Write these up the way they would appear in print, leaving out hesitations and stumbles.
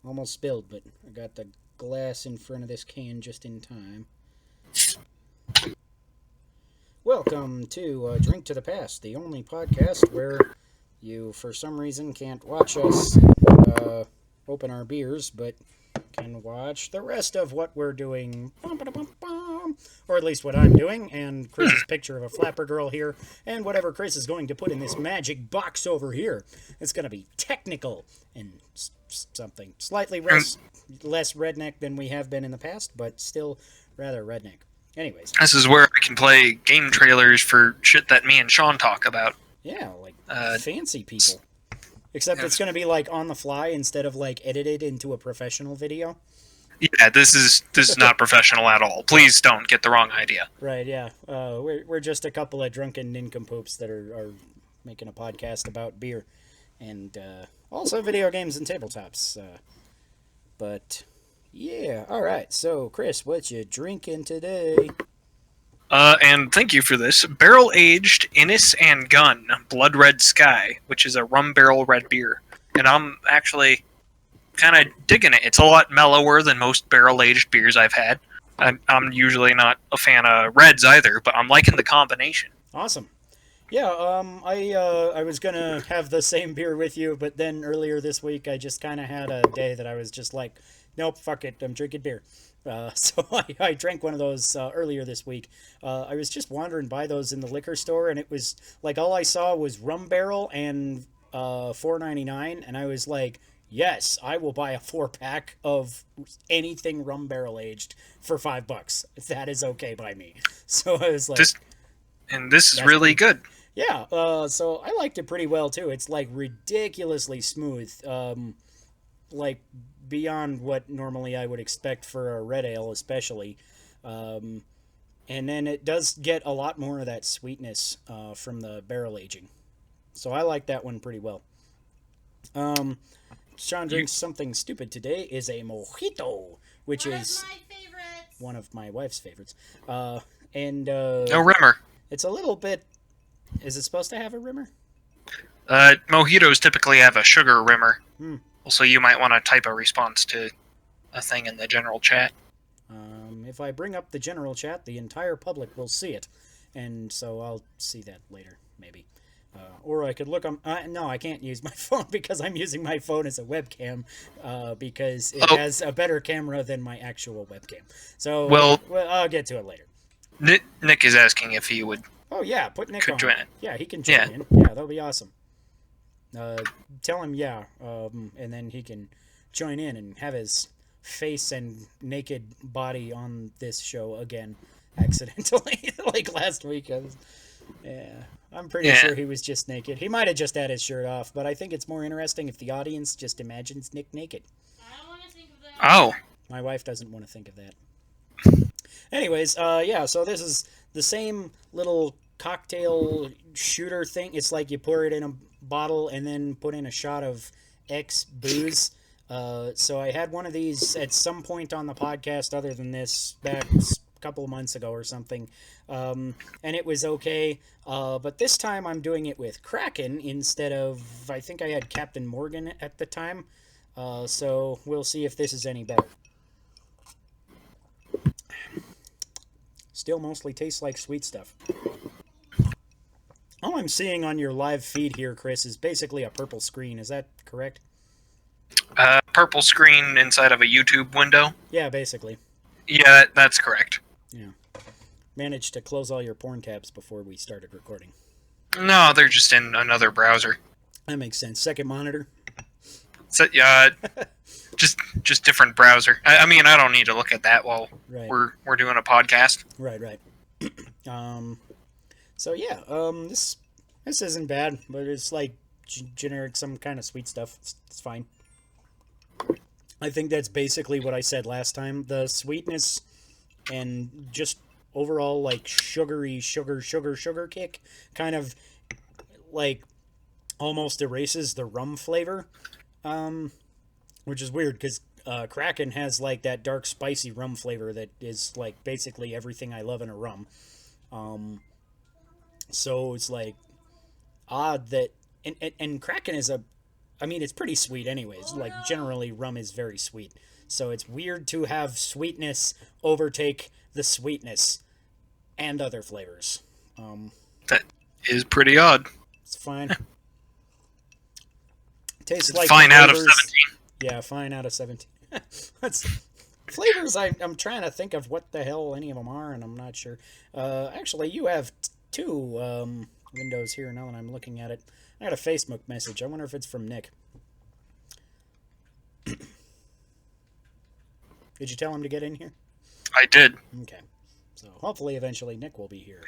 almost spilled, but I got the glass in front of this can just in time. Welcome to Drink to the Past, the only podcast where you, for some reason, can't watch us open our beers, but can watch the rest of what we're doing. Or at least what I'm doing, and Chris's picture of a flapper girl here, and whatever Chris is going to put in this magic box over here. It's going to be technical and something slightly less redneck than we have been in the past, but still rather redneck. Anyways. This is where I can play game trailers for shit that me and Sean talk about. Yeah, like fancy people. Except it's going to be like on the fly instead of like edited into a professional video. Yeah, this is not professional at all. Please don't get the wrong idea. Right, yeah. We're just a couple of drunken nincompoops that are making a podcast about beer. And also video games and tabletops. But yeah, alright. So, Chris, what you drinking today? And thank you for this. Barrel-aged Innis and Gunn Blood Red Sky, which is a rum barrel red beer. And I'm actually kind of digging it. It's a lot mellower than most barrel-aged beers I've had. I'm usually not a fan of reds either, but I'm liking the combination. Awesome. Yeah, I was gonna have the same beer with you, but then earlier this week I just kind of had a day that I was just like, nope, fuck it, I'm drinking beer. So I drank one of those earlier this week. I was just wandering by those in the liquor store, and it was like all I saw was Rum Barrel and $4.99, and I was like, yes, I will buy a 4-pack of anything Rum Barrel aged for $5. That is okay by me. So I was like, this is really good. Yeah, so I liked it pretty well too. It's like ridiculously smooth, like beyond what normally I would expect for a red ale, especially. And then it does get a lot more of that sweetness from the barrel aging. So I like that one pretty well. Sean drinks something stupid today. Is a mojito, which is one of my wife's favorites. And no rimmer. It's a little bit. Is it supposed to have a rimmer? Mojitos typically have a sugar rimmer. Also, you might want to type a response to a thing in the general chat. If I bring up the general chat, the entire public will see it. And so I'll see that later, maybe. Or I could look on... no, I can't use my phone because I'm using my phone as a webcam because it has a better camera than my actual webcam. So well, I'll get to it later. Nick is asking if he would... Oh, yeah, put Nick on. Join it. Yeah, he can join in. Yeah, that'll be awesome. Tell him yeah, and then he can join in and have his face and naked body on this show again, accidentally, like last week. I'm pretty sure he was just naked. He might have just had his shirt off, but I think it's more interesting if the audience just imagines Nick naked. I don't want to think of that. Oh. My wife doesn't want to think of that. Anyways, yeah, so this is the same little cocktail shooter thing. It's like you pour it in a bottle and then put in a shot of X booze. So I had one of these at some point on the podcast other than this back a couple of months ago or something. And it was okay. But this time I'm doing it with Kraken instead of, I think I had Captain Morgan at the time. So we'll see if this is any better. Still mostly tastes like sweet stuff. All I'm seeing on your live feed here, Chris, is basically a purple screen. Is that correct? Purple screen inside of a YouTube window? Yeah, basically. Yeah, that's correct. Yeah. Managed to close all your porn tabs before we started recording. No, they're just in another browser. That makes sense. Second monitor? So, yeah, just different browser. I mean, I don't need to look at that while we're doing a podcast. Right. So yeah, this isn't bad, but it's like generic, some kind of sweet stuff. It's fine. I think that's basically what I said last time. The sweetness and just overall like sugary sugar kick kind of like almost erases the rum flavor, which is weird because Kraken has like that dark spicy rum flavor that is like basically everything I love in a rum. So it's like odd that and Kraken is a I mean, it's pretty sweet anyways. Like, generally, rum is very sweet. So it's weird to have sweetness overtake the sweetness and other flavors. That is pretty odd. It's fine. Tastes It's like fine out of flavors- 17. Yeah, fine out of 17. That's flavors. I'm trying to think of what the hell any of them are, and I'm not sure. Actually, you have two windows here now that I'm looking at it. I got a Facebook message. I wonder if it's from Nick. Did you tell him to get in here? I did. Okay. So hopefully, eventually, Nick will be here.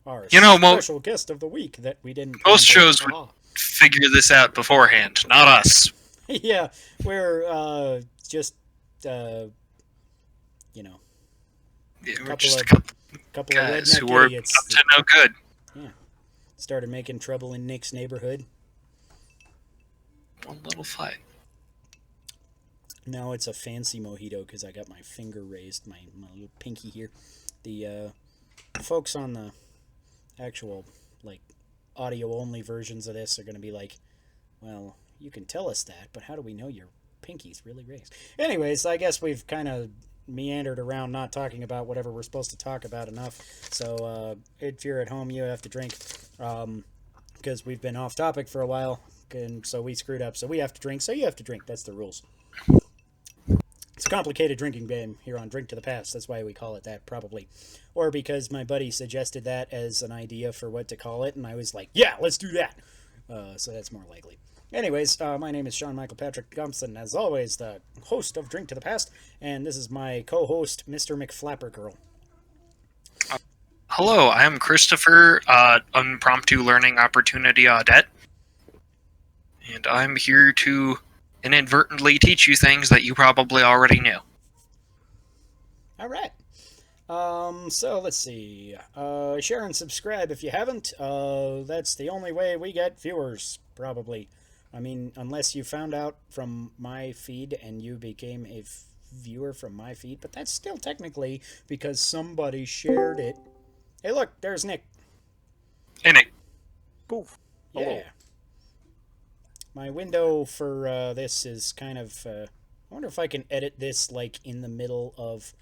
Our Most special guest of the week that we didn't. Most plan for. shows would figure this out beforehand, not us. Yeah, we're just you know, Yeah, we're Couple just a of- couple couple of guys who redneck were idiots up to no good. started making trouble in Nick's neighborhood. One little fight. Now it's a fancy mojito because I got my finger raised, my little pinky here. The folks on the actual, like, audio-only versions of this are going to be like, well, you can tell us that, but how do we know your pinky's really raised? Anyways, I guess we've kind of meandered around not talking about whatever we're supposed to talk about enough. So if you're at home, you have to drink because we've been off topic for a while, and so we screwed up. So we have to drink, so you have to drink. That's the rules. It's a complicated drinking game here on Drink to the Past. That's why we call it that, probably. Or because my buddy suggested that as an idea for what to call it, and I was like, yeah, let's do that. So that's more likely. Anyways, my name is Sean Michael Patrick Gumpson, as always, the host of Drink to the Past, and this is my co-host, Mr. McFlappergirl. Hello, I am Christopher, Impromptu Learning Opportunity Audette. And I'm here to inadvertently teach you things that you probably already knew. All right. So let's see. Share and subscribe if you haven't. That's the only way we get viewers, probably. I mean, unless you found out from my feed and you became a viewer from my feed, but that's still technically because somebody shared it. Hey, look, there's Nick. Hey, Nick. Poof. Yeah. Hello. My window for this is kind of. I wonder if I can edit this like in the middle of.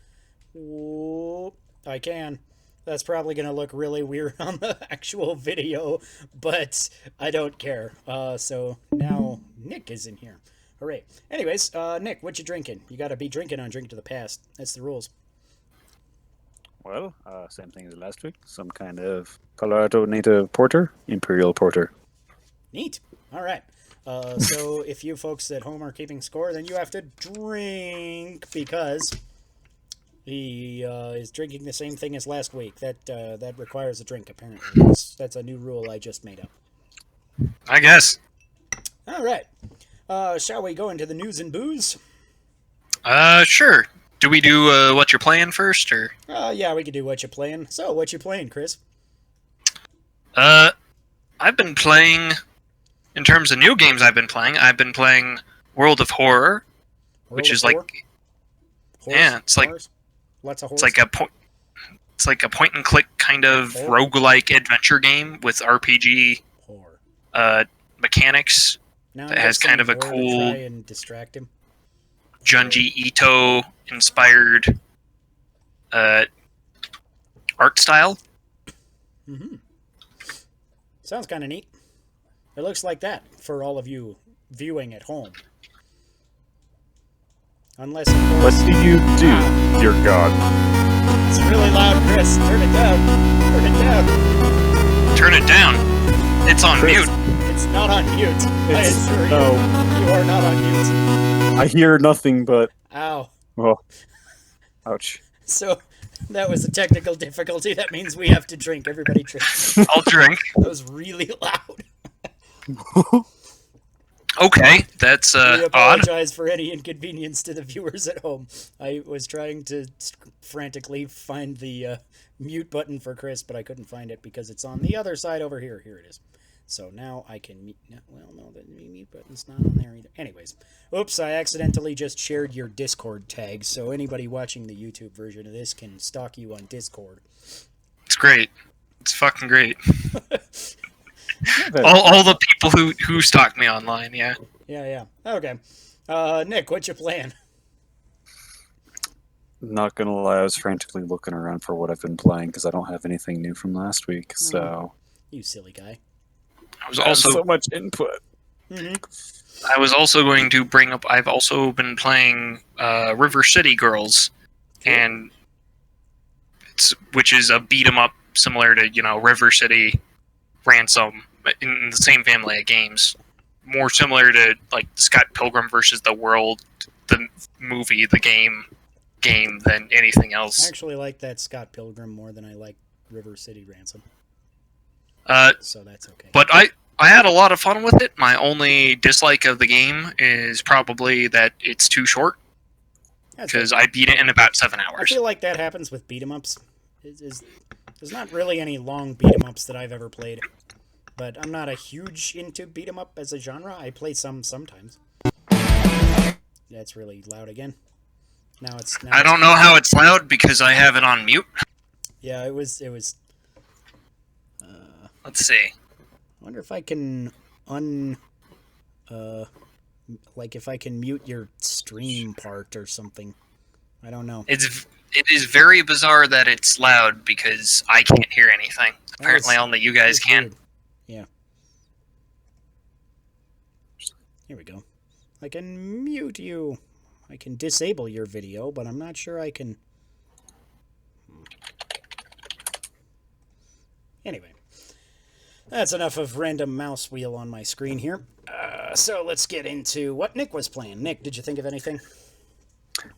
Whoa, I can. That's probably going to look really weird on the actual video, but I don't care. So now Nick is in here. Hooray. Anyways, Nick, what you drinking? You got to be drinking on Drink to the Past. That's the rules. Well, same thing as last week. Some kind of Colorado native porter, imperial porter. Neat. All right. So if you folks at home are keeping score, then you have to drink because he is drinking the same thing as last week. That requires a drink, apparently. That's a new rule I just made up. I guess. All right. Shall we go into the news and booze? Sure. Do we do what you're playing first, or? Yeah, we could do what you playing. So, what you playing, Chris? I've been playing. In terms of new games, I've been playing World of Horror, which is like, yeah, it's like Horse? Lots of horse. it's like a point and click kind of Horror? roguelike adventure game with RPG Horror. mechanics. Now that has kind of a cool- try and distract him. Junji Ito inspired art style. Mm-hmm. Sounds kind of neat. It looks like that for all of you viewing at home. Unless, of What course, do you do, dear God? it's really loud, Chris. Turn it down. Turn it down. Turn it down. It's on Chris. mute. It's not on mute. I assure you, no. you are not on mute. I hear nothing but Ow. oh, ouch. So that was a technical difficulty. That means we have to drink. Everybody drink. I'll drink. That was really loud. Okay, that's We odd. apologize for any inconvenience to the viewers at home. I was trying to frantically find the mute button for Chris, but I couldn't find it because it's on the other side over here. Here it is. So now I can mute. Well, no, the mute button's not on there either. Anyways, oops, I accidentally just shared your Discord tag, so anybody watching the YouTube version of this can stalk you on Discord. It's great. It's fucking great. Yeah, All the people who stalk me online, yeah. Yeah. Okay. Nick, what you playing? Not gonna lie, I was frantically looking around for what I've been playing because I don't have anything new from last week. So You silly guy. I was I have also so much input. Mm-hmm. I was also going to bring up. I've also been playing River City Girls, and which is a beat 'em up similar to River City Ransom in the same family of games. More similar to like Scott Pilgrim versus the World, the movie, the game than anything I else. actually like that Scott Pilgrim more than I like River City Ransom, Uh, so that's okay. but I had a lot of fun with it. My only dislike of the game is probably that it's too short That's because okay. I beat it in about 7 I hours. feel like that happens with beat 'em ups. There's not really any long beat 'em ups that I've ever played, but I'm not a huge into beat 'em up as a genre. I play some sometimes. That's really loud again. Now it's. I don't know how it's loud because I have it on mute. Yeah, it was. Let's see. I wonder if I can like if I can mute your stream part or something. I don't know. It is very bizarre that it's loud because I can't hear anything. Apparently, only you guys It's can. weird. Yeah. Here we go. I can mute you. I can disable your video, but I'm not sure I can. Anyway, that's enough of random mouse wheel on my screen here. So let's get into what Nick was playing. Nick, did you think of anything?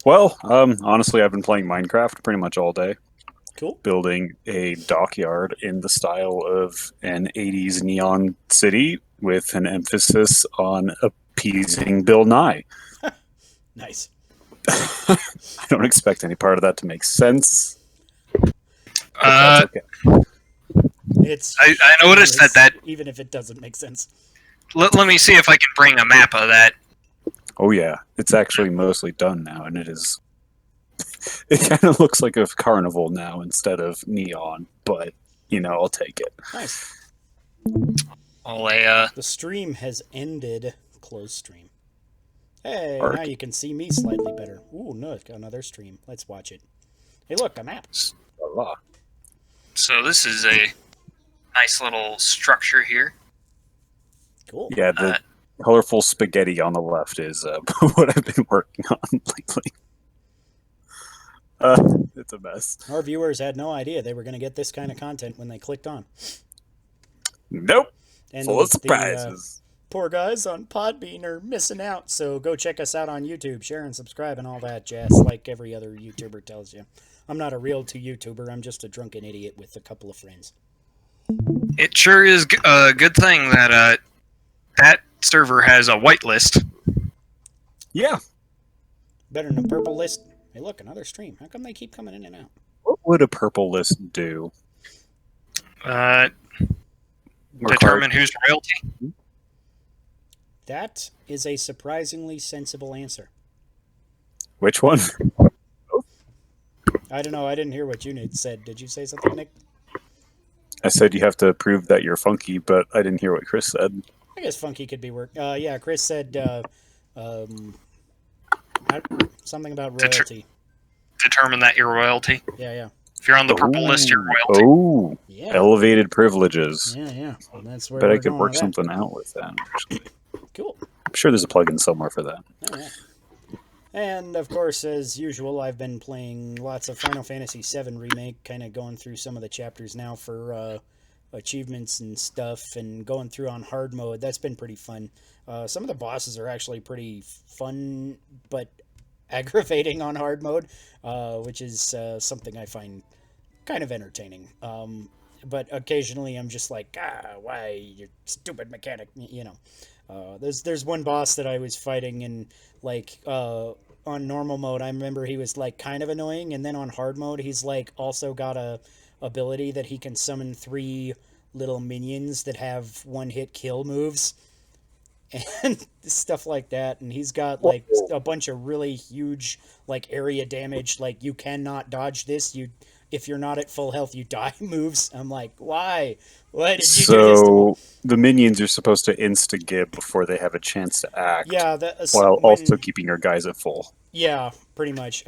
Well, honestly, I've been playing Minecraft pretty much all day, Cool. building a dockyard in the style of an 80s neon city with an emphasis on appeasing Bill Nye. Nice. I don't expect any part of that to make sense. But Uh, that's okay. It's. I noticed that even if it doesn't make sense. let me see if I can bring a map of that. Oh yeah, it's actually mostly done now, and it is. It kind of looks like a carnival now instead of neon, but I'll take it. Nice. Well, The stream has ended. Close stream. Hey, Art. now you can see me slightly better. Ooh, look, another stream. Let's watch it. Hey, look, a map. Voila. so this is a nice little structure here. Cool. Yeah, the colorful spaghetti on the left is what I've been working on lately. It's a mess. Our viewers had no idea they were going to get this kind of content when they clicked on. Nope. And Full of the, surprises. poor guys on Podbean are missing out, so go check us out on YouTube, share and subscribe and all that jazz, like every other YouTuber tells you. I'm not a real YouTuber, I'm just a drunken idiot with a couple of friends. It sure is a good thing that that server has a whitelist. Yeah. Better than a purple list. Hey, look, another stream. How come they keep coming in and out? What would a purple list do? Determine who's royalty. That is a surprisingly sensible answer. Which one? I don't know. I didn't hear what you said. Did you say something, Nick? I said you have to prove that you're funky, but I didn't hear what Chris said. I guess funky could be work. Yeah, Chris said something about royalty. Determine that you're royalty. Yeah. If you're on the purple list, you're royalty. Oh, Yeah. elevated privileges. Yeah. Well, that's where Bet we're I could going work with that. something out with that. Actually. Cool. I'm sure there's a plugin somewhere for that. Oh, yeah. And of course, as usual, I've been playing lots of Final Fantasy VII Remake, kind of going through some of the chapters now for achievements and stuff, and going through on hard mode. That's been pretty fun. Some of the bosses are actually pretty fun, but aggravating on hard mode, which is something I find kind of entertaining. But occasionally I'm just like, why, you stupid mechanic, There's one boss that I was fighting and like on normal mode, I remember he was like kind of annoying, and then on hard mode he's like also got a ability that he can summon 3 little minions that have one-hit kill moves and stuff like that, and he's got like a bunch of really huge like area damage, like you cannot dodge this, you if you're not at full health, you die moves. I'm like, why? Why did you do this to me? So the minions are supposed to insta-gib before they have a chance to act, Yeah, while also keeping your guys at full. yeah, pretty much.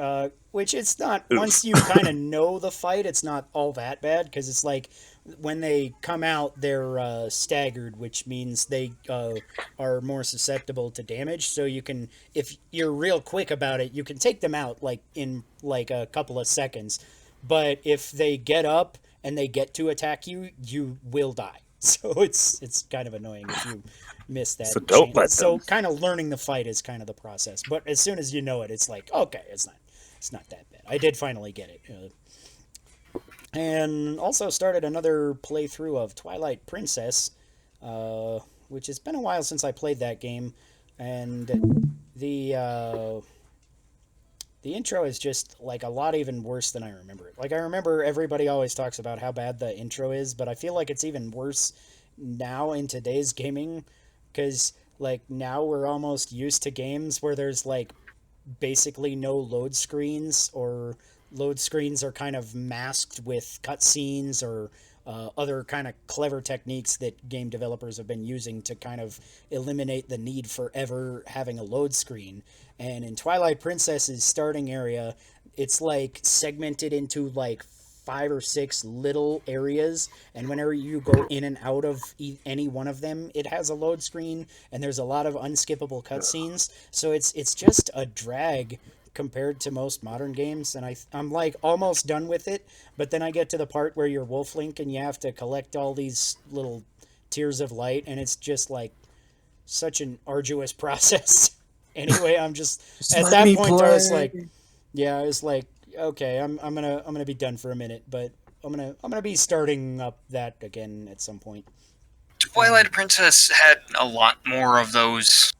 Which it's not. Oof. Once you kind of know the fight, it's not all that bad because it's like when they come out, they're staggered, which means they are more susceptible to damage. So you can, if you're real quick about it, you can take them out like in like a couple of seconds. But if they get up and they get to attack you, you will die. So it's kind of annoying if you miss that. So don't let So them. kind of learning the fight is kind of the process. But as soon as you know it, it's like, okay, it's not that bad. I did finally get it. And also started another playthrough of Twilight Princess, which has been a while since I played that game, and the intro is just like a lot even worse than I remember it. Like I remember everybody always talks about how bad the intro is, but I feel like it's even worse now in today's gaming because like now we're almost used to games where there's like basically no load screens, or load screens are kind of masked with cutscenes or other kind of clever techniques that game developers have been using to kind of eliminate the need for ever having a load screen. And in Twilight Princess's starting area, it's like segmented into like 5 or 6 little areas, and whenever you go in and out of any one of them, it has a load screen, and there's a lot of unskippable cutscenes. So it's just a drag compared to most modern games, and I'm like almost done with it, but then I get to the part where you're Wolf Link and you have to collect all these little tears of light, and it's just like such an arduous process. Anyway, I'm just at let that me point I was play. like, yeah, I was like, okay, I'm gonna be done for a minute, but I'm gonna be starting up that again at some point. Twilight Princess had a lot more of those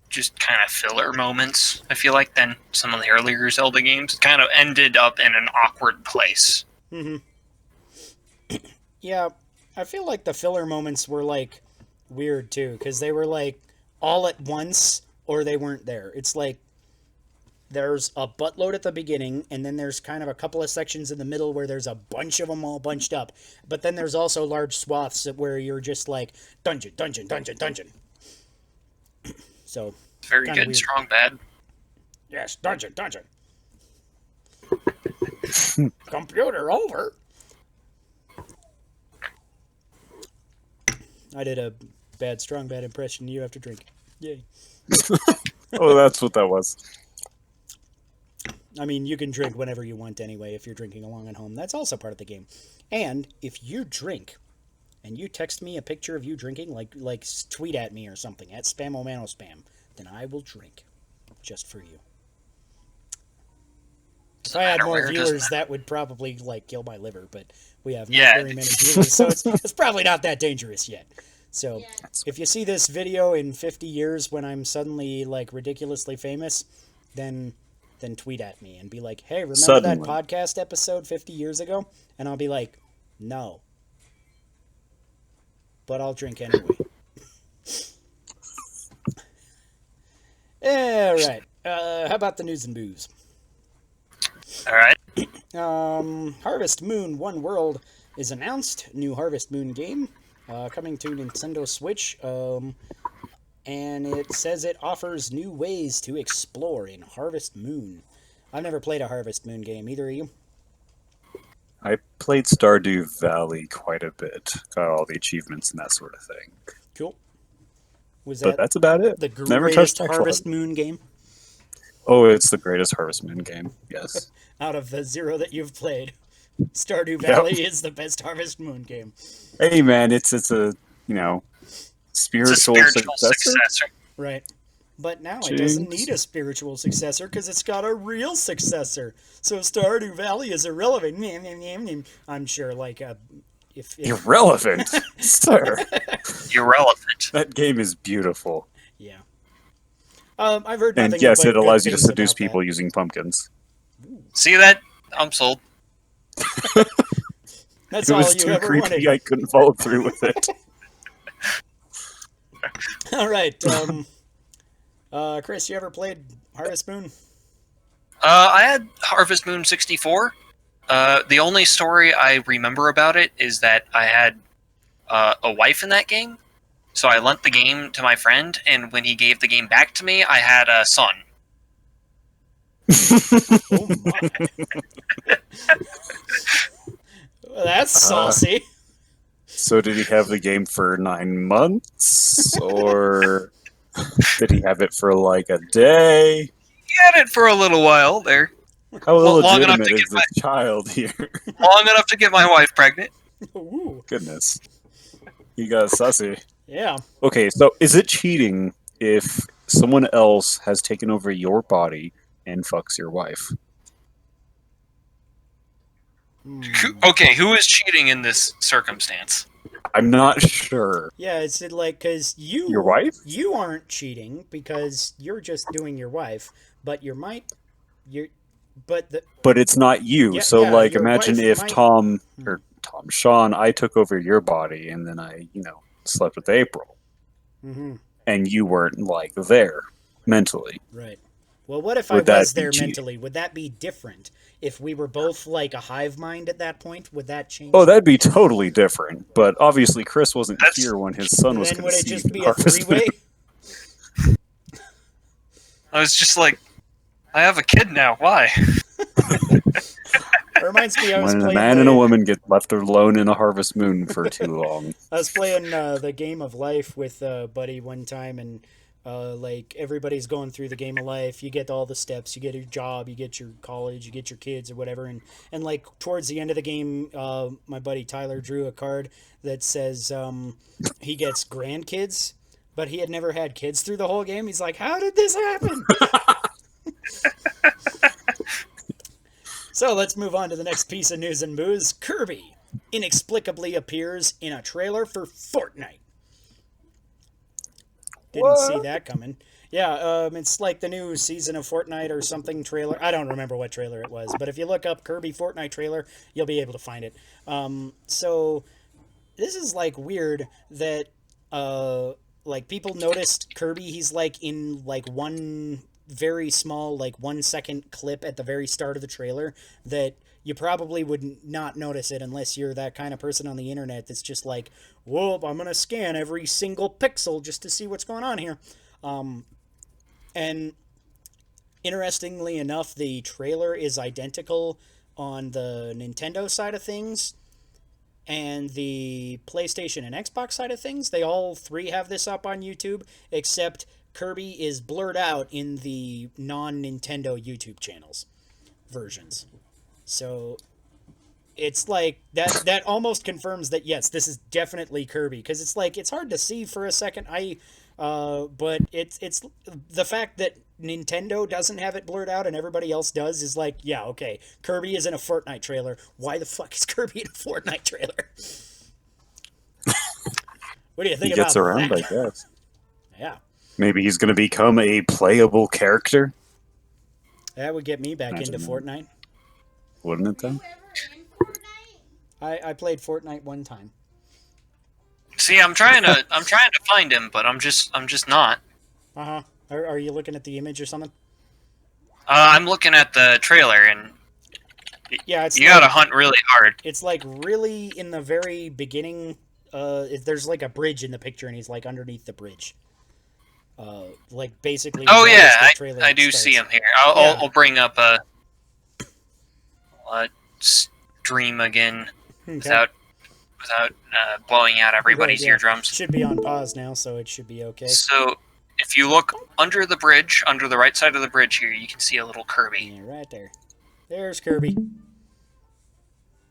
just kind of filler moments, I feel like, than some of the earlier Zelda games. It kind of ended up in an awkward place. Hmm. Yeah, I feel like the filler moments were like weird too, because they were like all at once or they weren't there. It's like there's a buttload at the beginning, and then there's kind of a couple of sections in the middle where there's a bunch of them all bunched up. But then there's also large swaths where you're just like dungeon, dungeon, dungeon, dungeon. So Very Kinda good, weird. strong, bad. yes, dungeon, dungeon. Computer over. I did a bad, strong, bad impression. You have to drink. Yay. Oh, that's what that was. I mean, you can drink whenever you want anyway if you're drinking along at home. That's also part of the game. And if you drink and you text me a picture of you drinking, like tweet at me or something at SpamOmanoSpam, then I will drink just for you. If I had matter more where, doesn't viewers, that would probably like kill my liver, but we have not Yeah. very many viewers, so it's probably not that dangerous yet. So if you see this video in 50 years when I'm suddenly like ridiculously famous, then tweet at me and be like, "Hey, remember Suddenly. that podcast episode 50 years ago?" And I'll be like, "No." But I'll drink anyway. All right. How about the news and booze? All right. Harvest Moon One World is announced. New Harvest Moon game coming to Nintendo Switch. And it says it offers new ways to explore in Harvest Moon. I've never played a Harvest Moon game. Either of you? I played Stardew Valley quite a bit. Got all the achievements and that sort of thing. Cool. Was But that that's about it. the Never greatest touched actual Harvest Moon game Oh, it's the greatest Harvest Moon game. Yes. out of the 0 that you've played? Stardew Valley is the best Harvest Moon game. Hey man, it's a It's a spiritual, spiritual successor. successor. Right. But now it doesn't Jinx. need a spiritual successor because it's got a real successor. So Stardew Valley is irrelevant. I'm sure, like, if Irrelevant, sir. Irrelevant. That game is beautiful, yeah. I've heard nothing and yes, but it good allows you to things seduce about that. people using pumpkins. See that? I'm sold. That's It all was you too ever creepy. wanted. I couldn't follow through with it. All right. Chris, you ever played Harvest Moon? I had Harvest Moon 64. The only story I remember about it is that I had a wife in that game, so I lent the game to my friend, and when he gave the game back to me, I had a son. Oh my. Well, that's saucy. So did he have the game for 9 months, or did he have it for like a day? He had it for a little while there, How long enough legitimate to is get this child here? long enough to get my wife pregnant. Ooh. Goodness, you got sussy. Yeah. Okay, so is it cheating if someone else has taken over your body and fucks your wife? Okay, who is cheating in this circumstance? I'm not sure. Yeah, it's like because Your wife? you aren't cheating because you're just doing your wife, but but the But it's not you. Yeah, So yeah, like your imagine wife if might- Sean, I took over your body and then I, slept with April Mhm. and you weren't like there mentally. Right. Well, what if Would I that was be there cheating? mentally? Would that be different? If we were both like a hive mind at that point, would that change? Oh, that'd be totally different. But obviously Chris wasn't That's- here when his son was then would it conceived. just in be a Harvest three-way? Moon. I was just like, I have a kid now. Why? It reminds me, I was When a playing man and a woman get left alone in a Harvest Moon for too long. I was playing the game of life with Buddy one time, and like everybody's going through the game of life. You get all the steps. You get your job. You get your college. You get your kids or whatever. And like towards the end of the game, my buddy Tyler drew a card that says he gets grandkids, but he had never had kids through the whole game. He's like, "How did this happen?" So let's move on to the next piece of news and booze. Kirby inexplicably appears in a trailer for Fortnite. Didn't see that coming. Yeah, it's like the new season of Fortnite or something trailer. I don't remember what trailer it was, but if you look up Kirby Fortnite trailer, you'll be able to find it. So this is like weird that like people noticed Kirby. He's like in like one very small, like 1 second clip at the very start of the trailer that you probably would not notice it unless you're that kind of person on the internet that's just like, whoa, I'm going to scan every single pixel just to see what's going on here. And interestingly enough, the trailer is identical on the Nintendo side of things and the PlayStation and Xbox side of things. They all three have this up on YouTube, except Kirby is blurred out in the non-Nintendo YouTube channels versions. So it's like that almost confirms that yes, this is definitely Kirby, because it's like it's hard to see for a second. But it's the fact that Nintendo doesn't have it blurred out and everybody else does is like, yeah, okay, Kirby is in a Fortnite trailer. Why the fuck is Kirby in a Fortnite trailer? What do you think He about gets around, that? I guess. Yeah, Maybe he's going to become a playable character, that would get me back Imagine into that. Fortnite. wouldn't it then? I played Fortnite one time. See, I'm trying to find him, but I'm just not. Uh-huh. Are you looking at the image or something? I'm looking at the trailer, and Yeah, it's you like, gotta hunt really hard. it's like really in the very beginning. There's like a bridge in the picture, and he's like underneath the bridge. Like basically. Oh right as yeah, the trailer I do starts. see him here. Yeah. I'll bring up a stream again Okay. without blowing out everybody's Good, yeah. eardrums. Should be on pause now, so it should be okay. So if you look under the bridge, under the right side of the bridge here, you can see a little Kirby. Yeah, right there. There's Kirby.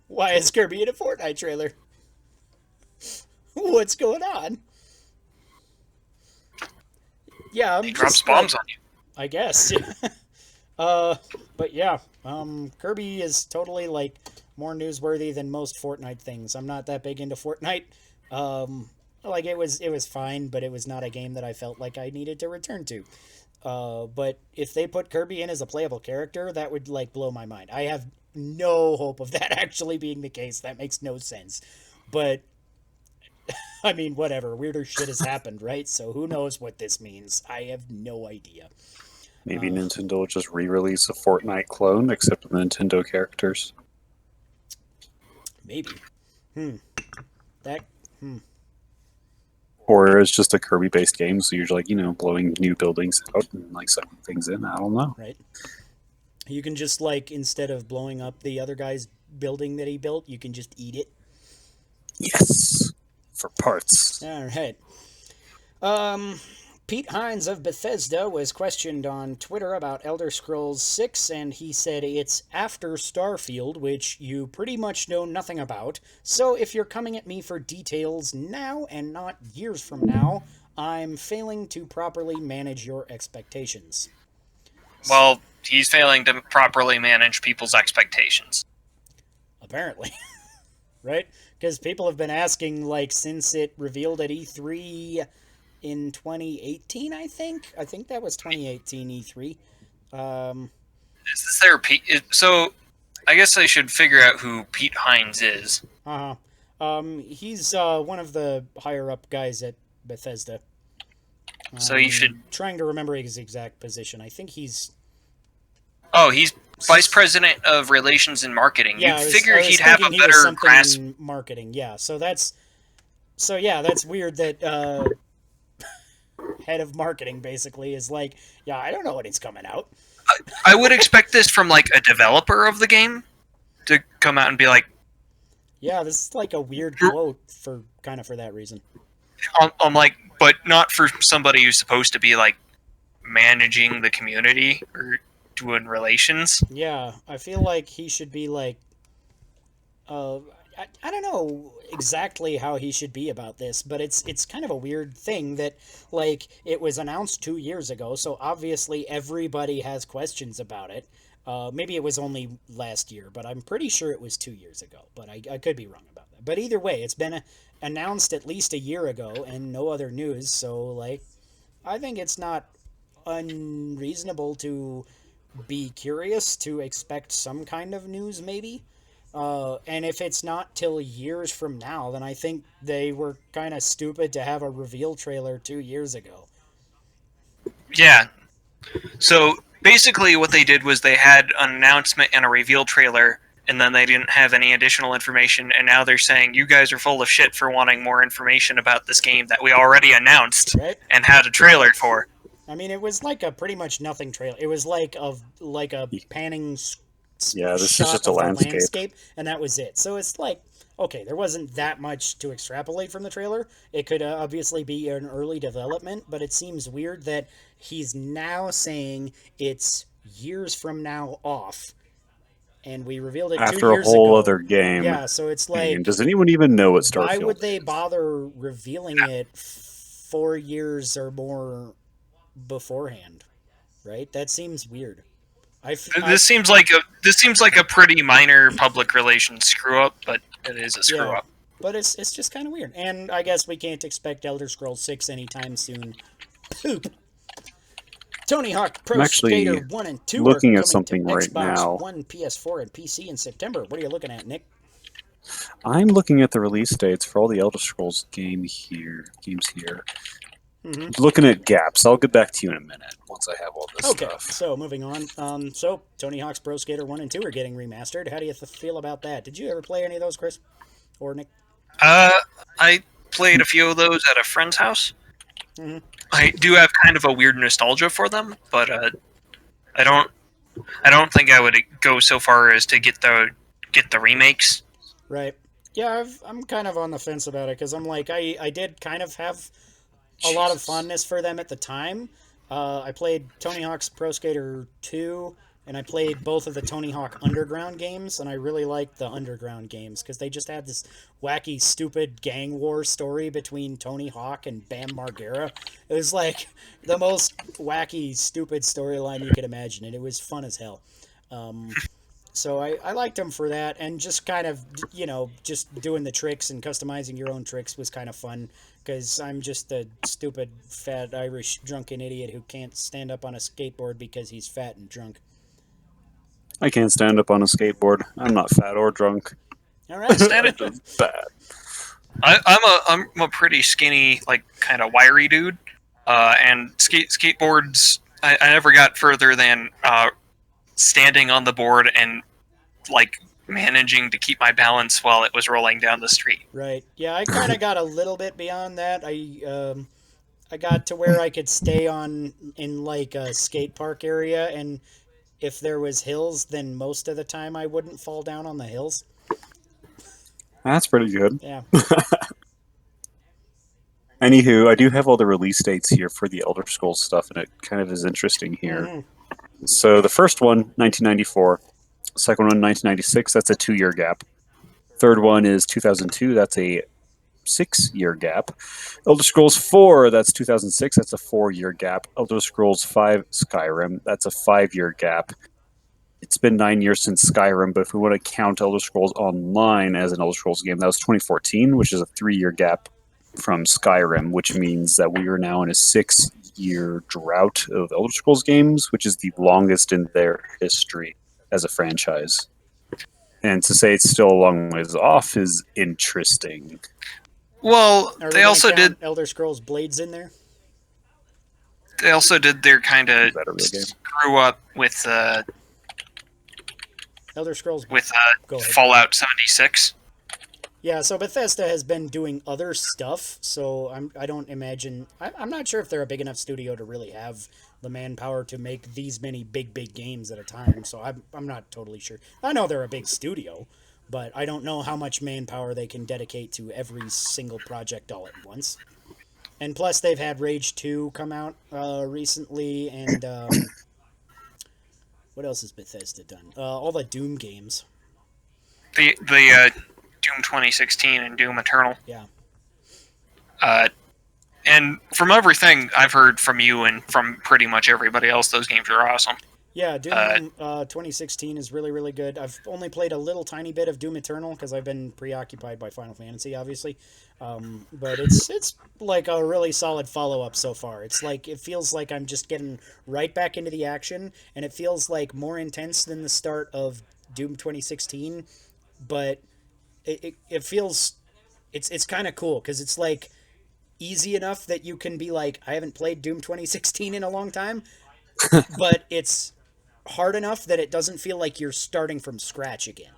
Why is Kirby in a Fortnite trailer? What's going on? Yeah, I'm He drops just, bombs like, on you. I guess. But yeah, Kirby is totally like more newsworthy than most Fortnite things. I'm not that big into Fortnite. Like it was fine, but it was not a game that I felt like I needed to return to. But if they put Kirby in as a playable character, that would like blow my mind. I have no hope of that actually being the case. That makes no sense. But I mean, whatever. Weirder shit has happened, right? So who knows what this means? I have no idea. Maybe Nintendo will just re-release a Fortnite clone, except with Nintendo characters. Maybe. Hmm. That. Or it's just a Kirby-based game, so you're like, blowing new buildings out and like setting things in. I don't know. Right. You can just like instead of blowing up the other guy's building that he built, you can just eat it. Yes, for parts. All right. Pete Hines of Bethesda was questioned on Twitter about Elder Scrolls 6, and he said it's after Starfield, which you pretty much know nothing about. So if you're coming at me for details now and not years from now, I'm failing to properly manage your expectations. Well, he's failing to properly manage people's expectations. Apparently. Right? Because people have been asking, like, since it revealed at E3 in 2018, I think. I think that was 2018 E3. Is this their Pete? So, I guess I should figure out who Pete Hines is. He's one of the higher up guys at Bethesda. So you should. Trying to remember his exact position. I think he's. Oh, he's vice president of relations and marketing. Yeah, You'd figure he'd have a he was better something grasp. in marketing. Yeah, so that's. So yeah, that's weird that head of marketing basically is like, yeah, I don't know when it's coming out. I would expect this from like a developer of the game to come out and be like, Yeah, this is like a weird quote for that reason. I'm like, but not for somebody who's supposed to be like managing the community or doing relations. Yeah, I feel like he should be like, I don't know exactly how he should be about this, but it's kind of a weird thing that like it was announced 2 years ago, so obviously everybody has questions about it. Maybe it was only last year, but I'm pretty sure it was 2 years ago. But I could be wrong about that. But either way, it's been announced at least a year ago and no other news. So like, I think it's not unreasonable to be curious to expect some kind of news, maybe. And if it's not till years from now, then I think they were kind of stupid to have a reveal trailer 2 years ago. Yeah. So basically, what they did was they had an announcement and a reveal trailer, and then they didn't have any additional information. And now they're saying you guys are full of shit for wanting more information about this game that we already announced Right? and had a trailer for. I mean, it was like a pretty much nothing trailer. It was like a panning Yeah, this is shot just a of the landscape. and that was it. So it's like, okay, there wasn't that much to extrapolate from the trailer. It could obviously be an early development, but it seems weird that he's now saying it's years from now off, and we revealed it 2 After a years whole ago. other game. Yeah, so it's like, And does anyone even know what Starfield why would they is? bother revealing it 4 years or more beforehand? Right? That seems weird. This seems like a pretty minor public relations screw up, but it is a screw Yeah. up. But it's just kind of weird. And I guess we can't expect Elder Scrolls 6 anytime soon. Poop. Tony Hawk Pro I'm actually Skater 1 and 2 looking are at coming something to right Xbox now. One, PS4, and PC in September. What are you looking at, Nick? I'm looking at the release dates for all the Elder Scrolls games here. Mm-hmm. Looking at gaps. I'll get back to you in a minute once I have all this Okay, stuff. so moving on. So Tony Hawk's Pro Skater 1 and 2 are getting remastered. How do you feel about that? Did you ever play any of those, Chris? Or Nick? I played a few of those at a friend's house. Mm-hmm. I do have kind of a weird nostalgia for them, but I don't think I would go so far as to get the remakes. Right. Yeah, I'm kind of on the fence about it because I'm like, I did kind of have a lot of fondness for them at the time. I played Tony Hawk's Pro Skater 2, and I played both of the Tony Hawk Underground games, and I really liked the Underground games because they just had this wacky, stupid gang war story between Tony Hawk and Bam Margera. It was like the most wacky, stupid storyline you could imagine, and it was fun as hell. So I liked them for that, and just kind of, just doing the tricks and customizing your own tricks was kind of fun, because I'm just a stupid, fat, Irish, drunken idiot who can't stand up on a skateboard because he's fat and drunk. I can't stand up on a skateboard. I'm not fat or drunk. All right. Stand it. It's bad. I'm a pretty skinny, like kind of wiry dude, and skateboards. I never got further than standing on the board and like managing to keep my balance while it was rolling down the street. Right. Yeah, I kind of got a little bit beyond that. I got to where I could stay on in like a skate park area, and if there was hills, then most of the time I wouldn't fall down on the hills. That's pretty good. Yeah. Anywho, I do have all the release dates here for the Elder Scrolls stuff, and it kind of is interesting here. Mhm. So the first one, 1994. Second one, 1996. That's a 2-year gap. Third one is 2002. That's a 6-year gap. Elder Scrolls 4, that's 2006. That's a 4-year gap. Elder Scrolls 5, Skyrim. That's a 5-year gap. It's been 9 years since Skyrim, but if we want to count Elder Scrolls Online as an Elder Scrolls game, that was 2014, which is a 3-year gap from Skyrim, which means that we are now in a 6-year drought of Elder Scrolls games, which is the longest in their history as a franchise. And to say it's still a long ways off is interesting. Well, Are we they gonna also count did. Elder Scrolls Blades in there. They also did their kind of Is that a real game? screw up with Elder Scrolls. Go ahead. Fallout 76. Yeah, so Bethesda has been doing other stuff, so I don't imagine... I'm not sure if they're a big enough studio to really have the manpower to make these many big games at a time, so I'm not totally sure. I know they're a big studio, but I don't know how much manpower they can dedicate to every single project all at once. And plus, they've had Rage 2 come out recently, and... what else has Bethesda done? All the Doom games. The Doom 2016 and Doom Eternal. Yeah. And from everything I've heard from you and from pretty much everybody else, those games are awesome. Yeah, Doom 2016 is really, really good. I've only played a little tiny bit of Doom Eternal because I've been preoccupied by Final Fantasy, obviously. But it's like a really solid follow-up so far. It's like, it feels like I'm just getting right back into the action, and it feels like more intense than the start of Doom 2016, but it feels, it's kind of cool because it's like easy enough that you can be like, I haven't played Doom 2016 in a long time, but it's hard enough that it doesn't feel like you're starting from scratch again.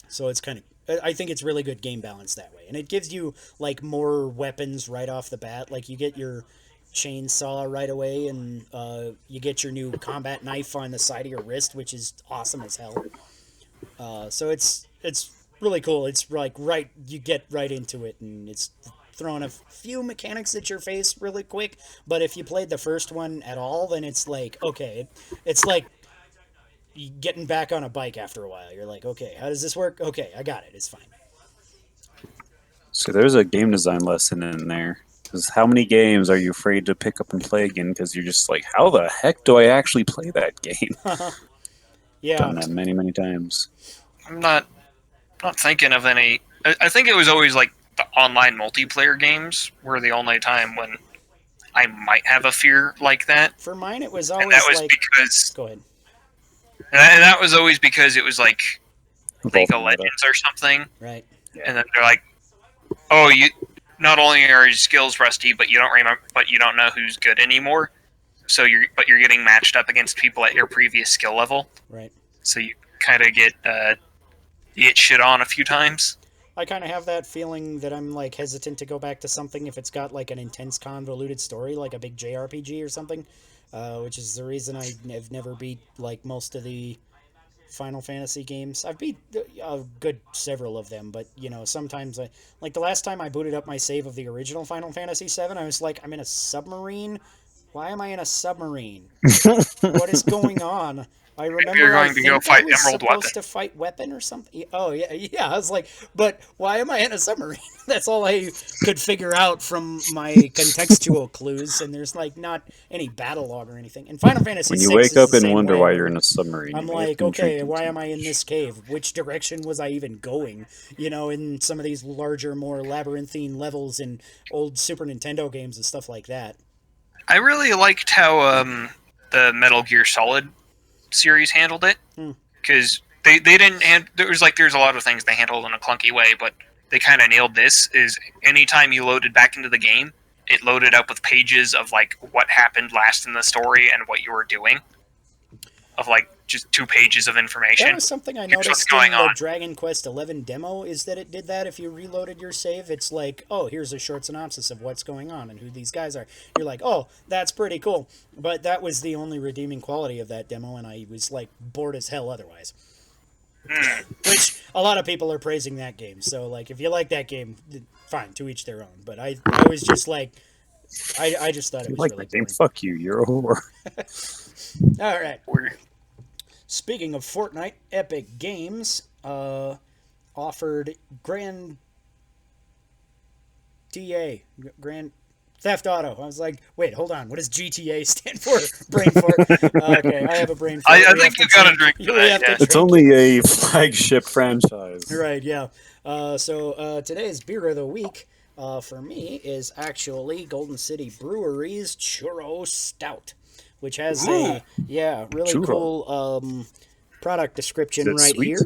So it's kind of, I think it's really good game balance that way. And it gives you like more weapons right off the bat. Like you get your chainsaw right away, and you get your new combat knife on the side of your wrist, which is awesome as hell. So it's really cool. It's like you get right into it, and it's throwing a few mechanics at your face really quick, but if you played the first one at all, then it's like, okay, it's like getting back on a bike after a while. You're like, okay, how does this work? Okay, I got it. It's fine. So there's a game design lesson in there. Because how many games are you afraid to pick up and play again? Because you're just like, how the heck do I actually play that game? Yeah. Done that many times. I'm not thinking of any. I think it was always like the online multiplayer games were the only time when I might have a fear like that. For mine, it was always And that was like... because, Go ahead. and that was always because it was like League of Evolving meta. Legends or something, Right. and then they're like, "Oh, you not only are your skills rusty, but you don't know who's good anymore. So you're getting matched up against people at your previous skill level. Right. So you kind of get shit on a few times." I kind of have that feeling that I'm like hesitant to go back to something if it's got like an intense convoluted story, like a big JRPG or something, which is the reason I've never beat like most of the Final Fantasy games. I've beat a good several of them, but you know, sometimes like the last time I booted up my save of the original Final Fantasy VII, I was like, I'm in a submarine. Why am I in a submarine? What is going on? I remember you're going to go fight I was Emerald supposed Weapon. to fight Weapon or something. Oh yeah. I was like, but why am I in a submarine? That's all I could figure out from my contextual clues, and there's like not any battle log or anything. And Final Fantasy When you VI wake is up the and same wonder way, why where you're in a submarine, I'm you may have like, been okay, drinking why too am I in this cave? Which direction was I even going? You know, in some of these larger, more labyrinthine levels in old Super Nintendo games and stuff like that. I really liked how the Metal Gear Solid series handled it, because they didn't there's a lot of things they handled in a clunky way, but they kind of nailed this. Is anytime you loaded back into the game, it loaded up with pages of like what happened last in the story and what you were doing. of like just 2 pages of information. That was something I Here's what's noticed going in the on. Dragon Quest XI demo, is that it did that if you reloaded your save. It's like, oh, here's a short synopsis of what's going on and who these guys are. You're like, oh, that's pretty cool. But that was the only redeeming quality of that demo, and I was like bored as hell otherwise. Which a lot of people are praising that game. So like, if you like that game, fine, to each their own. But I was just like, I just thought it was Like really the game? boring. Fuck you. You're a whore. All right. We're- Speaking of Fortnite, Epic Games offered Grand Theft Auto. I was like, wait, hold on. What does GTA stand for? Brain fart. Okay, I have a brain fart. I We think have you to gotta drink. drink for We that, have to yeah. It's drink. only a flagship franchise. Right, yeah. So today's beer of the week for me is actually Golden City Brewery's Churro Stout, which has a really Churro. cool product description Is it right sweet? here.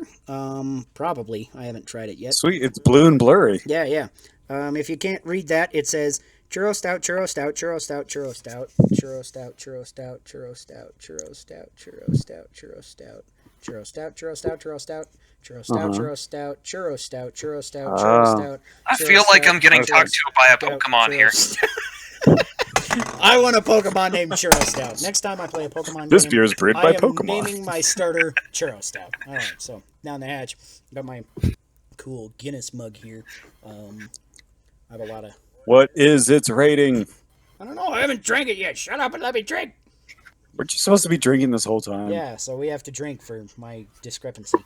Probably. I haven't tried it yet. Sweet. It's blue and blurry. Yeah, yeah. If you can't read that, it says Churro Stout, Churro Stout, Churro Stout, Churro Stout, Churro Stout, Churro Stout, Churro Stout, Churro Stout, Churro Stout, Churro Stout, Churro Stout, Churro Stout, Churro Stout, Churro Stout, Churro Stout, Churro Stout, Churro Stout, Churro Stout. I feel like I'm getting talked to by a Pokemon here. I want a Pokemon named Churro Stout. Next time I play a Pokemon This game, beer is brewed I by am Pokemon. naming my starter Churro Stout. All right, so down the hatch, got my cool Guinness mug here. I have a lot of. What is its rating? I don't know. I haven't drank it yet. Shut up and let me drink. Weren't you supposed to be drinking this whole time? Yeah, so we have to drink for my discrepancy.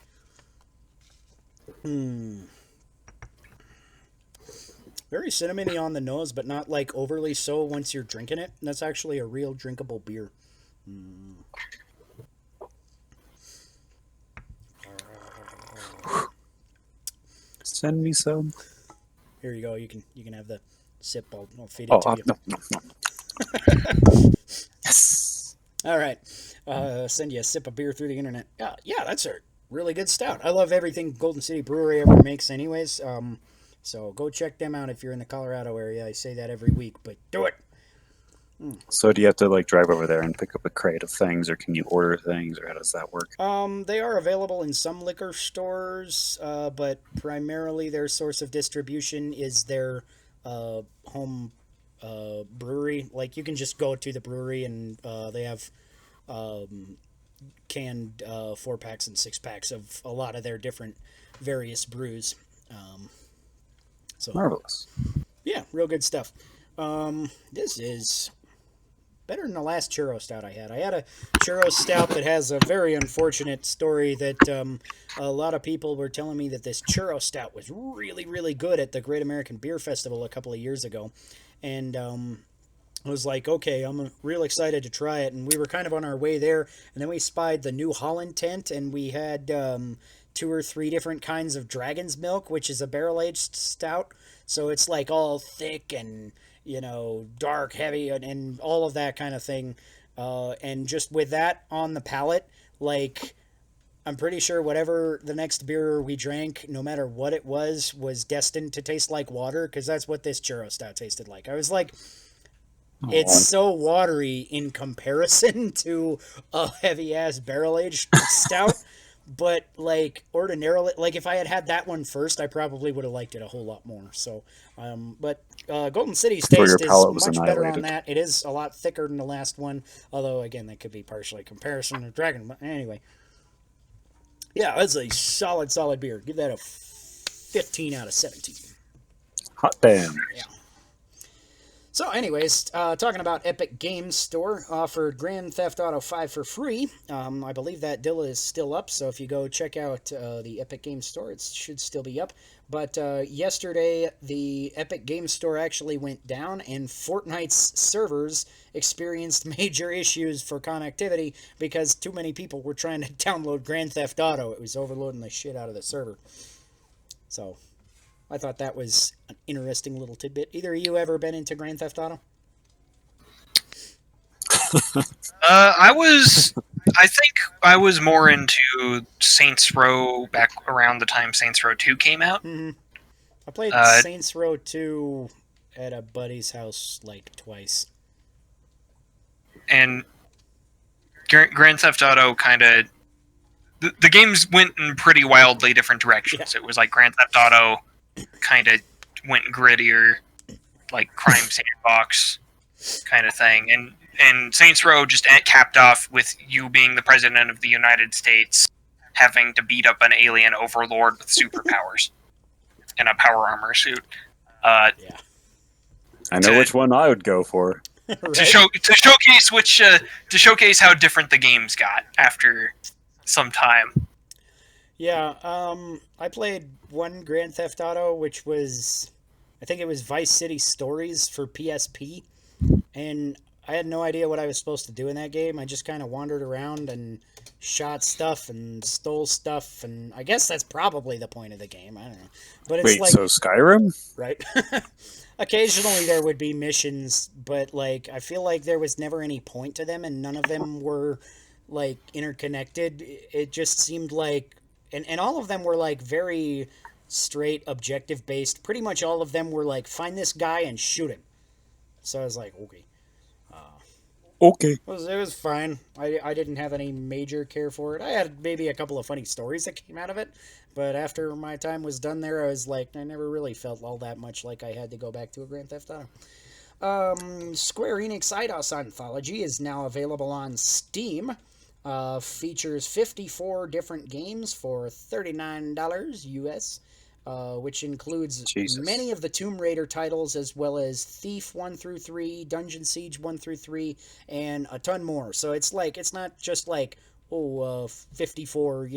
Very cinnamony on the nose, but not like overly so once you're drinking it. And that's actually a real drinkable beer. Send me some. Here you go. You can have the sip. I'll feed it Oh, to you. no. Yes. All right. Send you a sip of beer through the internet. Yeah, that's a really good stout. I love everything Golden City Brewery ever makes anyways. So go check them out if you're in the Colorado area. I say that every week, but do it. So do you have to like drive over there and pick up a crate of things, or can you order things, or how does that work? They are available in some liquor stores, but primarily their source of distribution is their home brewery. Like, you can just go to the brewery and they have canned 4-packs and 6-packs of a lot of their different various brews. So Marvelous. yeah, real good stuff. This is better than the last churro stout I had. I had a churro stout that has a very unfortunate story that a lot of people were telling me that this churro stout was really, really good at the Great American Beer Festival a couple of years ago. And I was like, okay, I'm real excited to try it. And we were kind of on our way there. And then we spied the New Holland tent, and we had 2 or 3 different kinds of Dragon's Milk, which is a barrel-aged stout. So it's like all thick and, you know, dark, heavy, and all of that kind of thing. And just with that on the palate, like, I'm pretty sure whatever the next beer we drank, no matter what it was destined to taste like water, because that's what this churro stout tasted like. I was like, it's so watery in comparison to a heavy-ass barrel-aged stout. But, like, ordinarily, like, if I had had that one first, I probably would have liked it a whole lot more. So, but Golden City's Before taste your is palate was much better on annihilated. that. It is a lot thicker than the last one. Although, again, that could be partially comparison to Dragon. But anyway. Yeah, that's a solid, solid beer. Give that a 15 out of 17. Hot damn. So, anyways, talking about Epic Games Store, offered Grand Theft Auto 5 for free. I believe that deal is still up, so if you go check out the Epic Games Store, it should still be up. But yesterday, the Epic Games Store actually went down, and Fortnite's servers experienced major issues for connectivity because too many people were trying to download Grand Theft Auto. It was overloading the shit out of the server. So, I thought that was an interesting little tidbit. Either of you ever been into Grand Theft Auto? I think I was more into Saints Row back around the time Saints Row 2 came out. Mm-hmm. I played Saints Row 2 at a buddy's house like twice. And Grand Theft Auto kind of the games went in pretty wildly different directions. Yeah. It was like Grand Theft Auto kind of went grittier, like crime sandbox kind of thing, and Saints Row just capped off with you being the president of the United States, having to beat up an alien overlord with superpowers and a power armor suit. Yeah. I know which one I would go for. Right? To showcase how different the games got after some time. Yeah, I played one Grand Theft Auto, which was, I think it was Vice City Stories for PSP, and I had no idea what I was supposed to do in that game. I just kind of wandered around and shot stuff and stole stuff, and I guess that's probably the point of the game. I don't know, but it's Wait, like, so Skyrim? right? Occasionally there would be missions, but like I feel like there was never any point to them, and none of them were like interconnected. It just seemed like, and all of them were like very straight objective based. Pretty much all of them were like, find this guy and shoot him. So I was like, okay. Okay. It was fine. I didn't have any major care for it. I had maybe a couple of funny stories that came out of it, but after my time was done there, I was like, I never really felt all that much like I had to go back to a Grand Theft Auto. Square Enix Eidos Anthology is now available on Steam. Features 54 different games for $39 US, which includes Jesus. many of the Tomb Raider titles, as well as Thief 1 through 3, Dungeon Siege 1 through 3, and a ton more. So it's like, it's not just like, 54,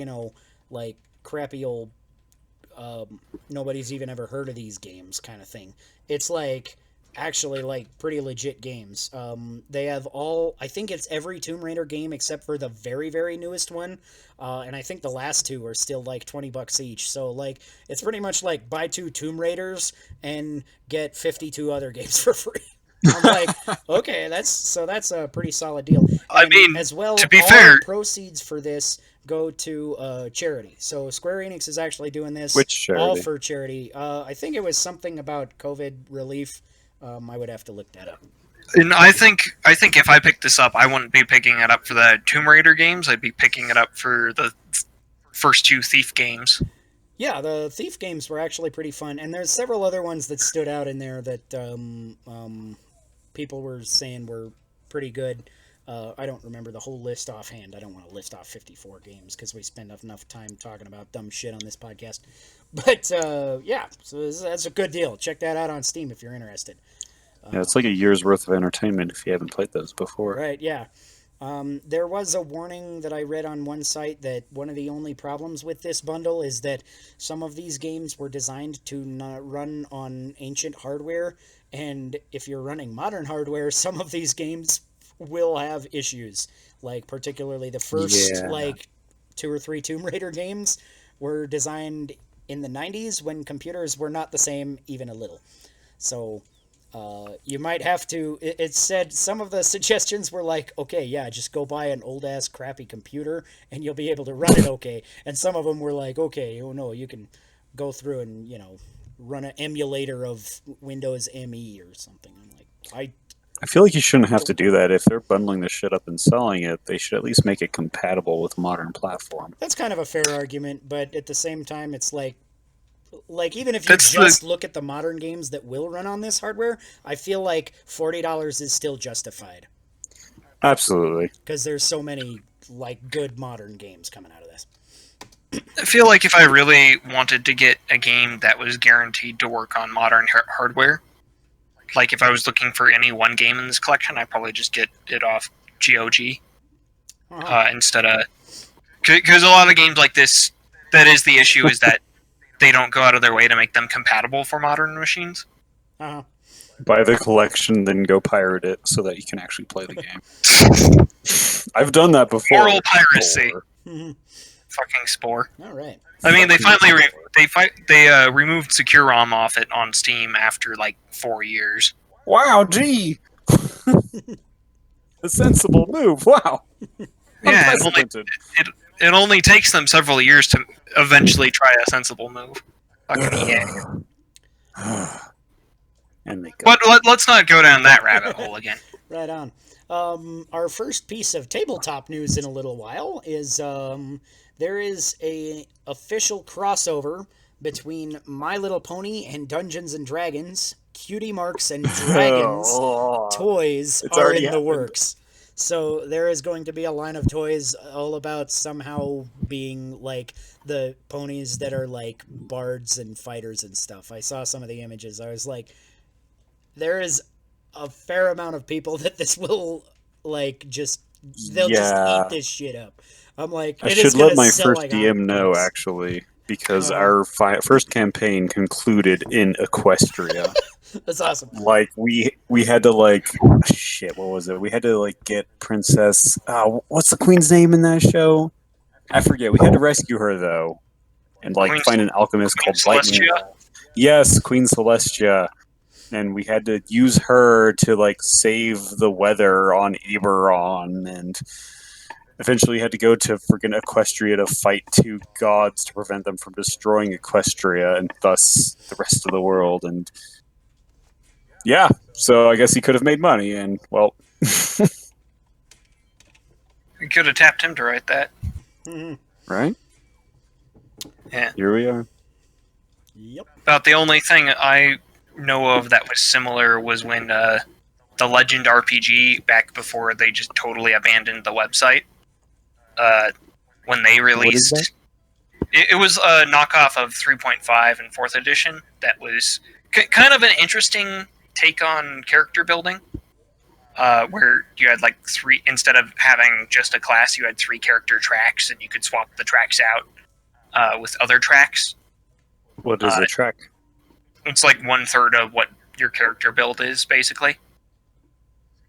like crappy old, nobody's even ever heard of these games kind of thing. It's like, actually like pretty legit games. They have all, I think it's every Tomb Raider game except for the very, very newest one. And I think the last two are still like $20 each. So like, it's pretty much like buy 2 Tomb Raiders and get 52 other games for free. I'm like, okay, that's a pretty solid deal. I And mean, as well, to be all fair- proceeds for this go to charity. So Square Enix is actually doing this Which all charity? for charity. I think it was something about COVID relief. I would have to look that up. And I think if I picked this up, I wouldn't be picking it up for the Tomb Raider games. I'd be picking it up for the first 2 Thief games. Yeah, the Thief games were actually pretty fun, and there's several other ones that stood out in there that people were saying were pretty good. I don't remember the whole list offhand. I don't want to list off 54 games because we spend enough time talking about dumb shit on this podcast. But yeah, so that's a good deal. Check that out on Steam if you're interested. Yeah, it's like a year's worth of entertainment if you haven't played those before. Right, yeah. There was a warning that I read on one site that one of the only problems with this bundle is that some of these games were designed to not run on ancient hardware, and if you're running modern hardware, some of these games will have issues. Like, particularly the first, Yeah. 2 or 3 Tomb Raider games were designed in the 90s when computers were not the same even a little. So you might have to, it said some of the suggestions were like, okay, yeah, just go buy an old ass crappy computer and you'll be able to run it okay. And some of them were like, okay, oh no, you can go through and, run an emulator of Windows ME or something. I'm like, I feel like you shouldn't have to do that. If they're bundling this shit up and selling it, they should at least make it compatible with modern platform. that's kind of a fair argument, but at the same time, it's like even if you just look at the modern games that will run on this hardware, I feel like $40 is still justified Absolutely. because there's so many like good modern games coming out of this. I feel like if I really wanted to get a game that was guaranteed to work on modern hardware, like if I was looking for any one game in this collection, I'd probably just get it off GOG instead of... Because a lot of games like this, that is the issue, is that they don't go out of their way to make them compatible for modern machines. Uh-huh. Buy the collection, then go pirate it so that you can actually play the game. I've done that before. Moral piracy. Mhm. Fucking Spore. All right. I mean, they finally removed Secure ROM off it on Steam after like 4 years. Wow, gee! A sensible move. Wow. Yeah, Unprecedented. it only takes them several years to eventually try a sensible move. Fucking yeah. And they go. But let's not go down that rabbit hole again. Right on. our first piece of tabletop news in a little while is there is a official crossover between My Little Pony and Dungeons and Dragons. Cutie Marks and Dragons toys It's are already in the happened. works. So there is going to be a line of toys all about somehow being like the ponies that are like bards and fighters and stuff. I saw some of the images. I was like, there is a fair amount of people that this will like just they'll just eat this shit up. I'm like, I it is should let gonna my sell first like DM know, hotcakes. actually, because Oh. our first campaign concluded in Equestria. That's awesome. Like we had to like shit. What was it? We had to like get Princess. What's the queen's name in that show? I forget. We had to rescue her though, and like Queen find an alchemist Queen called Lightning. Celestia? Yes, Queen Celestia, and we had to use her to like save the weather on Eberron, and eventually had to go to freaking Equestria to fight two gods to prevent them from destroying Equestria and thus the rest of the world. And yeah, so I guess he could have made money, and well, We could have tapped him to write that. Mhm. right? Yeah. Here we are. Yep. About the only thing I know of that was similar was when the Legend RPG, back before they just totally abandoned the website, when they released... that? It was a knockoff of 3.5 and 4th edition that was kind of an interesting take on character building, where you had like three, instead of having just a class, you had 3 character tracks, and you could swap the tracks out with other tracks. What is a track? It's like 1/3 of what your character build is, basically.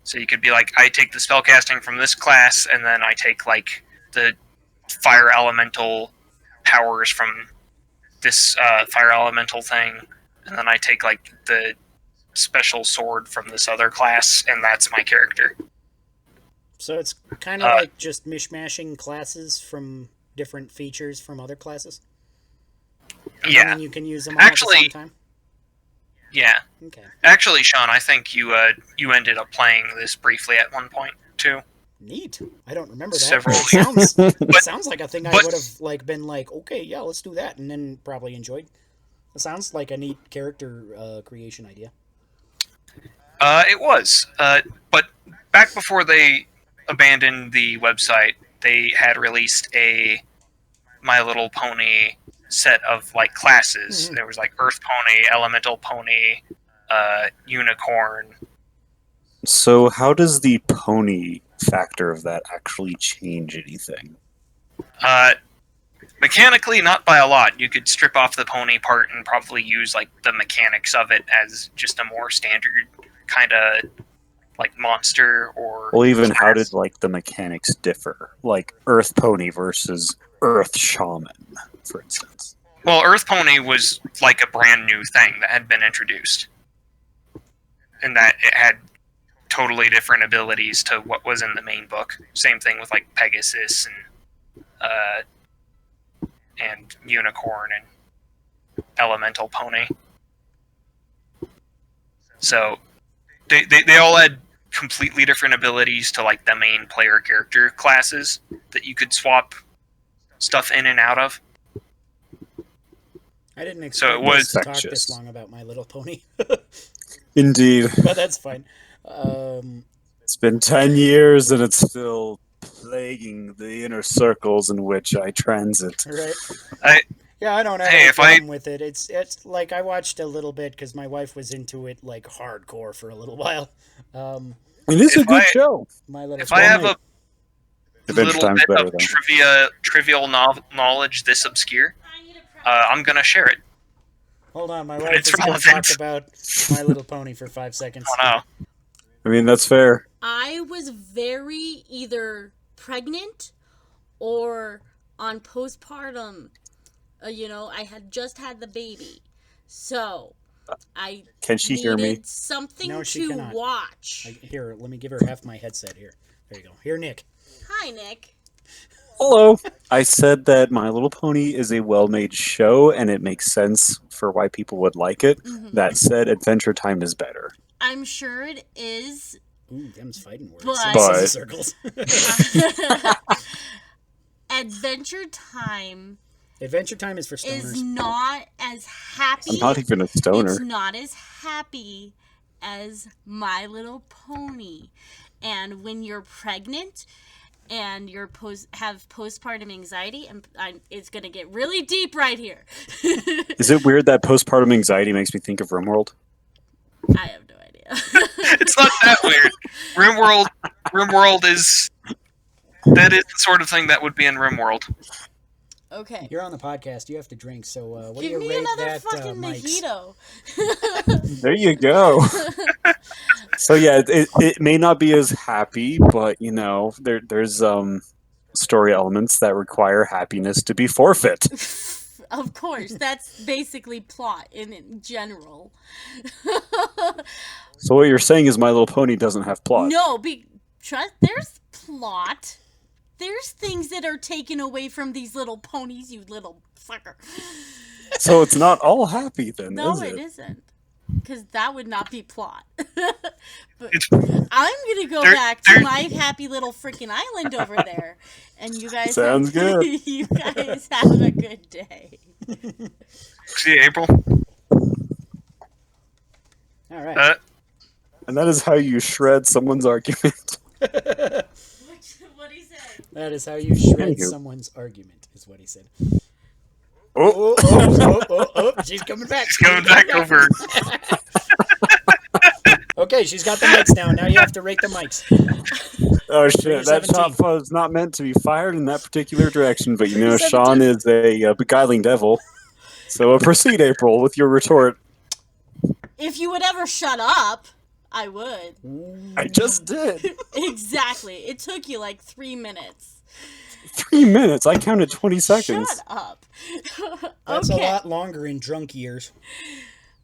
So you could be like, I take the spellcasting from this class, and then I take like the fire elemental powers from this fire elemental thing, and then I take like the special sword from this other class, and that's my character. So it's kind of like just mishmashing classes from different features from other classes. And Yeah, then you can use them all at the Actually- same time. yeah. Okay. Actually, Sean, I think you ended up playing this briefly at one point too. Neat. I don't remember that. Several It sounds like a thing I but- would have like been like, okay, yeah, let's do that, and then probably enjoyed. It sounds like a neat character creation idea. It was. But back before they abandoned the website, they had released a My Little Pony set of like classes. Mhm. There was like Earth Pony, Elemental Pony, Unicorn. So how does the pony factor of that actually change anything? Mechanically, not by a lot. You could strip off the pony part and probably use like the mechanics of it as just a more standard kind of like monster or. Well, even how class. did like the mechanics differ? Like Earth Pony versus Earth Shaman, for instance. Well, Earth Pony was like a brand new thing that had been introduced, and that it had totally different abilities to what was in the main book. Same thing with like Pegasus and Unicorn and Elemental Pony. So they all had completely different abilities to like the main player character classes that you could swap stuff in and out of. I didn't So expect it was us to talk this infectious. long about My Little Pony, Indeed. but that's fine. It's been 10 years and it's still plaguing the inner circles in which I transit. Right. Yeah, I don't have Hey, a if I- problem with it. It's like I watched a little bit because my wife was into it like hardcore for a little while. It is a If good I- show. My Little If I have a Adventure little Time's bit better, of though. trivial knowledge this obscure, I'm gonna share it. Hold on, my But wife it's is going to relevant. talk about My Little Pony for 5 seconds. Oh no. I mean, that's fair. I was very either pregnant or on postpartum. I had just had the baby. So I Can she hear me? needed something No, she to cannot. watch. Here, let me give her half my headset here. There you go. Here, Nick. Hi, Nick. Hello. I said that My Little Pony is a well-made show, and it makes sense for why people would like it. Mhm. That said, Adventure Time is better. I'm sure it is. Ooh, them's fighting words. But- Circles. Adventure Time Adventure Time is for is stoners. not as happy. I'm not even a stoner. It's not as happy as My Little Pony. And when you're pregnant and you're have postpartum anxiety, and it's gonna get really deep right here. Is it weird that postpartum anxiety makes me think of RimWorld? I have no idea. It's not that weird. RimWorld is the sort of thing that would be in RimWorld. Okay. You're on the podcast. You have to drink. So what do Give you me rate another that fucking Mike's? mojito. There you go. So yeah, it may not be as happy, but there's story elements that require happiness to be forfeit. Of course, that's basically plot in general. So what you're saying is My Little Pony doesn't have plot. No, there's plot. There's things that are taken away from these little ponies, you little fucker. So it's not all happy then, No, is it it? isn't. Because that would not be plot. But It's- I'm going to go There- back to there- my happy little freaking island over there. And you guys Sounds good. You guys have a good day. See you, April. All right. And that is how you shred someone's argument. What do you say? That is how you shred Anywho. someone's argument, is what he said. Oh, She's coming back. She's coming back over. Okay, she's got the mics down. Now you have to rate the mics. oh shit! That 17. shot was not meant to be fired in that particular direction, but you know 17. Sean is a beguiling devil. So proceed, April, with your retort. If you would ever shut up, I would. I just did. Exactly. It took you like 3 minutes. 3 minutes. I counted 20 seconds. Shut up. That's Okay. a lot longer in drunk years.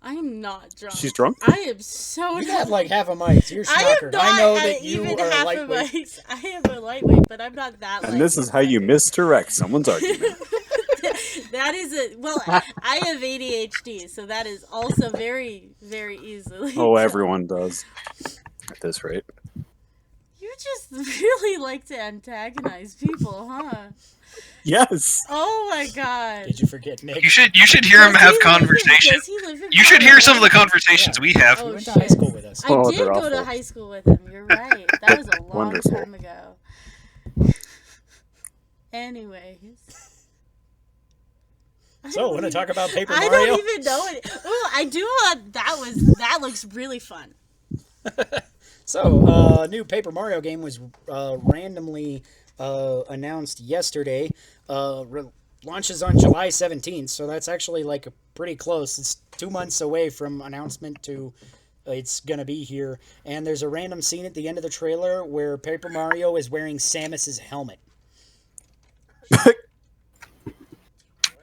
I am not drunk. She's drunk? I am so You drunk. have like half a mic. You're I am snockered. not I know that you even are half lightweight. of my. I am a lightweight, but I'm not that. And this is how you misdirect someone's argument. That is a well. I have ADHD, so that is also very, very easily. Oh, everyone does. At this rate. You just really like to antagonize people, huh? Yes. Oh my god. Did you forget Nick? You should hear him Does have he live in- conversations. does he live in You should hear some of the Colorado? conversations we have. Oh, He went to shit. high school with us. I Oh, did they're go to awful. high school with him. You're right. That was a long Wonderful. time ago. Anyways. So, want to talk about Paper I Mario? don't even know it. Ooh, I do. That looks really fun. So, new Paper Mario game was randomly announced yesterday. Launches on July 17th, so that's actually like pretty close. It's 2 months away from announcement to it's gonna be here. And there's a random scene at the end of the trailer where Paper Mario is wearing Samus's helmet.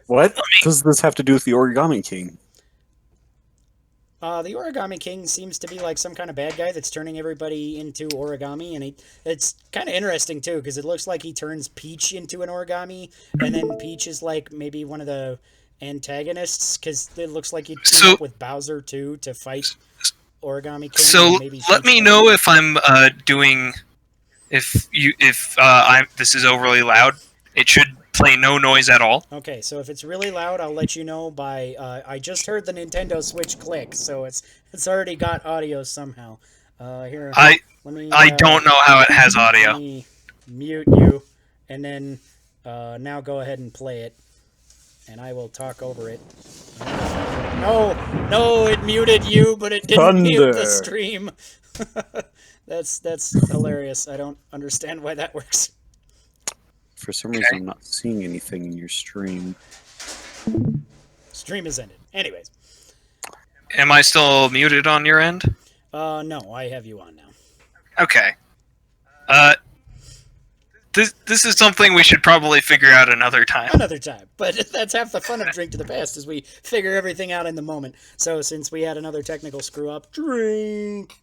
What does this have to do with the Origami King? The Origami King seems to be like some kind of bad guy that's turning everybody into origami, and it's kind of interesting too because it looks like he turns Peach into an origami, and then Peach is like maybe one of the antagonists because it looks like he teamed So- up with Bowser too to fight Origami King. So and maybe let Peach me will- know if I'm doing if this is overly loud. It should play no noise at all. Okay, so if it's really loud, I'll let you know by. I just heard the Nintendo Switch click, so it's already got audio somehow. Here, I let me. don't know how it has Let audio. me mute you, and then now go ahead and play it, and I will talk over it. No, it muted you, but it didn't mute Thunder. the stream. That's hilarious. I don't understand why that works. For some reason, I'm not seeing anything in your stream. Stream is ended. Anyways, Am I still muted on your end? no, I have you on now. Okay. This is something we should probably figure out another time. Another time, but that's half the fun of Drink to the Past is we figure everything out in the moment. So since we had another technical screw up, drink.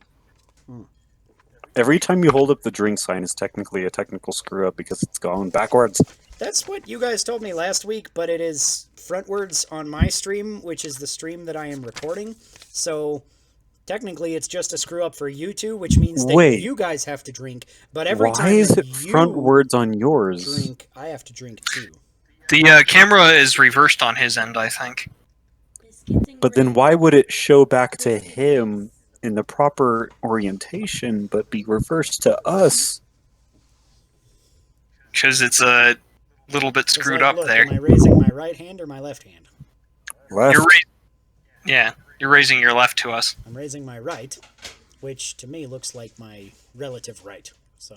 Every time you hold up the drink sign is technically a technical screw up because it's going backwards. That's what you guys told me last week, but it is frontwards on my stream, which is the stream that I am recording. So technically it's just a screw up for you two, which means that Wait. you guys have to drink. But every Why time is that it you frontwards on yours? drink, I have to drink too. The camera is reversed on his end, I think. But then why would it show back to him in the proper orientation but be reversed to us? Because it's a little bit 'Cause, screwed like, up look, there. Am I raising my right hand or my left hand? Left. You're raising your left to us. I'm raising my right, which to me looks like my relative right. So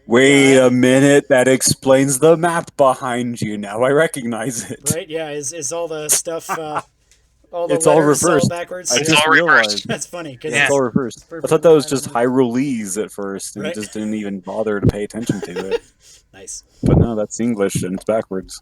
Wait a minute, that explains the map behind you. Now I recognize it. right, yeah, is all the stuff all the It's all letters reversed. backwards? I It's just all reversed. realized. That's funny because Yeah. It's all reversed. I Perfect thought that was alignment. just Hyrulese at first, and Right. just didn't even bother to pay attention to it. nice. But no, that's English and it's backwards.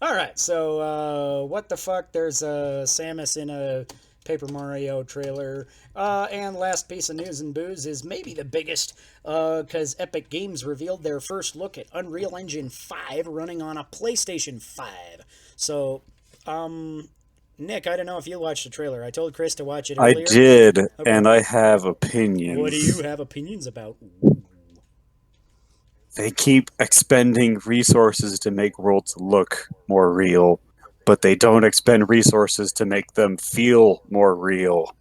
All right, so what the fuck? There's a Samus in a Paper Mario trailer, and last piece of news and booze is maybe the biggest, because Epic Games revealed their first look at Unreal Engine 5 running on a PlayStation 5. So, Nick, I don't know if you watched the trailer. I told Chris to watch it I earlier. did, and I have opinions. What do you have opinions about? They keep expending resources to make worlds look more real, but they don't expend resources to make them feel more real.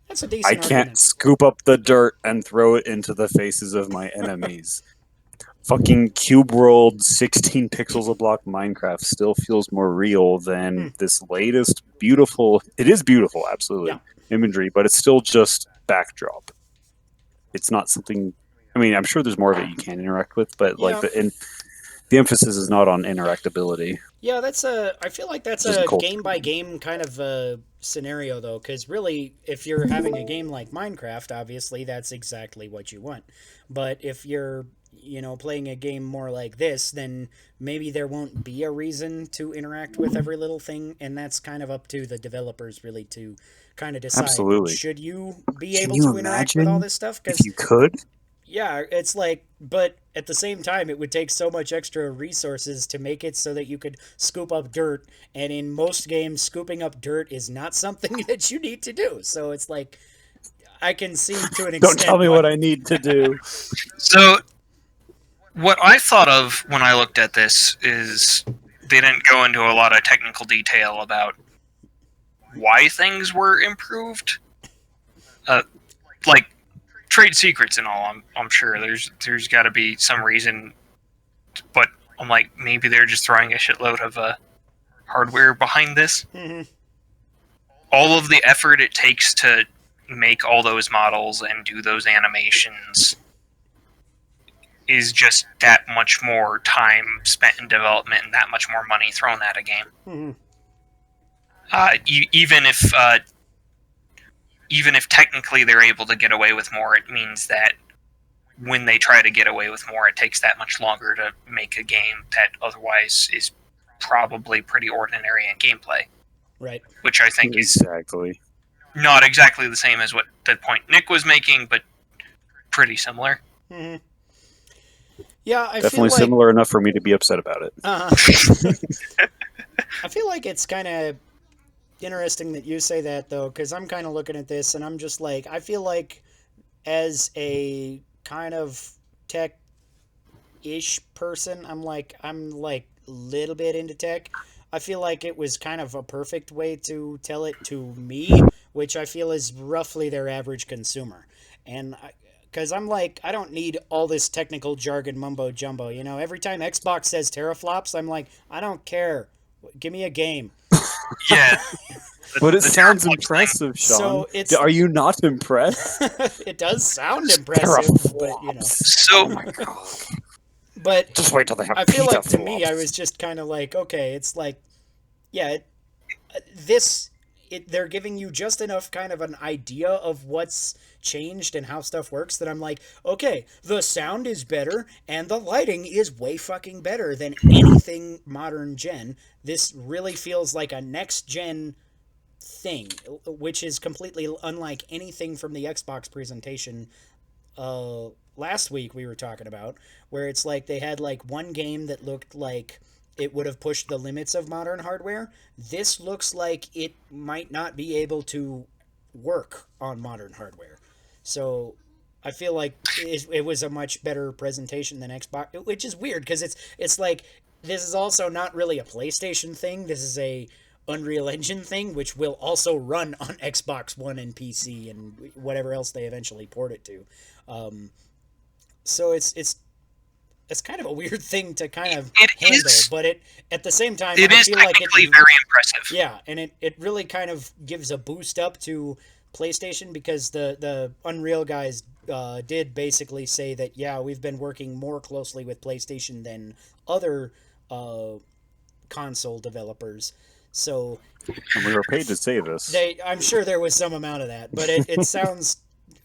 That's a decent I can't argument. scoop up the dirt and throw it into the faces of my enemies. Fucking Cube World 16 pixels a block Minecraft still feels more real than this latest beautiful. It is beautiful, absolutely. Yeah. Imagery, but it's still just backdrop. It's not something. I mean, I'm sure there's more of it you can interact with, but like Yeah. the emphasis is not on interactability. Yeah, I feel like that's Just a cool. game by game kind of scenario though, because really, if you're having a game like Minecraft, obviously that's exactly what you want. But if you're, playing a game more like this, then maybe there won't be a reason to interact with every little thing, and that's kind of up to the developers really to kind of decide. Absolutely. Should you be Can able you to interact with all imagine this stuff? If Because you could, yeah, it's like, but at the same time, it would take so much extra resources to make it so that you could scoop up dirt. And in most games, scooping up dirt is not something that you need to do. So it's like, I can see to an extent. don't tell me what I need to do. So, what I thought of when I looked at this is they didn't go into a lot of technical detail about why things were improved. Like trade secrets and all. I'm sure there's got to be some reason, but I'm like maybe they're just throwing a shitload of hardware behind this. Mhm. All of the effort it takes to make all those models and do those animations is just that much more time spent in development and that much more money thrown at a game. Mhm. Even if technically they're able to get away with more, it means that when they try to get away with more, it takes that much longer to make a game that otherwise is probably pretty ordinary in gameplay, Right. which I think is Exactly. not exactly the same as what the point Nick was making, but pretty similar. Mhm. Yeah, I Definitely feel like, similar enough for me to be upset about it. I feel like it's kind of interesting that you say that though, because I'm kind of looking at this and I'm just like, I feel like as a kind of tech-ish person, I'm like a little bit into tech. I feel like it was kind of a perfect way to tell it to me, which I feel is roughly their average consumer. And because I'm like, I don't need all this technical jargon mumbo jumbo. Every time Xbox says teraflops, I'm like, I don't care. Give me a game. Yeah. But it The sounds teraflops thing. impressive, Sean. So it's- Are you not impressed? It does sound impressive, but So, Oh my god. but Just wait till they have I feel like to petaflops. me, I was just kind of like, okay, it's like, yeah, they're giving you just enough kind of an idea of what's changed and how stuff works that I'm like, okay, the sound is better and the lighting is way fucking better than anything modern gen. This really feels like a next gen thing, which is completely unlike anything from the Xbox presentation last week we were talking about, where it's like they had like one game that looked like it would have pushed the limits of modern hardware. This looks like it might not be able to work on modern hardware. So I feel like it was a much better presentation than Xbox, which is weird because it's like this is also not really a PlayStation thing. This is a Unreal Engine thing, which will also run on Xbox One and PC and whatever else they eventually port it to. So it's kind of a weird thing to kind of It handle, is- but at the same time, It I is feel like it technically very impressive. yeah, and it really kind of gives a boost up to PlayStation because the Unreal guys did basically say that yeah, we've been working more closely with PlayStation than other console developers. So And we were paid to say this. I'm sure there was some amount of that, but it sounds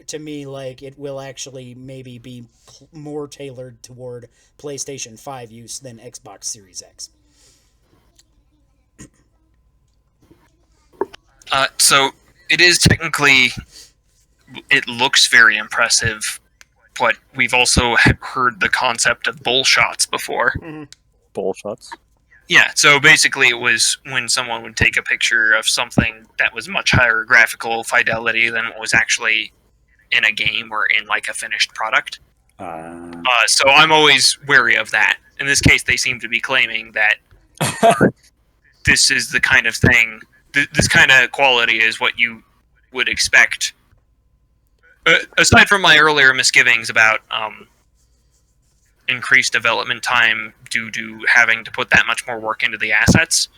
to me like it will actually maybe be more tailored toward PlayStation 5 use than Xbox Series X. So it is technically, it looks very impressive, but we've also heard the concept of bull shots before. Bull shots. Yeah, so basically it was when someone would take a picture of something that was much higher graphical fidelity than what was actually in a game or in like a finished product. So I'm always wary of that. In this case, they seem to be claiming that this is the kind of thing, this kind of quality is what you would expect. Aside from my earlier misgivings about increased development time due to having to put that much more work into the assets,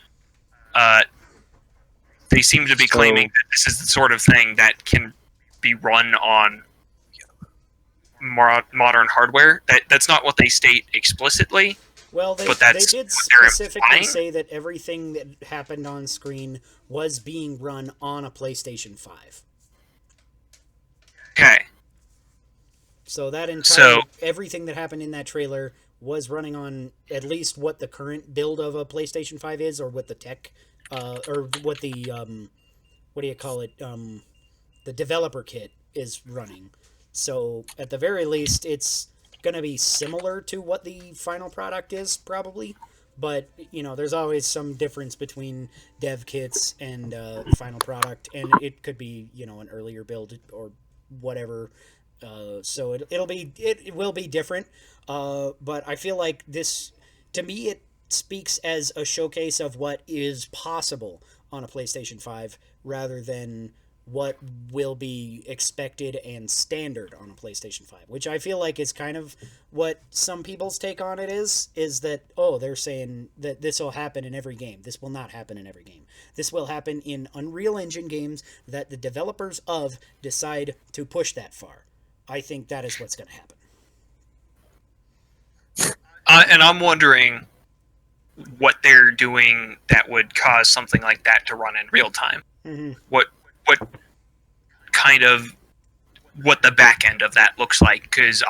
they seem to be claiming that this is the sort of thing that can be run on modern hardware. That's not what they state explicitly. Well, they But that's did what they're specifically implying? say that everything that happened on screen was being run on a PlayStation 5. Okay. So that entire So- everything that happened in that trailer was running on at least what the current build of a PlayStation 5 is, or what the tech, or what the what do you call it? The developer kit is running. So at the very least, it's going to be similar to what the final product is, probably. But you know, there's always some difference between dev kits and final product, and it could be an earlier build or whatever. So it will be different. But I feel like this, to me, it speaks as a showcase of what is possible on a PlayStation 5 rather than what will be expected and standard on a PlayStation 5, which I feel like is kind of what some people's take on it is that, they're saying that this will happen in every game. This will not happen in every game. This will happen in Unreal Engine games that the developers of decide to push that far. I think that is what's going to happen. And I'm wondering what they're doing that would cause something like that to run in real time. Mm-hmm. What kind of what the back end of that looks like? Because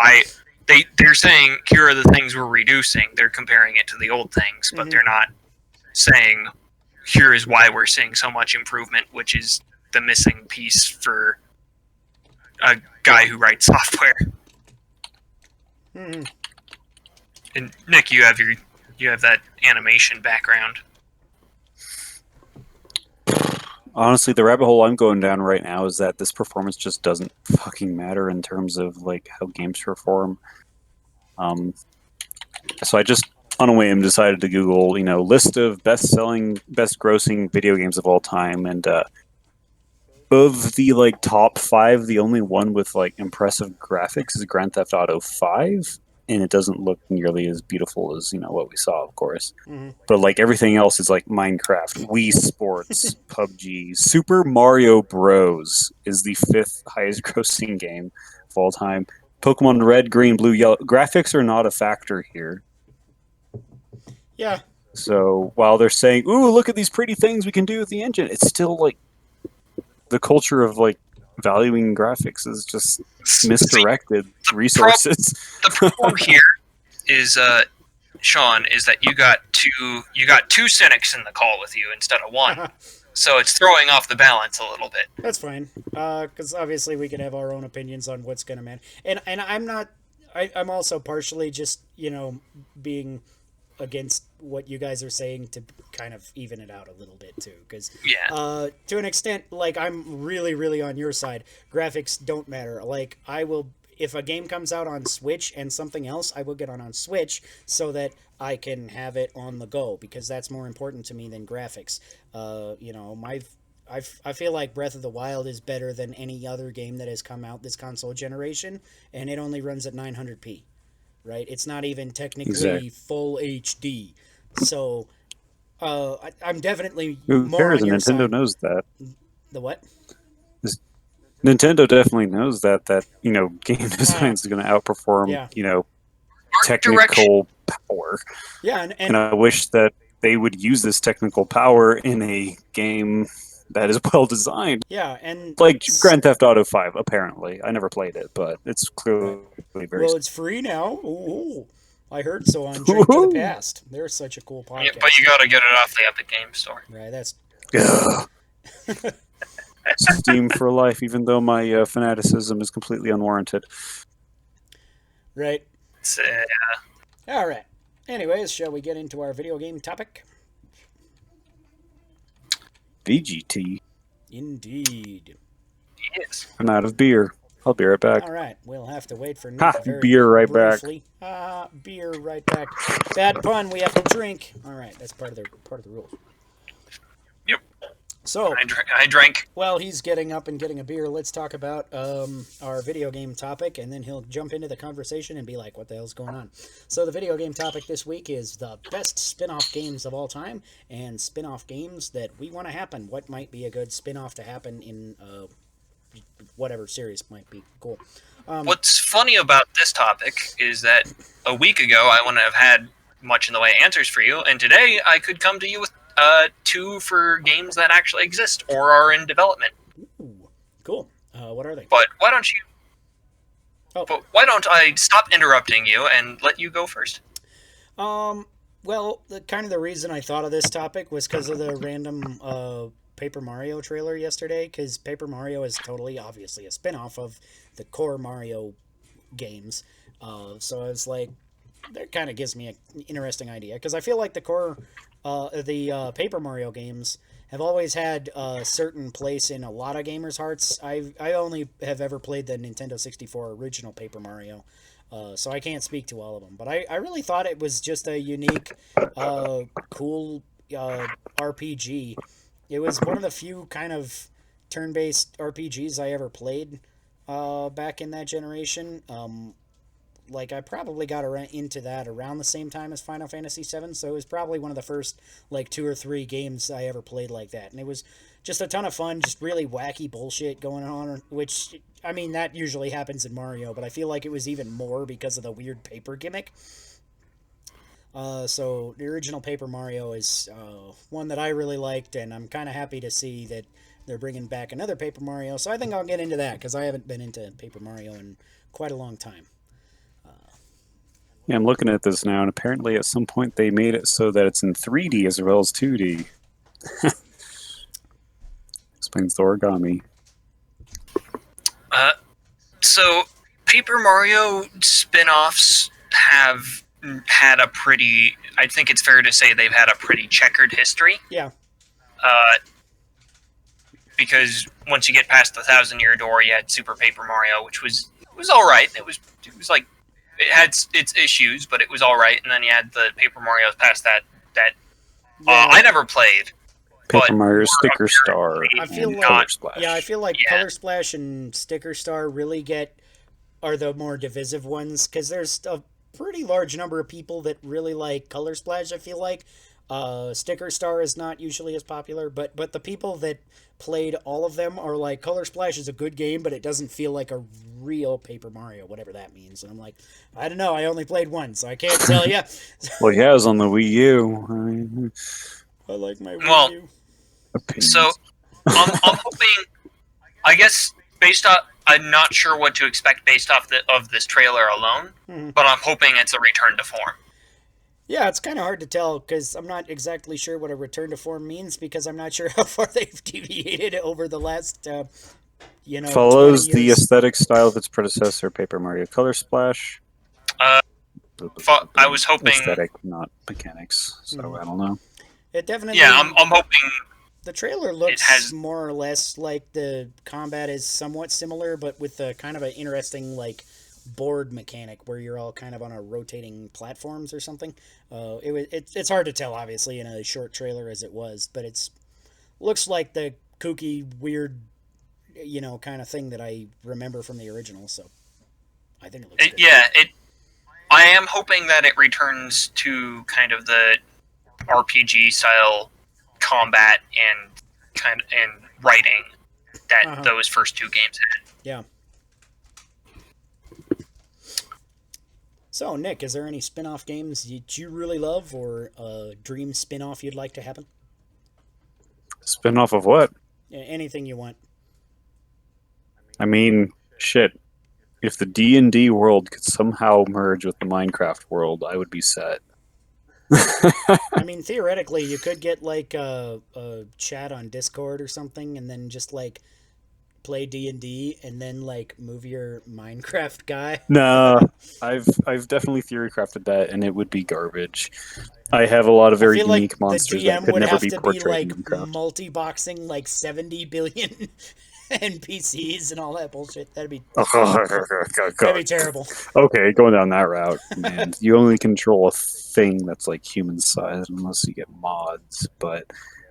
they're saying here are the things we're reducing. They're comparing it to the old things, but they're not saying here is why we're seeing so much improvement, which is the missing piece for a guy who writes software. Mm-hmm. And Nick, you have that animation background. Honestly, the rabbit hole I'm going down right now is that this performance just doesn't fucking matter in terms of like how games perform. So I just on a whim decided to Google, list of best grossing video games of all time, and of the top 5, the only one with impressive graphics is Grand Theft Auto 5. And it doesn't look nearly as beautiful as what we saw, of course. Mm-hmm. But everything else is Minecraft, Wii Sports, PUBG, Super Mario Bros. Is the 5th highest grossing game of all time. Pokemon Red, Green, Blue, Yellow. Graphics are not a factor here. Yeah. So while they're saying, "Ooh, look at these pretty things we can do with the engine," it's still the culture of valuing graphics is just misdirected resources. The problem here is, Sean, is that you got two cynics in the call with you instead of one, so it's throwing off the balance a little bit. That's fine, because obviously we can have our own opinions on what's going to matter. And I'm not. I'm also partially just being against what you guys are saying to kind of even it out a little bit too, because Yeah. to an extent, like I'm really, really on your side. Graphics don't matter. Like I will, if a game comes out on Switch and something else, I will get on Switch so that I can have it on the go because that's more important to me than graphics. You know, I feel like Breath of the Wild is better than any other game that has come out this console generation, and it only runs at 900p. Right? It's not even technically Exactly. full HD. So I'm definitely Who more cares? on And your Nintendo side. knows that. The what? Nintendo definitely knows that game design is going to outperform Yeah. Art direction. technical power. Yeah, And and I wish that they would use this technical power in a game that is well designed, yeah, and like Grand Theft Auto 5. Apparently, I never played it, but it's clearly very. well, it's free now. Ooh, I heard so on Drink to the Woohoo! Past. They're such a cool podcast. Yeah, but you gotta get it off the Epic Game Store. Right, that's Ugh. Steam for life, even though my fanaticism is completely unwarranted. right. It's, All right. Anyways, shall we get into our video game topic? VGT. Indeed. yes. I'm out of beer. I'll be right back. All right, we'll have to wait for Nick Ha, very beer right back. briefly. Beer right back. Bad pun. We have to drink. All right, that's part of the rules. Yep. So, I drank. while he's getting up and getting a beer, let's talk about our video game topic, and then he'll jump into the conversation and be like, what the hell's going on? So the video game topic this week is the best spin-off games of all time, and spin-off games that we want to happen. What might be a good spin-off to happen in whatever series might be cool. What's funny about this topic is that a week ago I wouldn't have had much in the way of answers for you, and today I could come to you with two for games that actually exist or are in development. Ooh, cool. What are they? But why don't you? Oh. But why don't I stop interrupting you and let you go first? Well, the reason I thought of this topic was because of the random Paper Mario trailer yesterday, because Paper Mario is totally obviously a spin-off of the core Mario games. So I was like, that kind of gives me an interesting idea, because I feel like the core, the Paper Mario games have always had a certain place in a lot of gamers' hearts. I only have ever played the Nintendo 64 original Paper Mario, so I can't speak to all of them. But I really thought it was just a unique, cool RPG. It was one of the few kind of turn-based RPGs I ever played back in that generation. Like, I probably got into that around the same time as Final Fantasy VII, so it was probably one of the first, like, 2 or 3 games I ever played like that. And it was just a ton of fun, just really wacky bullshit going on, which, I mean, that usually happens in Mario, but I feel like it was even more because of the weird paper gimmick. So the original Paper Mario is one that I really liked, and I'm kind of happy to see that they're bringing back another Paper Mario. So I think I'll get into that, because I haven't been into Paper Mario in quite a long time. Yeah, I'm looking at this now, and apparently at some point they made it so that it's in 3D as well as 2D. Explains the origami. So Paper Mario spin-offs have had a pretty, I think it's fair to say they've had a pretty checkered history. Yeah. Because once you get past the 1,000-year door, you had Super Paper Mario, which was all right. It was like, it had its issues, but it was all right. And then you had the Paper Marios past that I never played. Paper But Mario Sticker Star I feel and like- Color Splash. Yeah, I feel like Yeah. Color Splash and Sticker Star really are the more divisive ones, because there's a pretty large number of people that really like Color Splash, I feel like. Sticker Star is not usually as popular, but the people that played all of them are like, Color Splash is a good game, but it doesn't feel like a real Paper Mario, whatever that means. And I'm like, I don't know, I only played one, so I can't tell you. Well, he has on the Wii U. I mean, I like my Well, Wii U. opinions. So I'm hoping, I guess, based off, I'm not sure what to expect based off of this trailer alone, Mhm. but I'm hoping it's a return to form. Yeah, it's kind of hard to tell, because I'm not exactly sure what a return to form means, because I'm not sure how far they've deviated over the last, follows 20 the years. aesthetic style of its predecessor, Paper Mario Color Splash. I was hoping. aesthetic, not mechanics. So I don't know. It definitely. Yeah, I'm hoping. The trailer looks has- more or less like the combat is somewhat similar, but with a kind of an interesting like board mechanic where you're all kind of on a rotating platforms or something. It's hard to tell, obviously, in a short trailer as it was, but it's looks like the kooky, weird, kind of thing that I remember from the original. So I think it looks good. Yeah, I am hoping that it returns to kind of the RPG style combat and writing that those first two games had. Yeah. So, Nick, is there any spin-off games that you really love or a dream spin-off you'd like to happen? Spin-off of what? Anything you want. I mean, shit. If the D&D world could somehow merge with the Minecraft world, I would be set. I mean, theoretically, you could get like a chat on Discord or something, and then just like play D&D, and then like move your Minecraft guy. No, I've definitely theory crafted that, and it would be garbage. I have a lot of very I feel unique like monsters the GM that could would never have be to be portrayed like in Minecraft. multi-boxing like 70 billion NPCs and all that bullshit. That'd be terrible. Okay, going down that route, man. You only control a thing that's like human sized unless you get mods. But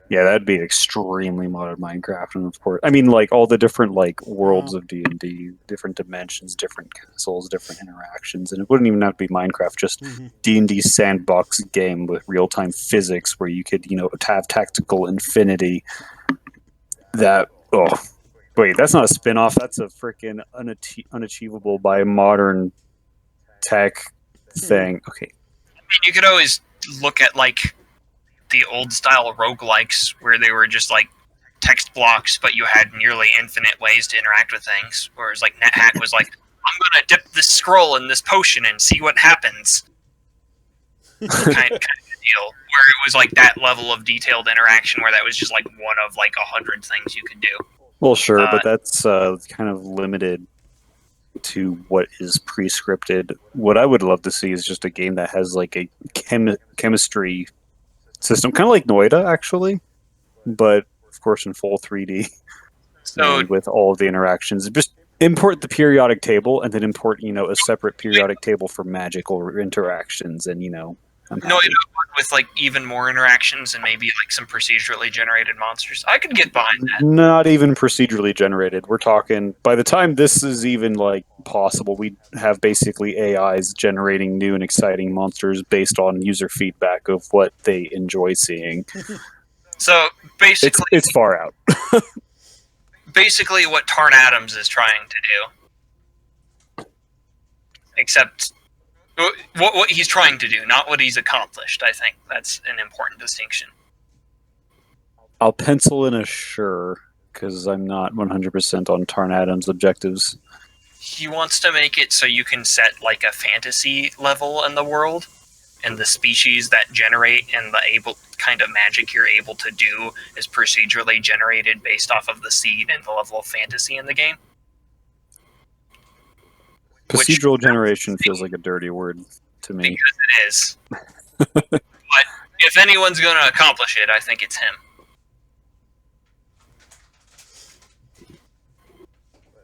yeah, that'd be extremely modded Minecraft, and of course, I mean, like all the different like worlds of D&D, different dimensions, different castles, different interactions, and it wouldn't even have to be Minecraft. Just D&D sandbox game with real time physics where you could, have tactical infinity. That Wait, that's not a spin-off. That's a freaking unachievable by modern tech thing. Okay. I mean, you could always look at like the old style roguelikes where they were just like text blocks, but you had nearly infinite ways to interact with things. Whereas like NetHack was like, I'm gonna dip this scroll in this potion and see what happens. kind of deal. Where it was like that level of detailed interaction where that was just like one of like 100 things you could do. Well, sure, but that's kind of limited to what is pre-scripted. What I would love to see is just a game that has like a chemistry system, kind of like Noida, actually, but of course in full 3D. So and with all of the interactions, just import the periodic table and then import, a separate periodic table for magical interactions, and I'm happy. Noida with like even more interactions and maybe like some procedurally generated monsters. I could get behind that. Not even procedurally generated. We're talking, by the time this is even like possible, we have basically AIs generating new and exciting monsters based on user feedback of what they enjoy seeing. So basically, it's far out. Basically, what Tarn Adams is trying to do, except what he's trying to do, not what he's accomplished. I think that's an important distinction. I'll pencil in a sure, because I'm not 100% on Tarn Adams' objectives. He wants to make it so you can set like a fantasy level in the world, and the species that generate and the kind of magic you're able to do is procedurally generated based off of the seed and the level of fantasy in the game. Procedural generation feels like a dirty word to me. Because it is. But if anyone's going to accomplish it, I think it's him.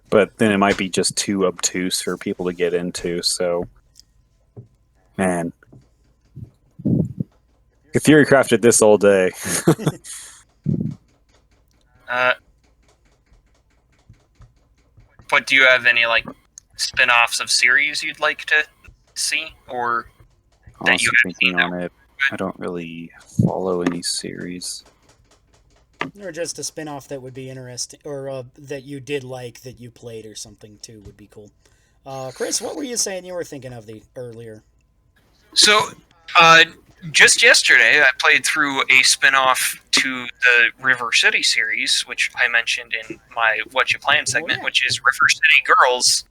But then it might be just too obtuse for people to get into, so... Man. If Theory crafted this all day. But do you have any, like, spin-offs of series you'd like to see? Or that you haven't seen on it. I don't really follow any series. Or just a spin-off that would be interesting, or that you did like, that you played or something, too, would be cool. Chris, what were you saying you were thinking of earlier? So, just yesterday, I played through a spin-off to the River City series, which I mentioned in my What You Plan segment, which is River City Girls,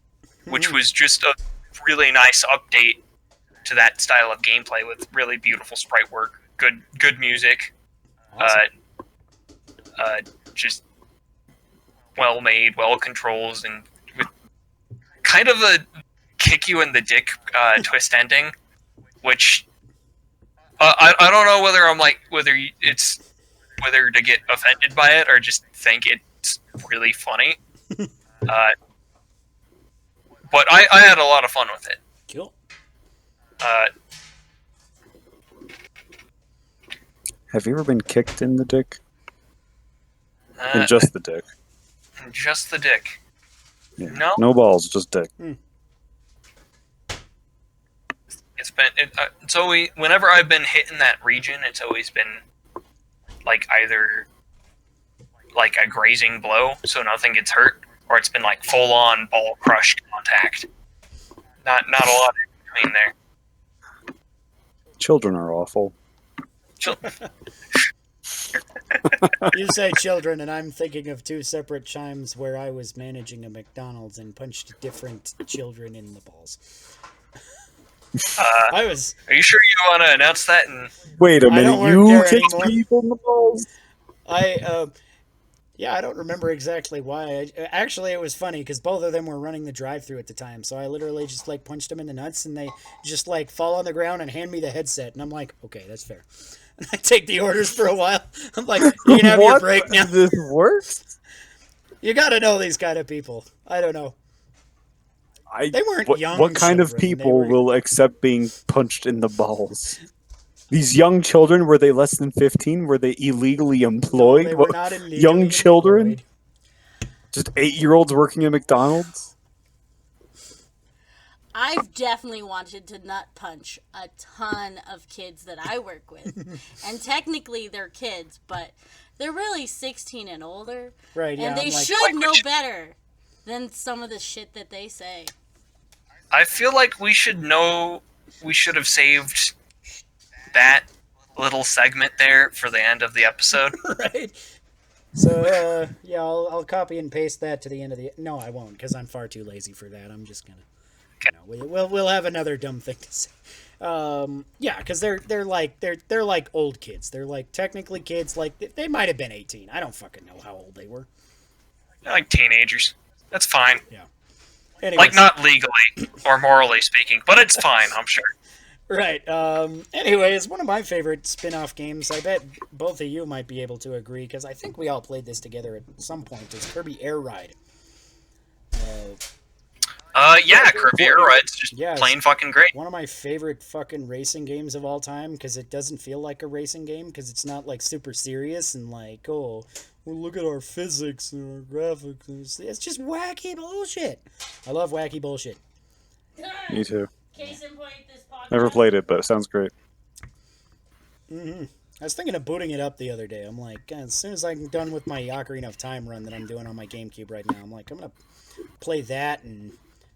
which was just a really nice update to that style of gameplay with really beautiful sprite work, good music, Awesome. just well made, well controls, and with kind of a kick you in the dick twist ending which I don't know whether I'm like whether to get offended by it or just think it's really funny. But I had a lot of fun with it. Cool. Have you ever been kicked in the dick? Uh, In just the dick. just the dick. Yeah. No. No balls, just dick. It's always whenever I've been hit in that region, it's always been like either like a grazing blow, so nothing gets hurt, or it's been like full on ball crush contact. Not a lot in between there. Children are awful. You say children, and I'm thinking of two separate times where I was managing a McDonald's and punched different children in the balls. I was. Are you sure you want to announce that? And Wait a I don't minute, work you there kicked anymore. people in the balls? Yeah, I don't remember exactly why. Actually, it was funny because both of them were running the drive-through at the time, so I literally just like punched them in the nuts, and they just like fall on the ground and hand me the headset, and I'm like, okay, that's fair. And I take the orders for a while. I'm like, you can have your break now. This works? You got to know these kind of people. I don't know. They weren't what, young What kind of children, they people were- will accept being punched in the balls? These young children, were they less than 15? Were they illegally employed? They were What- not illegally young children? employed. Just 8-year-olds working at McDonald's? I've definitely wanted to nut punch a ton of kids that I work with. And technically they're kids, but they're really 16 and older. Right, yeah. And they I'm like, should know better than some of the shit that they say. I feel like we should have saved that little segment there for the end of the episode. right? So, yeah, I'll copy and paste that to the end of the... No, I won't, because I'm far too lazy for that. I'm just gonna... we'll have another dumb thing to say. Yeah, because they're like old kids. They're like technically kids. Like they might have been 18. I don't fucking know how old they were. They're like teenagers. That's fine. Anyways, Like not legally or morally speaking, but it's fine, I'm sure. right. Anyways, one of my favorite spin-off games. I bet both of you might be able to agree because I think we all played this together at some point. Is Kirby Air Ride. Yeah, Kirby Air Ride's just Yeah, plain fucking great. One of my favorite fucking racing games of all time because it doesn't feel like a racing game because it's not like super serious and like, oh, well, look at our physics and our graphics. It's just wacky bullshit. I love wacky bullshit. Me too. Case in point, this podcast. Never played it, but it sounds great. I was thinking of booting it up the other day. I'm like, as soon as I'm done with my Ocarina of Time run that I'm doing on my GameCube right now, I'm like, I'm gonna play that and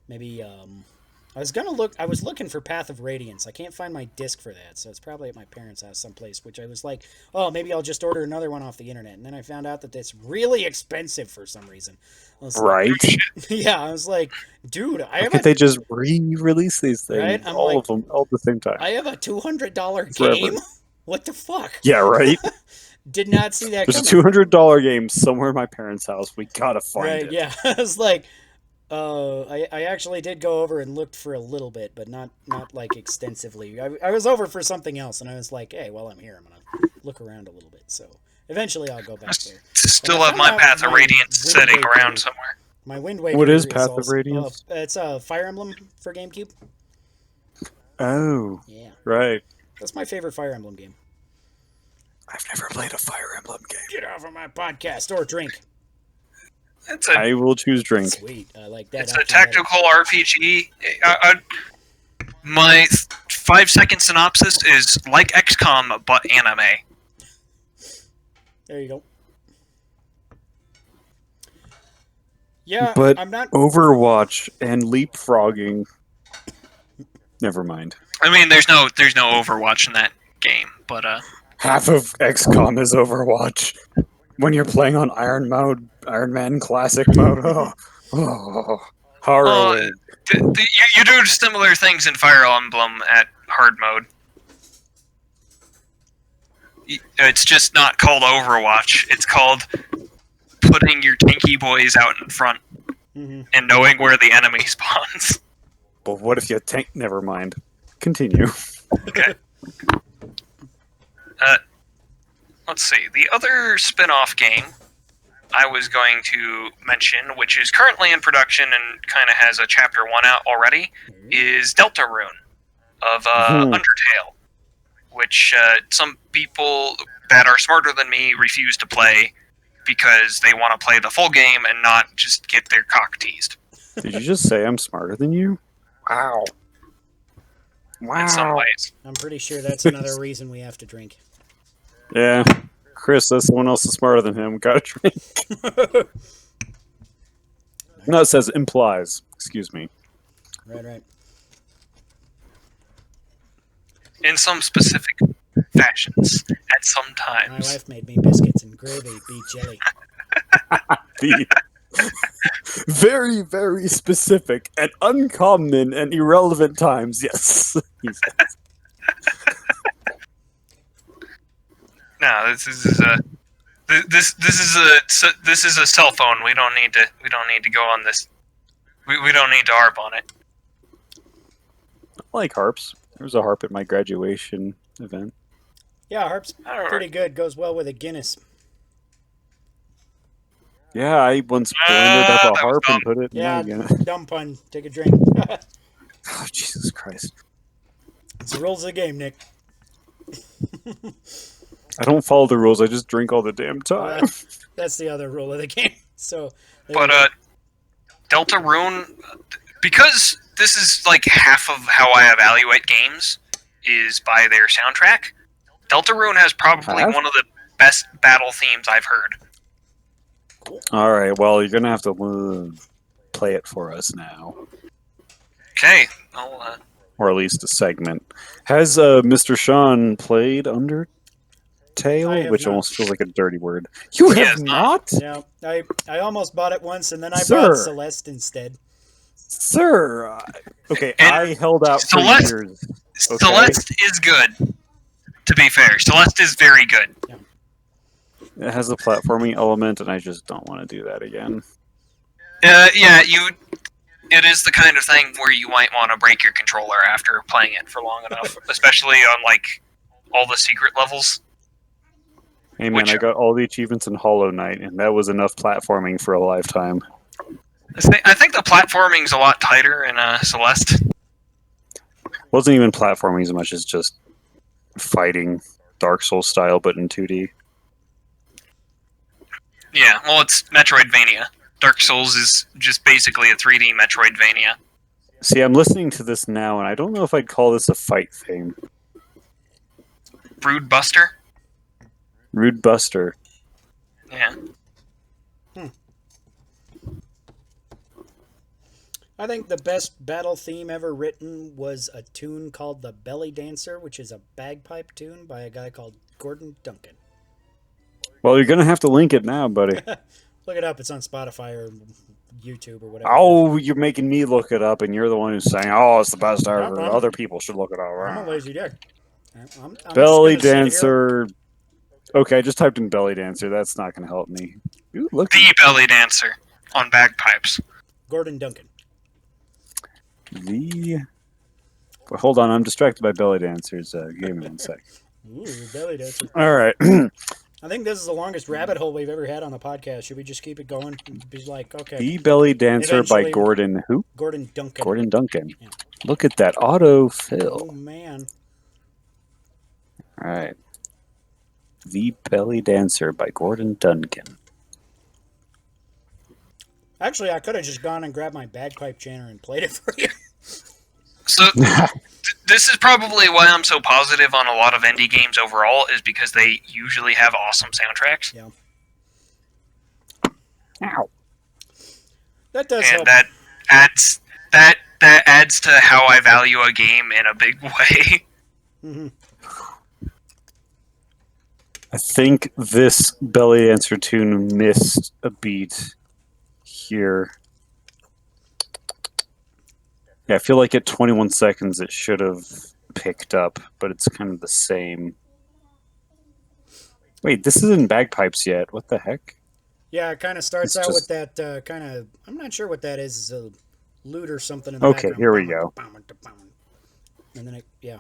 maybe I was looking for Path of Radiance. I can't find my disc for that, so it's probably at my parents' house someplace, which I was like, oh, maybe I'll just order another one off the internet. And then I found out that it's really expensive for some reason. I was Right? Like, yeah, I was like, dude, I Why have can't they just re-release these things, Right? I'm all like- of them, all at the same time? I have a $200 Forever. game. What the fuck? Yeah, right? Did not see that There's a coming. $200 game somewhere in my parents' house. We gotta find Right, it. yeah. I was like, I actually did go over and looked for a little bit, but not like extensively. I was over for something else, and I was like, hey, while I'm here, I'm gonna look around a little bit. So eventually, I'll go back there. Still Well, I have my found out Path of my Radiance Wind sitting Waker- around somewhere. My Wind Waker. What is Path of also- Radiance? It's a Fire Emblem for GameCube. Oh, Yeah, right. that's my favorite Fire Emblem game. I've never played a Fire Emblem game. Get off of my podcast or drink. It's a I will choose drink. Sweet, I like that. it's a option tactical RPG. My 5-second synopsis is like XCOM but anime. better. There you go. Yeah, But I'm not. Overwatch and leapfrogging. Never mind. I mean, there's no Overwatch in that game, but Half of XCOM is Overwatch. When you're playing on Iron Man Classic mode. Oh, harrowing. you do similar things in Fire Emblem at hard mode. It's just not called Overwatch. It's called putting your tanky boys out in front Mhm. and knowing where the enemy spawns. But what if you tank? Never mind. Continue. Okay. Let's see. The other spin-off game I was going to mention, which is currently in production and kind of has a chapter 1 out already, is Deltarune of Undertale, which some people that are smarter than me refuse to play because they want to play the full game and not just get their cock teased. Did you just say I'm smarter than you? Wow. In some ways. I'm pretty sure that's another reason we have to drink. Yeah. Chris says someone else is smarter than him. Gotta drink. No, it says implies. Excuse me. Right. In some specific fashions, at some My times. wife made me biscuits and gravy, beef jelly. The very, very specific and uncommon and irrelevant times. Yes. He says. No, this is a this is a cell phone. We don't need to go on this. We don't need to harp on it. I like harps. There was a harp at my graduation event. Yeah, harp's All pretty right. good. Goes well with a Guinness. Yeah, I once blended up that a was harp and dumb. put it in Yeah, my Guinness. dumb pun. Take a drink. Oh, Jesus Christ. It's the rules of the game, Nick. I don't follow the rules. I just drink all the damn time. That's the other rule of the game. So, there But you go. Deltarune, because this is like half of how I evaluate games is by their soundtrack. Deltarune has probably Half? one of the best battle themes I've heard. All right, well, you're going to have to play it for us now. Okay, I'll, Or at least a segment. Has Mr. Sean played Undertale? I have Which not. almost feels like a dirty word. You He have has not? Yeah, I almost bought it once, and then I Sir. bought Celeste instead. Sir! Okay, And I held out for Celeste- years. Okay. Celeste is good. To be fair, Celeste is very good. It has a platforming element, and I just don't want to do that again. Yeah, it is the kind of thing where you might want to break your controller after playing it for long enough, especially on like all the secret levels. Hey man, Which- I got all the achievements in Hollow Knight, and that was enough platforming for a lifetime. I think the platforming's a lot tighter in Celeste. Wasn't even platforming as much as just fighting Dark Souls style, but in 2D. Yeah, well, it's Metroidvania. Dark Souls is just basically a 3D Metroidvania. See, I'm listening to this now, and I don't know if I'd call this a fight theme. Brood Buster. Rude Buster. Yeah. I think the best battle theme ever written was a tune called The Belly Dancer, which is a bagpipe tune by a guy called Gordon Duncan. Well, you're gonna have to link it now, buddy. Look it up. It's on Spotify or YouTube or whatever. Oh, you're making me look it up, and you're the one who's saying, "Oh, it's the best ever." problem. Other people should look it I'm a up. lazy dick. I'm just Belly gonna sit here- dancer. Okay, I just typed in belly dancer. That's not gonna help me. Ooh, look. The Belly Dancer on bagpipes. Gordon Duncan. Well, hold on, I'm distracted by belly dancers. Give me one sec. Ooh, belly dancer. All right. I think this is the longest rabbit hole we've ever had on the podcast. Should we just keep it going? Be like, okay, The Belly Dancer by Eventually- Gordon who? Gordon Duncan. Gordon Duncan. Yeah. Look at that auto Oh fill. man. All right. The Belly Dancer by Gordon Duncan. Actually, I could have just gone and grabbed my bagpipe chanter and played it for you. So this is probably why I'm so positive on a lot of indie games overall, is because they usually have awesome soundtracks, Ow. That does and help. that adds to how I value a game in a big way. Mhm. I think this Belly Dancer tune missed a beat here. Yeah, I feel like at 21 seconds it should have picked up, but it's kind of the same. Wait, this isn't bagpipes yet. What the heck? Yeah, it kind of starts It's out just- with that kind of. I'm not sure what that is. It's a lute or something in the Okay, background. here we go. And then it, yeah.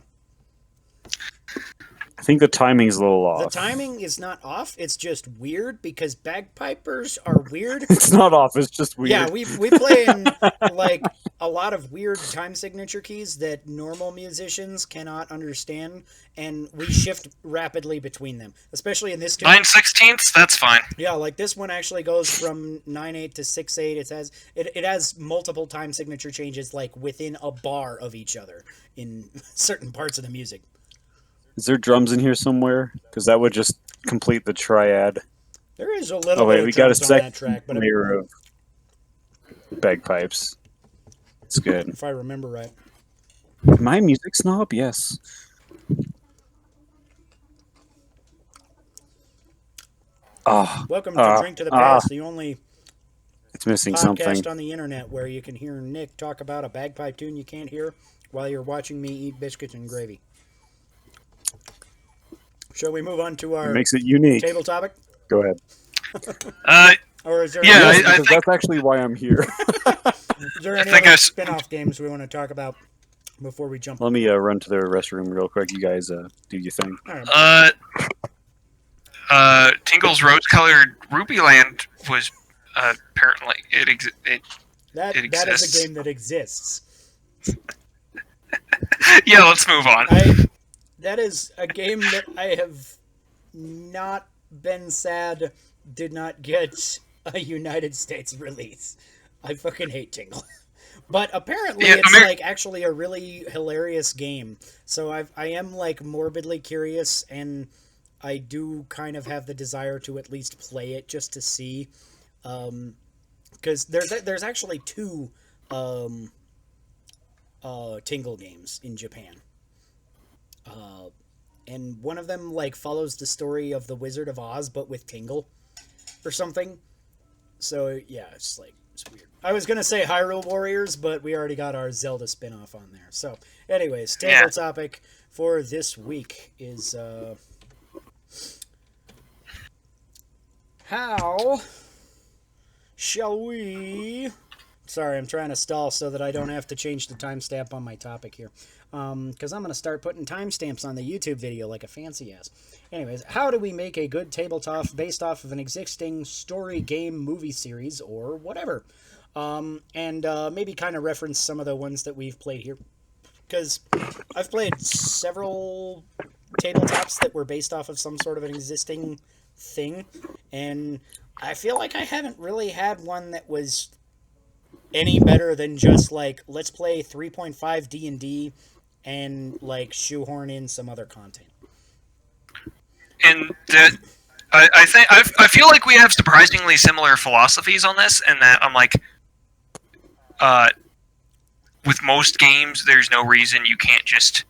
I think the timing's a little The off. timing is not off. It's just weird because bagpipers are weird. It's not off. It's just weird. Yeah, we play in like a lot of weird time signature keys that normal musicians cannot understand, and we shift rapidly between them. Especially in this tune. 9/16. That's fine. Yeah, like this one actually goes from 9/8 to 6/8. It has multiple time signature changes like within a bar of each other in certain parts of the music. Is there drums in here somewhere? Because that would just complete the triad. There is a little Oh wait, bit we of got a drums on that second track, but layer of bagpipes. It's good. if I remember right. Am I a music snob? Yes. Oh, Welcome to Drink to the Past, the only it's missing podcast something. on the internet where you can hear Nick talk about a bagpipe tune you can't hear while you're watching me eat biscuits and gravy. Shall we move on to It our makes it unique. table topic? Go ahead. Or is there Yeah, any, Yes, I because think- that's actually why I'm here. is there any think other I s- spin-off games we want to talk about before we jump? Let me run to the restroom real quick. You guys do your thing. All right. Tingle's rose-colored Ruby Land was apparently That it is a exists. game that exists. Yeah, let's move on. That is a game that I have not been sad did not get a United States release. I fucking hate Tingle. But apparently Yeah, it's like actually a really hilarious game. So I am like morbidly curious, and I do kind of have the desire to at least play it just to see. Because there's actually two Tingle games in Japan. And one of them like follows the story of the Wizard of Oz, but with Tingle or something. So yeah, it's weird. I was gonna say Hyrule Warriors, but we already got our Zelda spin-off on there. So, anyways, table topic for this week is how shall we? Sorry, I'm trying to stall so that I don't have to change the timestamp on my topic here. Because I'm going to start putting timestamps on the YouTube video like a fancy ass. Anyways, how do we make a good tabletop based off of an existing story, game, movie series, or whatever? And maybe kind of reference some of the ones that we've played here. Because I've played several tabletops that were based off of some sort of an existing thing. And I feel like I haven't really had one that was any better than just like, let's play 3.5 D&D and like shoehorn in some other content. And I feel like we have surprisingly similar philosophies on this, and that I'm like, with most games, there's no reason you can't just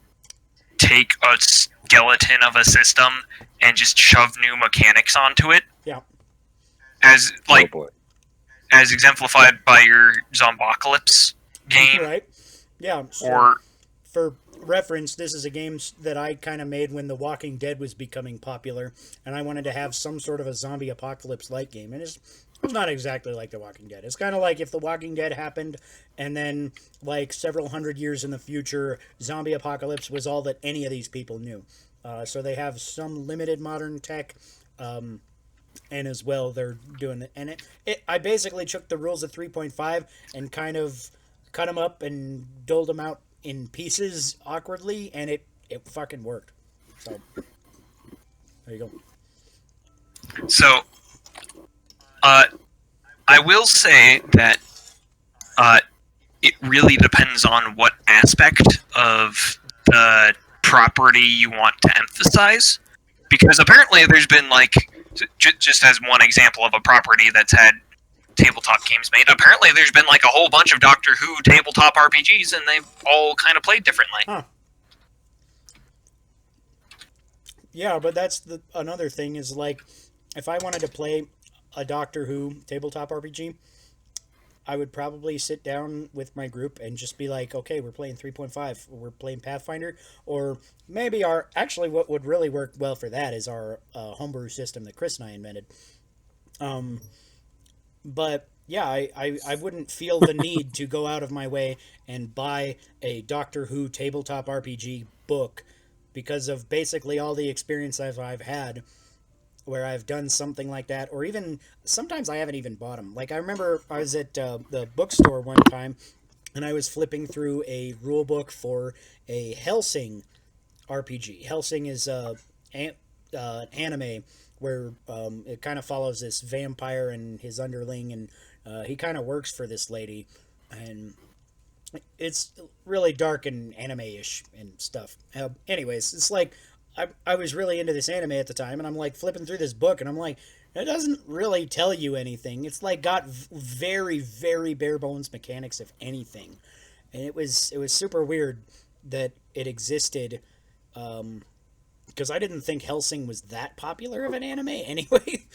take a skeleton of a system and just shove new mechanics onto it. Yeah. As like Oh boy. as exemplified by your Zombocalypse game, Right? Yeah. So or for reference, this is a game that I kind of made when The Walking Dead was becoming popular, and I wanted to have some sort of a zombie apocalypse-like game. And it's not exactly like The Walking Dead. It's kind of like if The Walking Dead happened, and then, like, several hundred years in the future, zombie apocalypse was all that any of these people knew. So they have some limited modern tech, and as well, they're doing it. And I basically took the rules of 3.5 and kind of cut them up and doled them out in pieces awkwardly, and it fucking worked. So there you go. So, I will say that it really depends on what aspect of the property you want to emphasize. Because apparently there's been, like, just as one example of a property that's had tabletop games made, apparently there's been, like, a whole bunch of Doctor Who tabletop RPGs, and they've all kind of played differently. Huh. Yeah, but that's another thing is, like, if I wanted to play a Doctor Who tabletop RPG, I would probably sit down with my group and just be like, okay, we're playing 3.5, we're playing Pathfinder, or maybe actually what would really work well for that is our homebrew system that Chris and I invented. But yeah, I wouldn't feel the need to go out of my way and buy a Doctor Who tabletop RPG book because of basically all the experiences I've had where I've done something like that, or even sometimes I haven't even bought them. Like I remember I was at the bookstore one time, and I was flipping through a rule book for a Hellsing RPG. Hellsing is anime where it kind of follows this vampire and his underling, and he kind of works for this lady, and it's really dark and anime-ish and stuff. Anyways, it's like I was really into this anime at the time, and I'm like flipping through this book, and I'm like, it doesn't really tell you anything. It's like got very, very bare bones mechanics, if anything, and it was super weird that it existed, because I didn't think Hellsing was that popular of an anime anyway,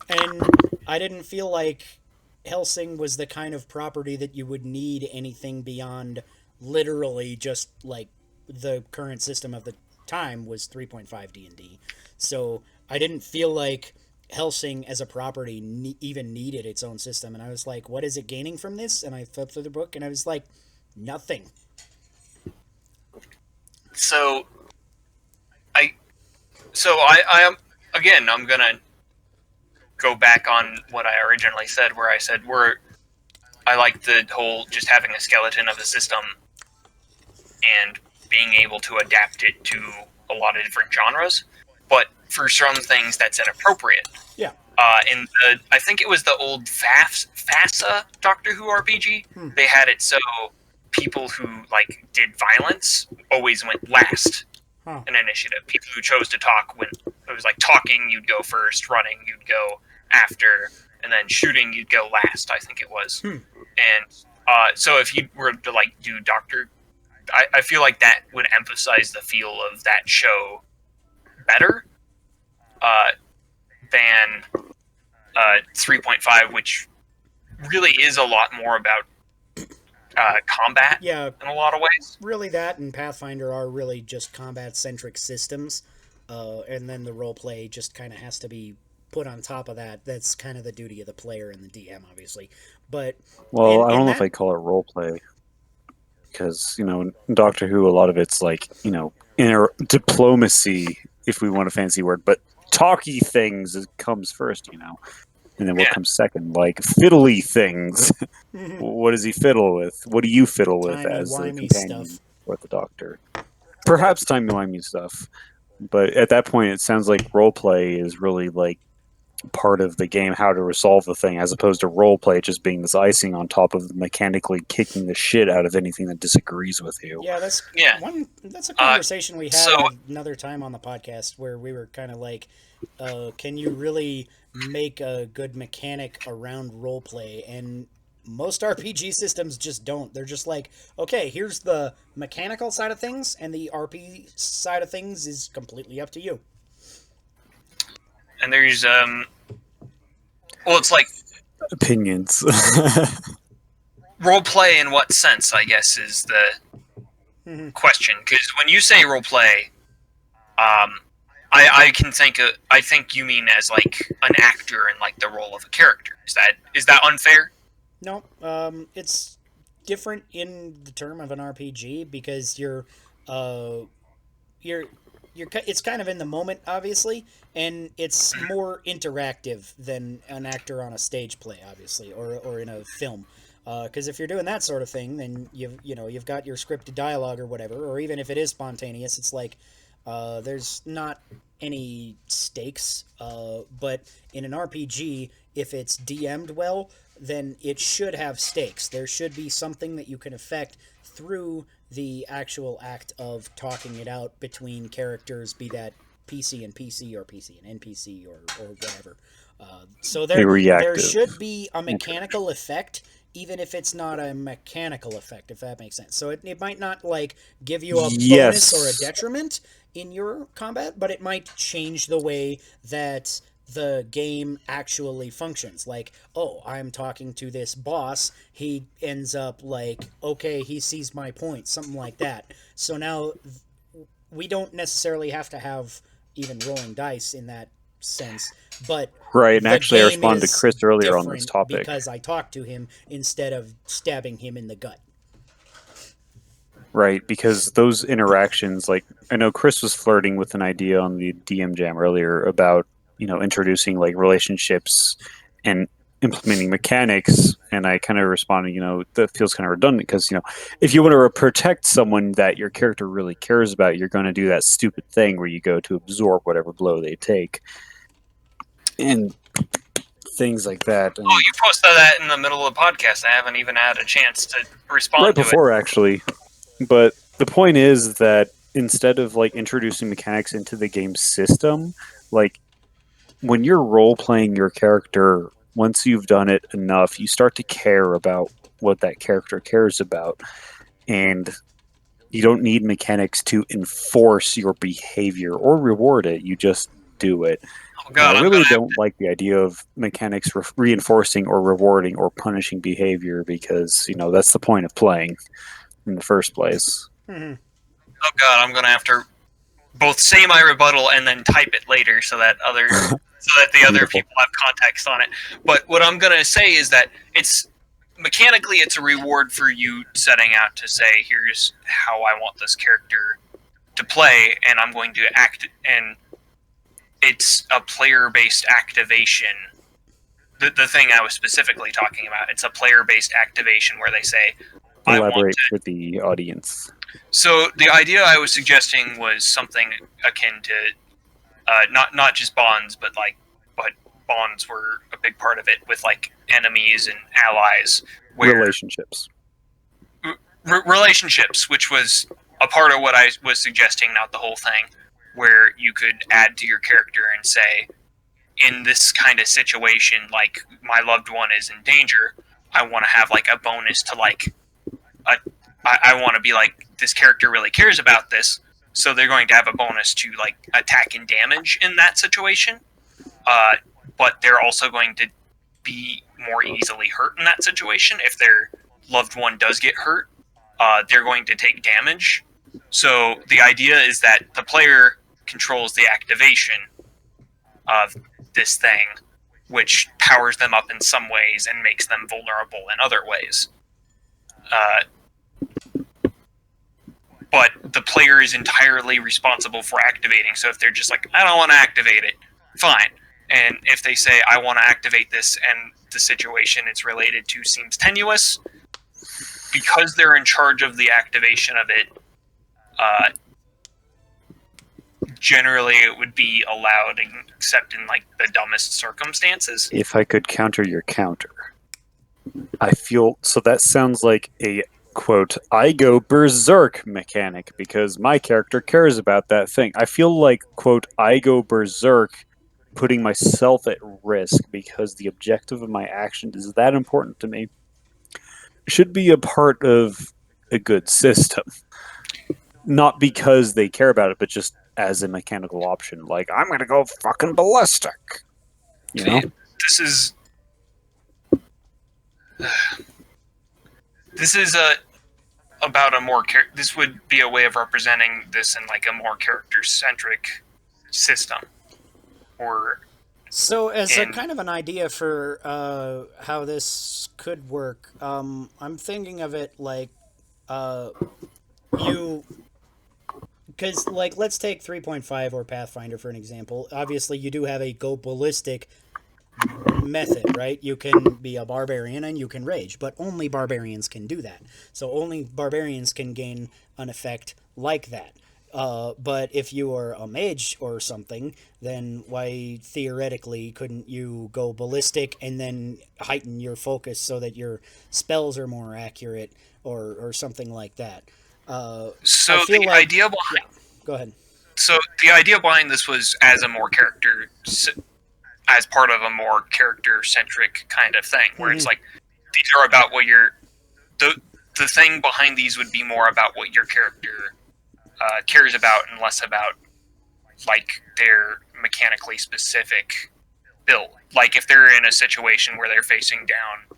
and I didn't feel like Hellsing was the kind of property that you would need anything beyond literally just like the current system of the time was 3.5 D&D. So I didn't feel like Hellsing as a property even needed its own system, and I was like, what is it gaining from this? And I flipped through the book and I was like, nothing. So I am, again, I'm gonna go back on what I originally said, where I said I like the whole just having a skeleton of the system and being able to adapt it to a lot of different genres, but for some things that's inappropriate. Yeah. I think it was the old FASA Doctor Who RPG. They had it so people who like did violence always went last in initiative. People who chose to talk, when it was like talking, you'd go first, running, you'd go after, and then shooting, you'd go last, I think it was. And so if you were to like do Doctor, I feel like that would emphasize the feel of that show better than 3.5, which really is a lot more about combat, Yeah, in a lot of ways. really that and Pathfinder are really just combat-centric systems, and then the roleplay just kind of has to be put on top of that. That's kind of the duty of the player and the DM, obviously. But Well, I don't know that, if I call it role play, because in Doctor Who, a lot of it's like inner diplomacy, if we want a fancy word, but talky things comes first, and then what comes second, like fiddly things. What does he fiddle with? What do you fiddle with as a timey-wimey companion stuff. or the Doctor? Perhaps timey-wimey stuff, but at that point, it sounds like role play is really like part of the game, how to resolve the thing, as opposed to role play just being this icing on top of mechanically kicking the shit out of anything that disagrees with you. Yeah, that's a conversation we had another time on the podcast where we were kind of like, can you really make a good mechanic around roleplay? And most RPG systems just don't. They're just like, okay, here's the mechanical side of things, and the RP side of things is completely up to you. And there's it's like Opinions. role play in what sense, I guess, is the question. Because when you say role play, I think you mean as like an actor in like the role of a character. Is that unfair? No, it's different in the term of an RPG because it's kind of in the moment, obviously, and it's more interactive than an actor on a stage play, obviously, or in a film. Because if you're doing that sort of thing, then you've got your scripted dialogue or whatever, or even if it is spontaneous, it's like there's not any stakes. But in an RPG, if it's DM'd well, then it should have stakes. There should be something that you can affect through the actual act of talking it out between characters, be that PC and PC or PC and NPC or whatever. So there should be a mechanical effect, even if it's not a mechanical effect, if that makes sense. So it might not like give you a bonus or a detriment in your combat, but it might change the way that the game actually functions. Like, oh, I'm talking to this boss, he ends up like, okay, he sees my point, something like that. So now we don't necessarily have to have even rolling dice in that sense, but right. And actually, I responded to Chris earlier on this topic because I talked to him instead of stabbing him in the gut. right? Because those interactions, like I know Chris was flirting with an idea on the DM Jam earlier about introducing like relationships and implementing mechanics, and I kind of responded, that feels kind of redundant because if you want to protect someone that your character really cares about, you're going to do that stupid thing where you go to absorb whatever blow they take, and things like that. And Oh, you posted that in the middle of the podcast. I haven't even had a chance to respond right to before, actually. But the point is that instead of like introducing mechanics into the game system, like when you're role playing your character, once you've done it enough, you start to care about what that character cares about. And you don't need mechanics to enforce your behavior or reward it. You just do it. Oh And god, I I'm really gonna don't like the idea of mechanics reinforcing or rewarding or punishing behavior because, that's the point of playing in the first place. Mhm. oh god, I'm gonna have to both say my rebuttal and then type it later so that the other Beautiful. people have context on it. But what I'm gonna say is that it's mechanically it's a reward for you setting out to say, here's how I want this character to play, and I'm going to act, and it's a player-based activation. The thing I was specifically talking about, it's a player-based activation where they say, I want Elaborate to. for the audience. So the idea I was suggesting was something akin to not just bonds, but bonds were a big part of it with like enemies and allies, where Relationships. relationships, which was a part of what I was suggesting, not the whole thing, where you could add to your character and say, in this kind of situation, like my loved one is in danger, I want to have like a bonus to like I want to be like, this character really cares about this, so they're going to have a bonus to like attack and damage in that situation. But they're also going to be more easily hurt in that situation. If their loved one does get hurt, they're going to take damage. So the idea is that the player controls the activation of this thing, which powers them up in some ways and makes them vulnerable in other ways. But the player is entirely responsible for activating. So if they're just like, I don't want to activate it, fine. And if they say, I want to activate this, and the situation it's related to seems tenuous, because they're in charge of the activation of it, generally it would be allowed, except in like the dumbest circumstances. If I could counter your counter, I feel so that sounds like a quote, I go berserk mechanic because my character cares about that thing. I feel like, quote, I go berserk putting myself at risk because the objective of my action is that important to me. Should be a part of a good system. Not because they care about it, but just as a mechanical option. Like, I'm going to go fucking ballistic. You know? This is about a more this would be a way of representing this in like a more character centric system, or So, as a kind of an idea for how this could work, I'm thinking of it like you. Because, like, let's take 3.5 or Pathfinder for an example. Obviously, you do have a go ballistic method, right? You can be a barbarian and you can rage, but only barbarians can do that. So only barbarians can gain an effect like that. But if you are a mage or something, then why theoretically couldn't you go ballistic and then heighten your focus so that your spells are more accurate or something like that? so I feel the like- idea behind Go ahead. so the idea behind this was as a more character, as part of a more character centric kind of thing, where it's like these are about what the thing behind these would be more about what your character cares about and less about like their mechanically specific build. Like if they're in a situation where they're facing down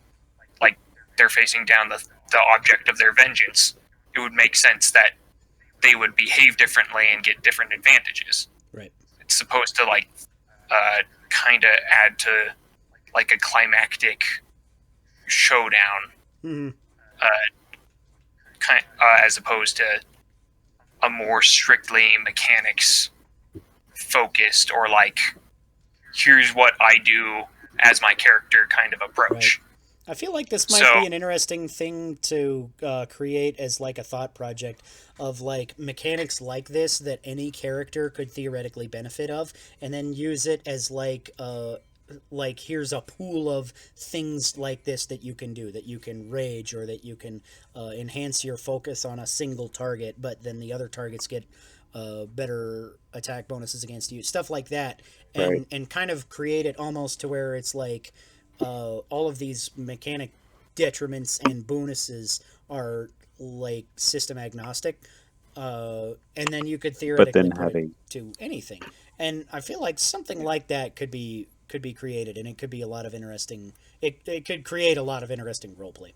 the object of their vengeance, it would make sense that they would behave differently and get different advantages. Right. It's supposed to like kind of add to like a climactic showdown Mm-hmm. as opposed to a more strictly mechanics focused, or like, here's what I do as my character kind of approach. Right. I feel like this might be an interesting thing to create as like a thought project of like mechanics like this that any character could theoretically benefit of, and then use it as like here's a pool of things like this that you can do, that you can rage, or that you can enhance your focus on a single target, but then the other targets get better attack bonuses against you, stuff like that, and kind of create it almost to where it's like all of these mechanic detriments and bonuses are like system agnostic, and then you could theoretically put it to anything. And I feel like something like that could be created, and it could be a lot of interesting. It could create a lot of interesting roleplay.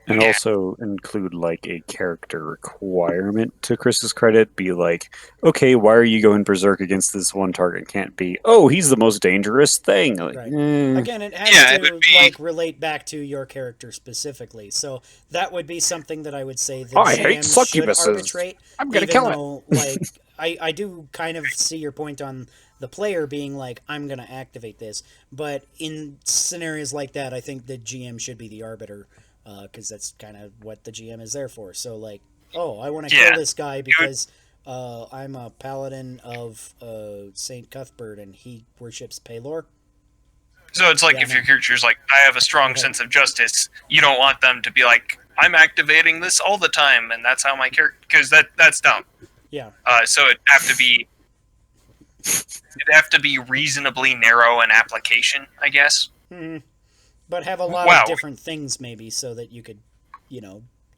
And also include like a character requirement, to Chris's credit. Be like, okay, why are you going berserk against this one target? Can't be, oh, he's the most dangerous thing. Like, right. Again, it has to like relate back to your character specifically. So that would be something that I would say the I GM hate succubuses. should arbitrate. I'm gonna kill it. Like I do kind of see your point on the player being like, I'm gonna activate this, but in scenarios like that, I think the GM should be the arbiter. Because that's kind of what the GM is there for. So, like, oh, I want to kill this guy because I'm a paladin of Saint Cuthbert and he worships Pelor. So it's like if your character's like, I have a strong sense of justice, you don't want them to be like, I'm activating this all the time, and that's how my character... Because that's dumb. Yeah. So it'd have to be reasonably narrow in application, I guess. Mm-hmm. But have a lot of different things, maybe, so that you could,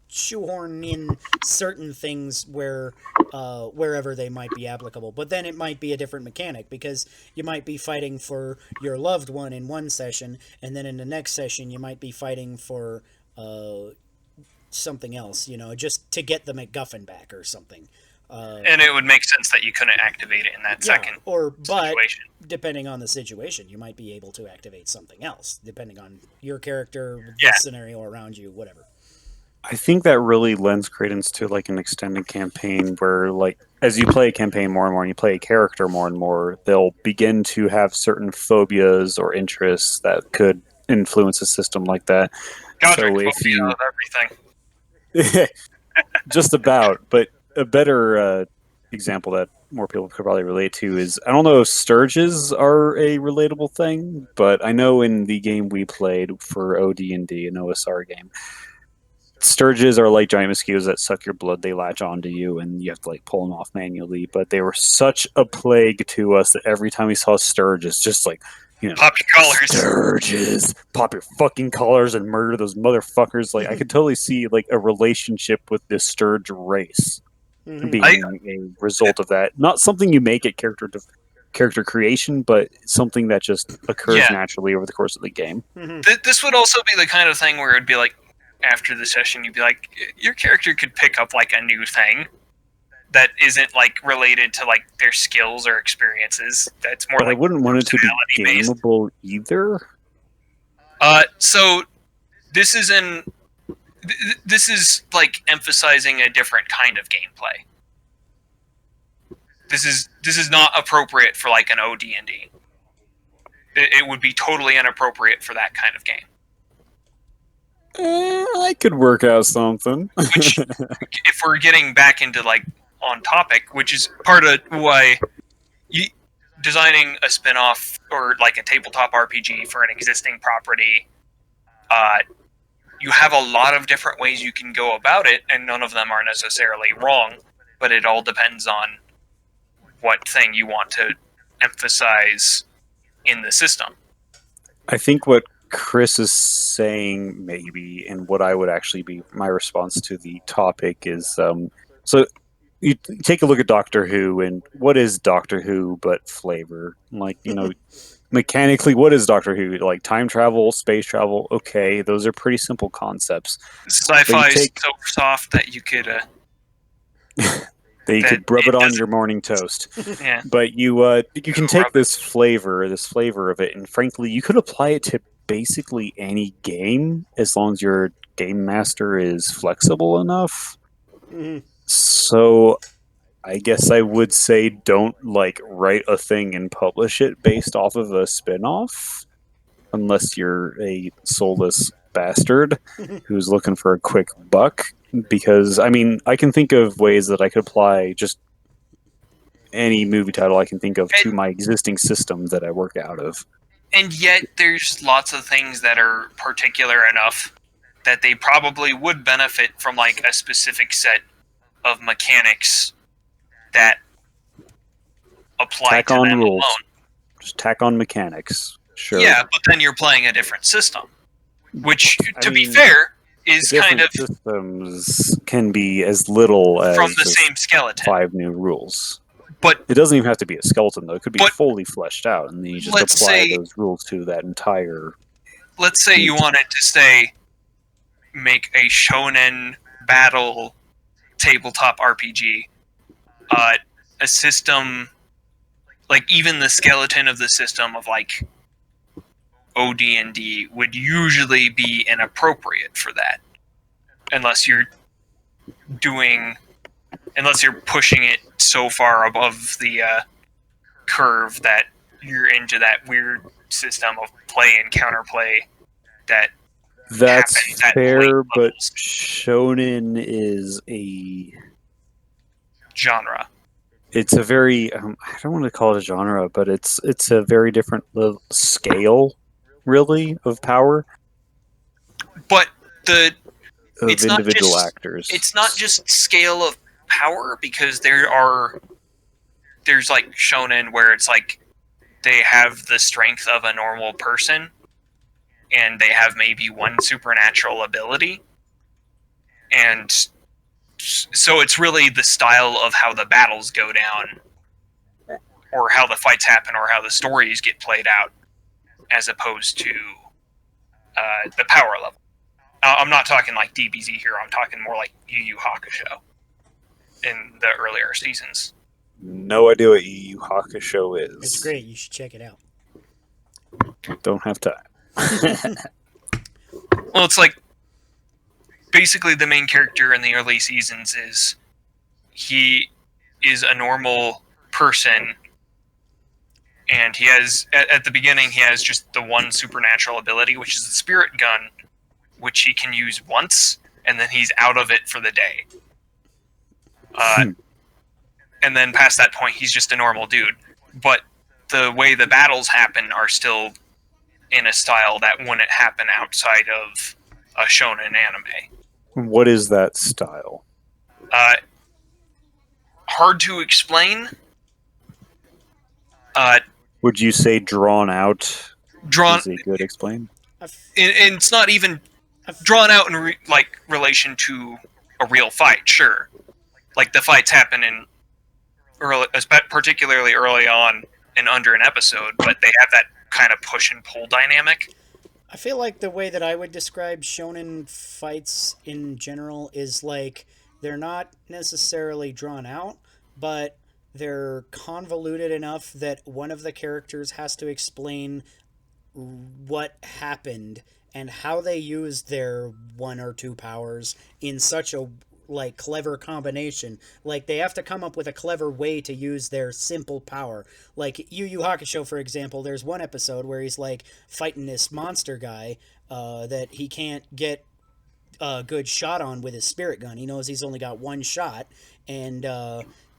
shoehorn in certain things wherever they might be applicable. But then it might be a different mechanic, because you might be fighting for your loved one in one session, and then in the next session you might be fighting for something else, just to get the MacGuffin back or something. And it would make sense that you couldn't activate it in that second situation. Depending on the situation, you might be able to activate something else, depending on your character, the scenario around you, whatever. I think that really lends credence to like an extended campaign where, like, as you play a campaign more and more and you play a character more and more, they'll begin to have certain phobias or interests that could influence a system like that. Godric phobia of everything. Just about, but a better example that more people could probably relate to is, I don't know if sturges are a relatable thing, but I know in the game we played for OD&D, an OSR game, sturges are like giant mosquitoes that suck your blood. They latch onto you and you have to like pull them off manually, but they were such a plague to us that every time we saw sturges, just like, pop your collars. Sturges, pop your fucking collars and murder those motherfuckers. Like, I could totally see like a relationship with this sturge race being a result of that. Not something you make at character creation, but something that just occurs naturally over the course of the game. This would also be the kind of thing where it'd be like, after the session, you'd be like, your character could pick up like a new thing that isn't like related to like their skills or experiences. That's more but like, I wouldn't want it to be gameable either. So this is like emphasizing a different kind of gameplay. This is not appropriate for like an OD&D. It would be totally inappropriate for that kind of game. I could work out something. Which, if we're getting back into like on topic, which is part of why designing a spin-off or like a tabletop RPG for an existing property, you have a lot of different ways you can go about it, and none of them are necessarily wrong, but it all depends on what thing you want to emphasize in the system. I think what Chris is saying, maybe, and what I would actually be my response to the topic is, so you take a look at Doctor Who, and what is Doctor Who but flavor? Like, mechanically, what is Doctor Who? Like time travel, space travel? Okay, those are pretty simple concepts. Sci-fi is so soft that you could... That you could rub it on your morning toast. Yeah. But you can take this flavor of it, and frankly, you could apply it to basically any game as long as you're Game Master is flexible enough. Mhm. So I guess I would say don't like write a thing and publish it based off of a spin-off unless you're a soulless bastard who's looking for a quick buck. Because I mean, I can think of ways that I could apply just any movie title I can think of to my existing system that I work out of. And yet, there's lots of things that are particular enough that they probably would benefit from like a specific set of mechanics that apply Tack to on them rules. alone. Just tack on mechanics. Sure. Yeah, but then you're playing a different system, which, to be mean, fair, is kind Different of systems can be as little as from the just same skeleton. 5 new rules. But It doesn't even have to be a skeleton, though. It could be But- fully fleshed out, and then you just let's apply say- those rules to that entire. let's say you wanted to say make a shonen battle tabletop RPG, a system like even the skeleton of the system of like OD&D would usually be inappropriate for that, unless you're pushing it so far above the curve that you're into that weird system of play and counterplay that That's happens at fair, late but levels. shonen is a. genre. It's a very. I don't want to call it a genre, but it's a very different scale, really, of power But of It's not individual just- actors. it's not just scale of power, because there's like shonen where it's like they have the strength of a normal person and they have maybe one supernatural ability, and so it's really the style of how the battles go down or how the fights happen or how the stories get played out as opposed to the power level. I'm not talking like DBZ here. I'm talking more like Yu Yu Hakusho in the earlier seasons. No idea what Yu Yu Hakusho is. It's great. You should check it out. Don't have time. Well, it's like basically the main character in the early seasons he is a normal person, and he has at the beginning he has just the one supernatural ability, which is the spirit gun, which he can use once, and then he's out of it for the day. And then past that point, he's just a normal dude. But the way the battles happen are still in a style that wouldn't happen outside of a shonen anime. What is that style? Hard to explain. Would you say drawn out Drawn, is a good explain? and it's not even drawn out in relation to a real fight. Sure, like the fights happen in particularly early on and under an episode, but they have that kind of push and pull dynamic. I feel like the way that I would describe shonen fights in general is like they're not necessarily drawn out, but they're convoluted enough that one of the characters has to explain what happened and how they used their one or two powers in such a like clever combination. Like they have to come up with a clever way to use their simple power. Like Yu Yu Hakusho, for example, there's one episode where he's like fighting this monster guy that he can't get a good shot on with his spirit gun. He knows he's only got one shot, and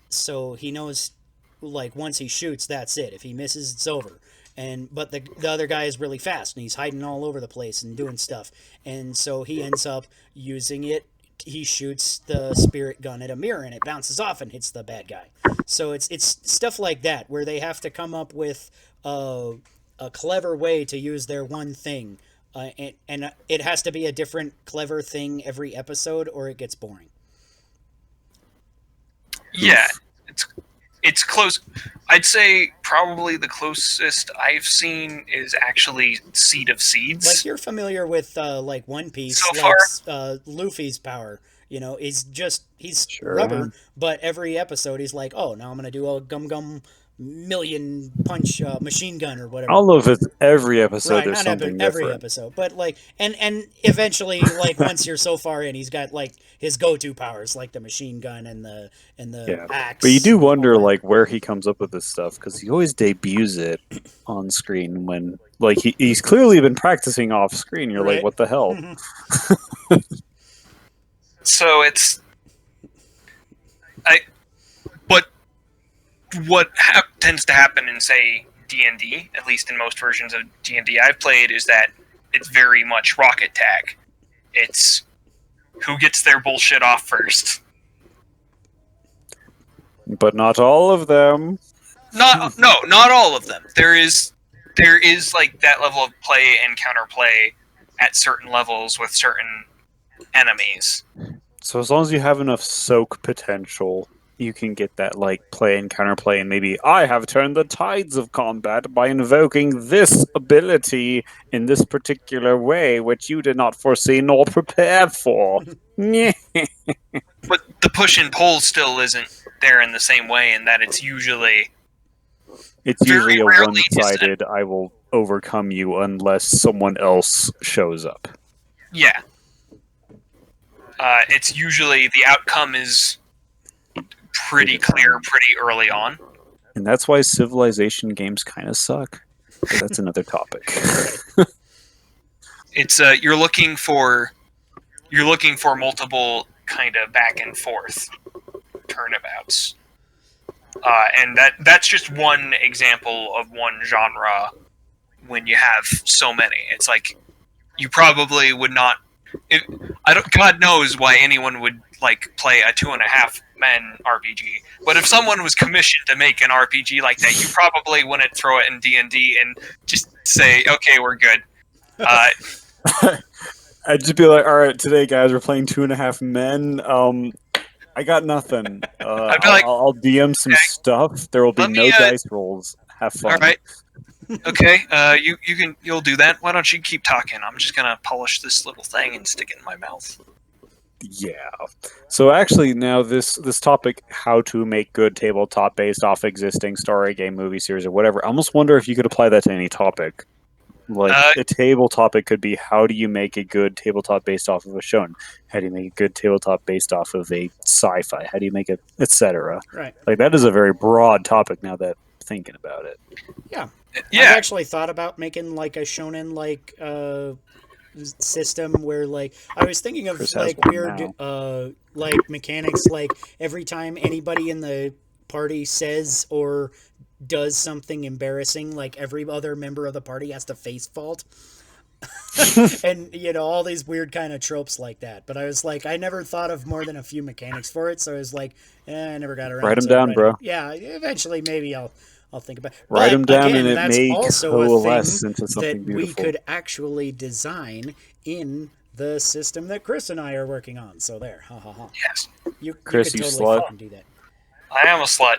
so he knows like once he shoots, that's it. If he misses, it's over. But the other guy is really fast and he's hiding all over the place and doing stuff, and so he ends up using it. He shoots the spirit gun at a mirror and it bounces off and hits the bad guy. So it's stuff like that where they have to come up with a clever way to use their one thing, and it has to be a different clever thing every episode or it gets boring. Yeah, it's close. I'd say probably the closest I've seen is actually Seed of Seeds. Like you're familiar with like One Piece, So like Luffy's power. You know, he's Sure. rubber, but every episode he's like, oh, now I'm gonna do a gum million punch machine gun or I whatever. don't know if it's every episode. Right, There's not something every different. episode, but like, and eventually, like once you're so far in, he's got like his go-to powers, like the machine gun and the Yeah, axe. but you do and all wonder that. like where he comes up with this stuff because he always debuts it on screen when like he's clearly been practicing off screen. You're Right. like, what the hell? So it's I but what tends to happen in say D&D, at least in most versions of D&D I've played, is that it's very much rocket tag. It's who gets their bullshit off first. But not all of them. Not all of them. There is like that level of play and counterplay at certain levels with certain enemies. So as long as you have enough soak potential, you can get that like play and counterplay, and maybe I have turned the tides of combat by invoking this ability in this particular way, which you did not foresee nor prepare for. Nyeh. But the push and pull still isn't there in the same way, in that it's usually It's Very usually a rarely is one-sided. I will overcome you unless someone else shows up. yeah. It's usually the outcome is pretty clear pretty early on. And that's why Civilization games kind of suck. But that's another topic. It's you're looking for multiple kind of back and forth turnabouts, and that's just one example of one genre. When you have so many, it's like you probably would not. God knows why anyone would like play a 2.5 men RPG. But if someone was commissioned to make an RPG like that, you probably wouldn't throw it in D&D and just say, "Okay, we're good." I'd just be like, all right, today, guys, we're playing 2.5 men. I got nothing. I'd be like, I'll DM some okay, stuff. There will be let no me, dice rolls. Have fun. all right. Okay, you'll do that. Why don't you keep talking? I'm just gonna polish this little thing and stick it in my mouth. Yeah. So actually, now this topic, how to make good tabletop based off existing story, game, movie series, or whatever. I almost wonder if you could apply that to any topic. Like a table topic could be, how do you make a good tabletop based off of a shonen? How do you make a good tabletop based off of a sci-fi? How do you make it, etc. Right. Like that is a very broad topic now that I'm thinking about it. Yeah. Yeah, I've actually thought about making like a shonen like system where like I was thinking of Chris has like one weird now. like mechanics, like every time anybody in the party says or does something embarrassing, like every other member of the party has to face fault. And you know, all these weird kind of tropes like that. But I was like, I never thought of more than a few mechanics for it, so I was like, I never got around Write 'em to down, writing. bro. Yeah, eventually maybe I'll think about it. Write But them down, again, and it that's may also a coalesce thing into something that we beautiful. could actually design in the system that Chris and I are working on. So there, ha ha ha. yes, Chris, you you could totally slut. fucking do that. I am a slut.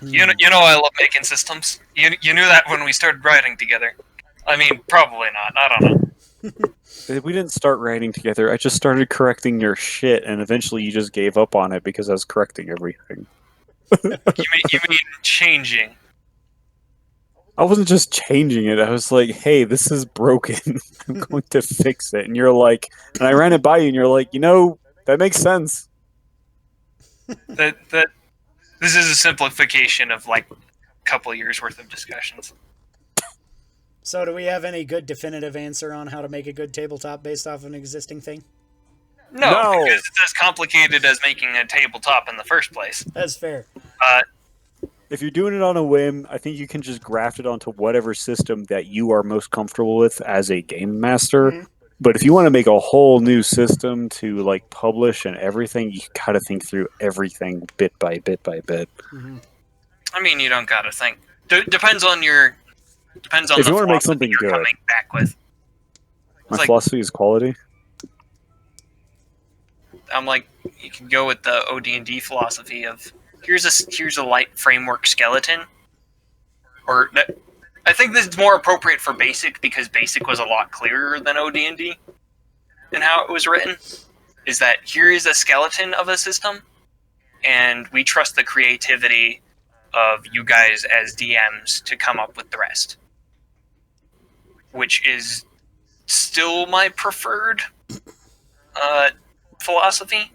You know I love making systems. You knew that when we started writing together. I mean, probably not. I don't know. We didn't start writing together. I just started correcting your shit, and eventually you just gave up on it because I was correcting everything. You mean changing? I wasn't just changing it. I was like, hey, this is broken. I'm going to fix it. And you're like, and I ran it by you, and you're like, that makes sense. That this is a simplification of like a couple of years worth of discussions. So do we have any good definitive answer on how to make a good tabletop based off an existing thing? No, No. because it's as complicated as making a tabletop in the first place. That's fair. If you're doing it on a whim, I think you can just graft it onto whatever system that you are most comfortable with as a game master. Mhm. But if you want to make a whole new system to like publish and everything, you gotta think through everything bit by bit by bit. Mhm. I mean, you don't gotta think. Depends on If the you wanna make philosophy something you're good. coming back with. My like- philosophy is quality. I'm like, you can go with the OD&D philosophy of here's a light framework skeleton, or that. I think this is more appropriate for Basic because Basic was a lot clearer than OD&D in how it was written. Is that here is a skeleton of a system, and we trust the creativity of you guys as DMs to come up with the rest, which is still my preferred philosophy.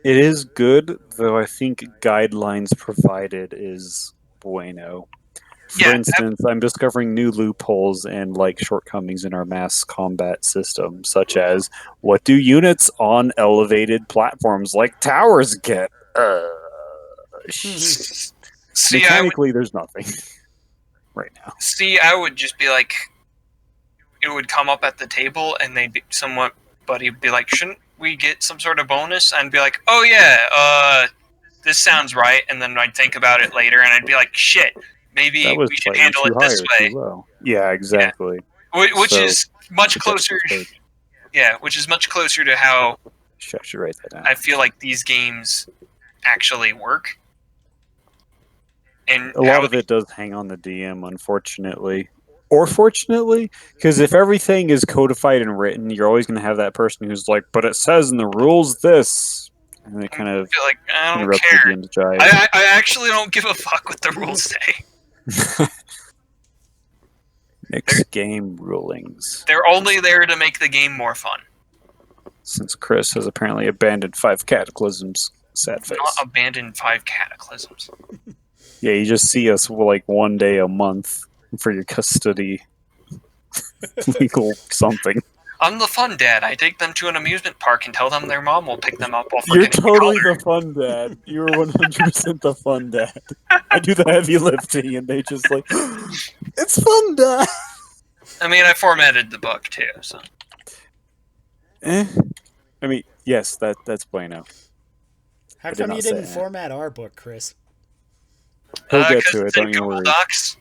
It is good, though I think guidelines provided is bueno. For Yeah, instance, I'm discovering new loopholes and like shortcomings in our mass combat system, such as what do units on elevated platforms like towers get? See, Mechanically, there's nothing right now. I would just be like, it would come up at the table, and somebody would be like, shouldn't we get some sort of bonus? And I'd be like, oh yeah, this sounds right. And then I'd think about it later, and I'd be like, shit, maybe That was we should slightly handle too it high this or way. too low. Yeah, exactly. Which So, is much closer. Mistake. Yeah, which is much closer to how I should write that down. I feel like these games actually work. And A lot of it does hang on the DM, unfortunately. Or fortunately, because if everything is codified and written, you're always going to have that person who's like, but it says in the rules this. And it kind of feel like I don't interrupts care. the DM's drive. I actually don't give a fuck what the rules say. Mixed game rulings. They're only there to make the game more fun. Since Chris has apparently abandoned 5 cataclysms. Sad face. Not abandon 5 cataclysms. Yeah, you just see us like one day a month for your custody. Legal something. I'm the fun dad. I take them to an amusement park and tell them their mom will pick them up while You're forgetting totally color. the fun dad. You're 100% the fun dad. I do the heavy lifting and they just like, it's fun, dad. I mean, I formatted the book too, so. I mean, yes, that's bueno. How did come not you say didn't that. format our book, Chris? He'll get 'cause to it, it's in don't you Google worry. Docs.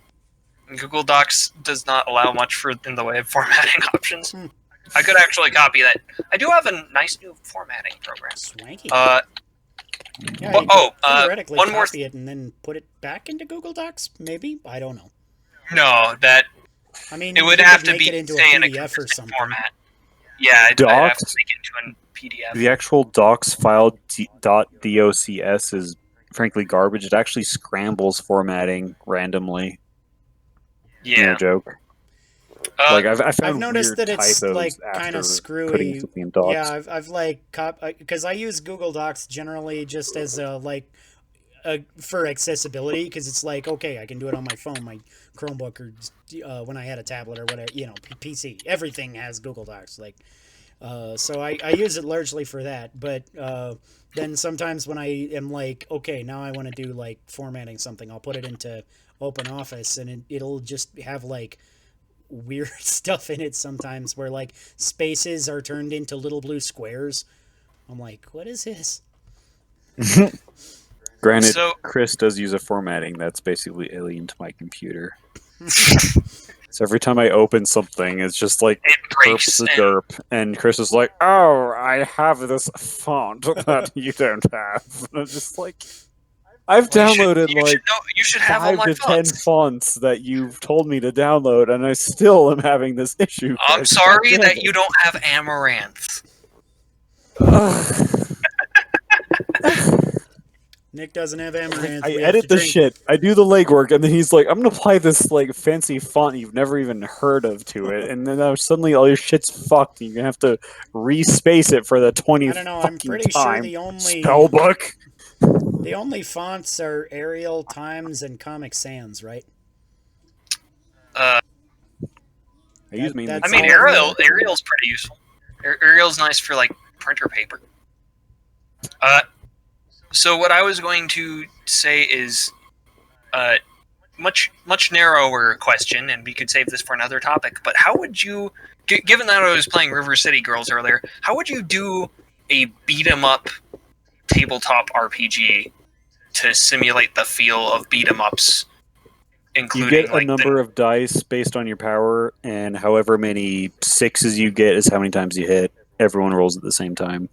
Google Docs does not allow much in the way of formatting options. Hmm. I could actually copy that. I do have a nice new formatting program. Swanky. Uh, yeah, well, you could theoretically one more copy it and then put it back into Google Docs. Maybe, I don't know. no, that I mean, it you would could have to make be it into a say in a PDF or consistent something. format. Yeah, I'd have to Docs? make it into a PDF. The actual docs file .docs is frankly garbage. It actually scrambles formatting randomly. Yeah. No joke. Uh, I found I've noticed weird that it's typos like after kind of putting screwy. something in docs. Yeah, I've like because I use Google Docs generally just as a for accessibility, because it's like, okay, I can do it on my phone, my Chromebook, or when I had a tablet or whatever, PC. Everything has Google Docs, so I use it largely for that. But then sometimes when I am like, okay, now I want to do like formatting something, I'll put it into OpenOffice, and it'll just have like weird stuff in it sometimes, where like spaces are turned into little blue squares. I'm like, what is this? Granted, So- Chris does use a formatting that's basically alien to my computer. So every time I open something, it's just like it breaks. derp's a and- derp, and Chris is like, "Oh, I have this font that you don't have." And I'm just like, I've downloaded you should have all 5 my to 10 fonts. fonts that you've told me to download, and I still am having this issue. I'm guys. sorry God damn that it. you don't have Amaranth. Nick doesn't have Amaranth. I We have edit to the drink. shit. I do the legwork, and then he's like, "I'm gonna apply this like fancy font you've never even heard of to it," and then suddenly all your shit's fucked. And you're gonna have to respace it for the 20th I don't know. I'm fucking pretty time. sure the Spellbook. only fonts are Arial, Times, and Comic Sans, right? I use mainly. that's I mean, all I know. Arial's pretty useful. Arial's nice for like printer paper. So what I was going to say is, much narrower question, and we could save this for another topic. But how would you, given that I was playing River City Girls earlier, how would you do a beat 'em up tabletop RPG to simulate the feel of beat 'em ups, You including get a number of dice based on your power, and however many 6s you get is how many times you hit. Everyone rolls at the same time.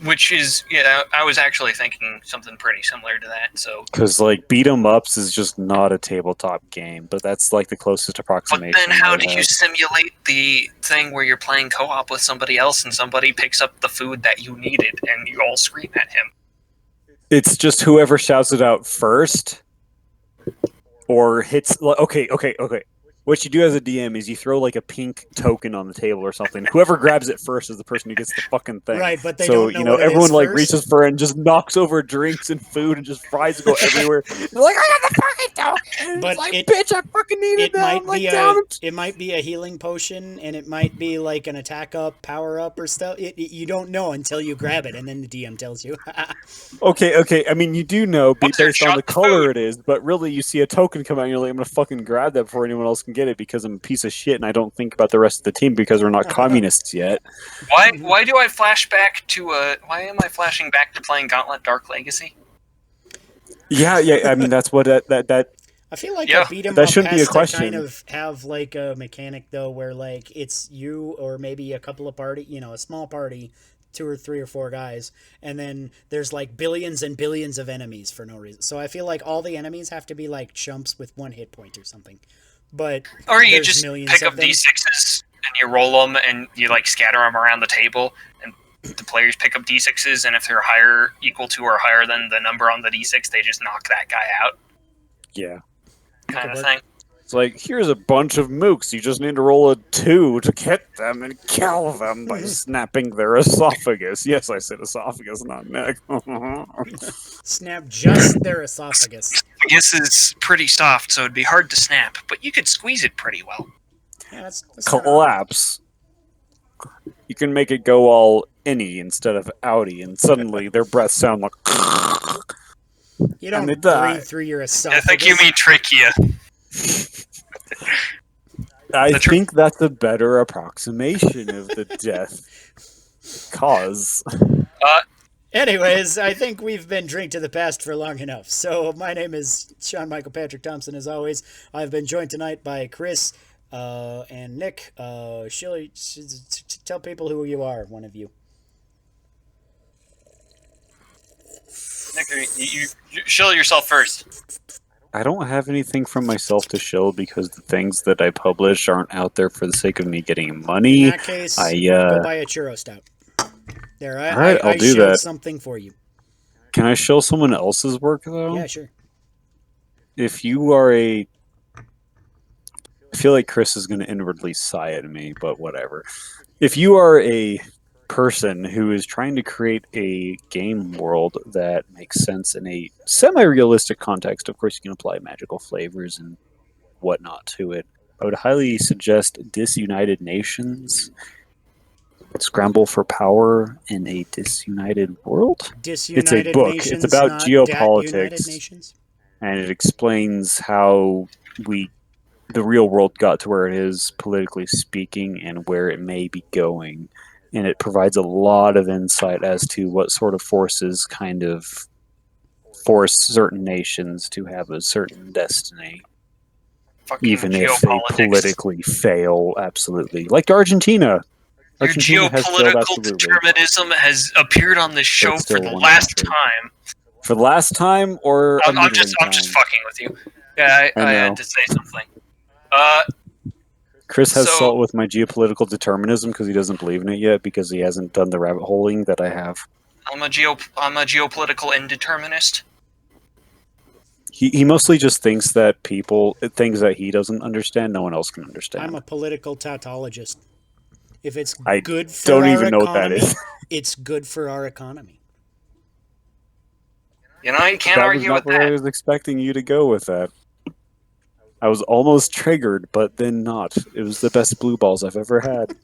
which is I was actually thinking something pretty similar to that. So, Because like beat 'em ups is just not a tabletop game, but that's like the closest but approximation. then how I do you have. simulate the thing where you're playing co-op with somebody else and somebody picks up the food that you needed and you all scream at him? It's just whoever shouts it out first or hits. Okay. What you do as a DM is you throw like a pink token on the table or something. Whoever grabs it first is the person who gets the fucking thing. Right, but they So don't know what it everyone is like first. reaches for it and just knocks over drinks and food and just fries go everywhere. They're like, I got the fucking token. But It's like, it- bitch, I fucking need it It now. might I'm like, be damn a it. it might be a healing potion, and it might be like an attack up, power up, or stuff. You don't know until you grab it, and then the DM tells you. Okay. I mean, you do know What's your based on shot the to color food? it is, but really you see a token come out and you're like, I'm gonna fucking grab that before anyone else can get it because I'm a piece of shit and I don't think about the rest of the team because we're not communists yet. Why do I flash back to why am I flashing back to playing Gauntlet Dark Legacy? Yeah. I mean, that's what that I feel like Yeah. a beat 'em That up shouldn't be has a to question. kind of have like a mechanic though, where like it's you or maybe a couple of party, a small party, 2 or 3 or 4 guys, and then there's like billions and billions of enemies for no reason. So I feel like all the enemies have to be like chumps with 1 hit point or something. But Or you there's just millions pick of up them. d6s and you roll them and you like scatter them around the table, and the players pick up d6s, and if they're equal to or higher than the number on the d6, they just knock that guy out, yeah. kind of work. thing. It's like here's a bunch of mooks. You just need to roll a 2 to get them and kill them by snapping their esophagus. Yes, I said esophagus, not neck. Snap just their esophagus. I guess it's pretty soft, so it'd be hard to snap, but you could squeeze it pretty well. Yeah, that's not Collapse. You can make it go all inny instead of outy, and suddenly their breaths sound like. You don't and they die. breathe through your I esophagus. think you mean trachea. I think that's a better approximation of the death cause. Anyways, I think we've been Drink to the Past for long enough. So my name is Sean Michael Patrick Thompson. As always, I've been joined tonight by Chris and Nick. Shilly, tell people who you are, one of you. Nick, you shill yourself first. I don't have anything from myself to show because the things that I publish aren't out there for the sake of me getting In money. that case, I go buy a churro stout. There, All right, I'll I do showed that. something for you. Can I show someone else's work though? Yeah, sure. If you are I feel like Chris is going to inwardly sigh at me, but whatever. If you are a person who is trying to create a game world that makes sense in a semi-realistic context, of course you can apply magical flavors and whatnot to it. I would highly suggest Disunited Nations. Scramble for Power in a Disunited World. Disunited book. It's Nations, about not geopolitics. Dat-United Nations. And it explains how the real world got to where it is politically speaking and where it may be going, and it provides a lot of insight as to what sort of forces kind of force certain nations to have a certain destiny, Fucking even if they geopolitics. politically fail. Absolutely, like Argentina. Your Argentina has failed geopolitical absolutely. determinism has appeared on this show It's for still the one last country. time. For the last time, or a I'm just middling time? fucking with you. Yeah, I I know. had to say something. Chris has So- salt with my geopolitical determinism because he doesn't believe in it yet because he hasn't done the rabbit holing that I have. I'm a geopolitical indeterminist. He mostly just thinks that things that he doesn't understand, no one else can understand. I'm a political tautologist. If it's I good for don't our even know what that economy, is. it's good for our economy. You know, you can't That was argue not with where I that. was expecting you to go with that. I was almost triggered, but then not. It was the best blue balls I've ever had.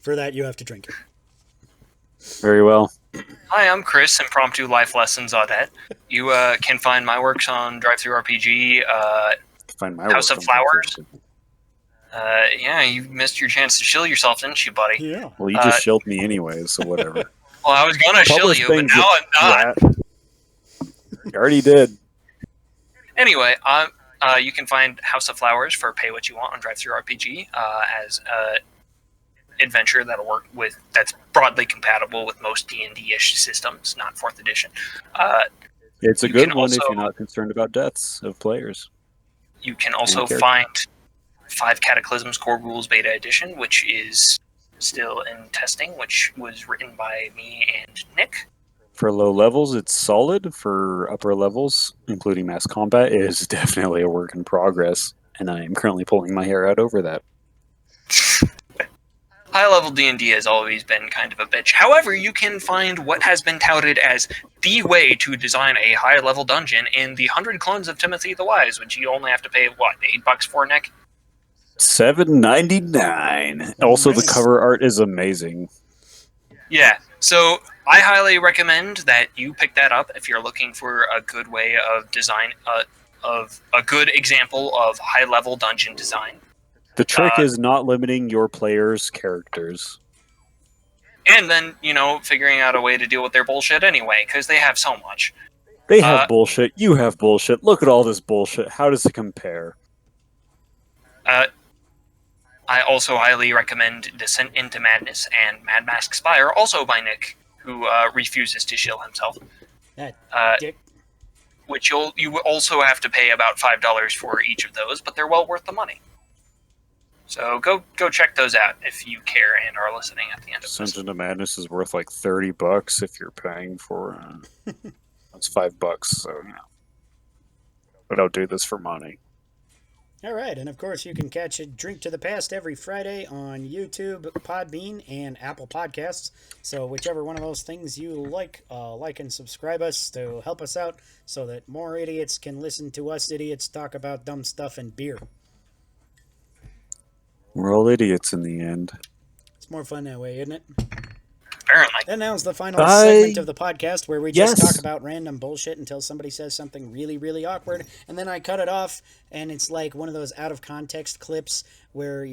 For that, you have to drink it. Very well. Hi, I'm Chris, Impromptu Life Lessons Audette. You can find my works on DriveThruRPG. Find my House work of on Flowers? Facebook. Yeah, you missed your chance to shill yourself, didn't you, buddy? Yeah. Well, you just shilled me anyway, so whatever. Well, I was gonna shill Publish you, but things now that- I'm not. You already did. Anyway, you can find House of Flowers for Pay What You Want on DriveThruRPG as a adventure that's broadly compatible with most D&D-ish systems, not 4th edition. It's a You good can one if also- you're not concerned about deaths of players. You can also Okay. find 5 Cataclysms Core Rules Beta Edition, which is still in testing, which was written by me and Nick. For low levels, it's solid. For upper levels, including mass combat, it is definitely a work in progress, and I am currently pulling my hair out over that. High level D&D has always been kind of a bitch. However, you can find what has been touted as the way to design a high level dungeon in the 100 Clones of Timothy the Wise, which you only have to pay what, $8 for, Nick? $7.99. Also, the Nice. cover art is amazing. Yeah. So I highly recommend that you pick that up if you're looking for a good way of design of a good example of high level dungeon design. The trick is not limiting your players' characters. And then, figuring out a way to deal with their bullshit anyway, because they have so much. They have bullshit. You have bullshit. Look at all this bullshit. How does it compare? I also highly recommend Descent into Madness and Mad Mask Spire, also by Nick, who refuses to shill himself. That dick. Which you also have to pay about $5 for each of those, but they're well worth the money. So go check those out if you care and are listening at the end of this. Descent into Madness is worth like $30 if you're paying for. That's $5. So I don't do this for money. All right, and of course you can catch a Drink to the Past every Friday on YouTube, Podbean, and Apple Podcasts. So whichever one of those things you like and subscribe us to help us out so that more idiots can listen to us idiots talk about dumb stuff and beer. We're all idiots in the end. It's more fun that way, isn't it? Apparently. And now's the final segment of the podcast where we just talk about random bullshit until somebody says something really, really awkward, and then I cut it off, and it's like one of those out-of-context clips where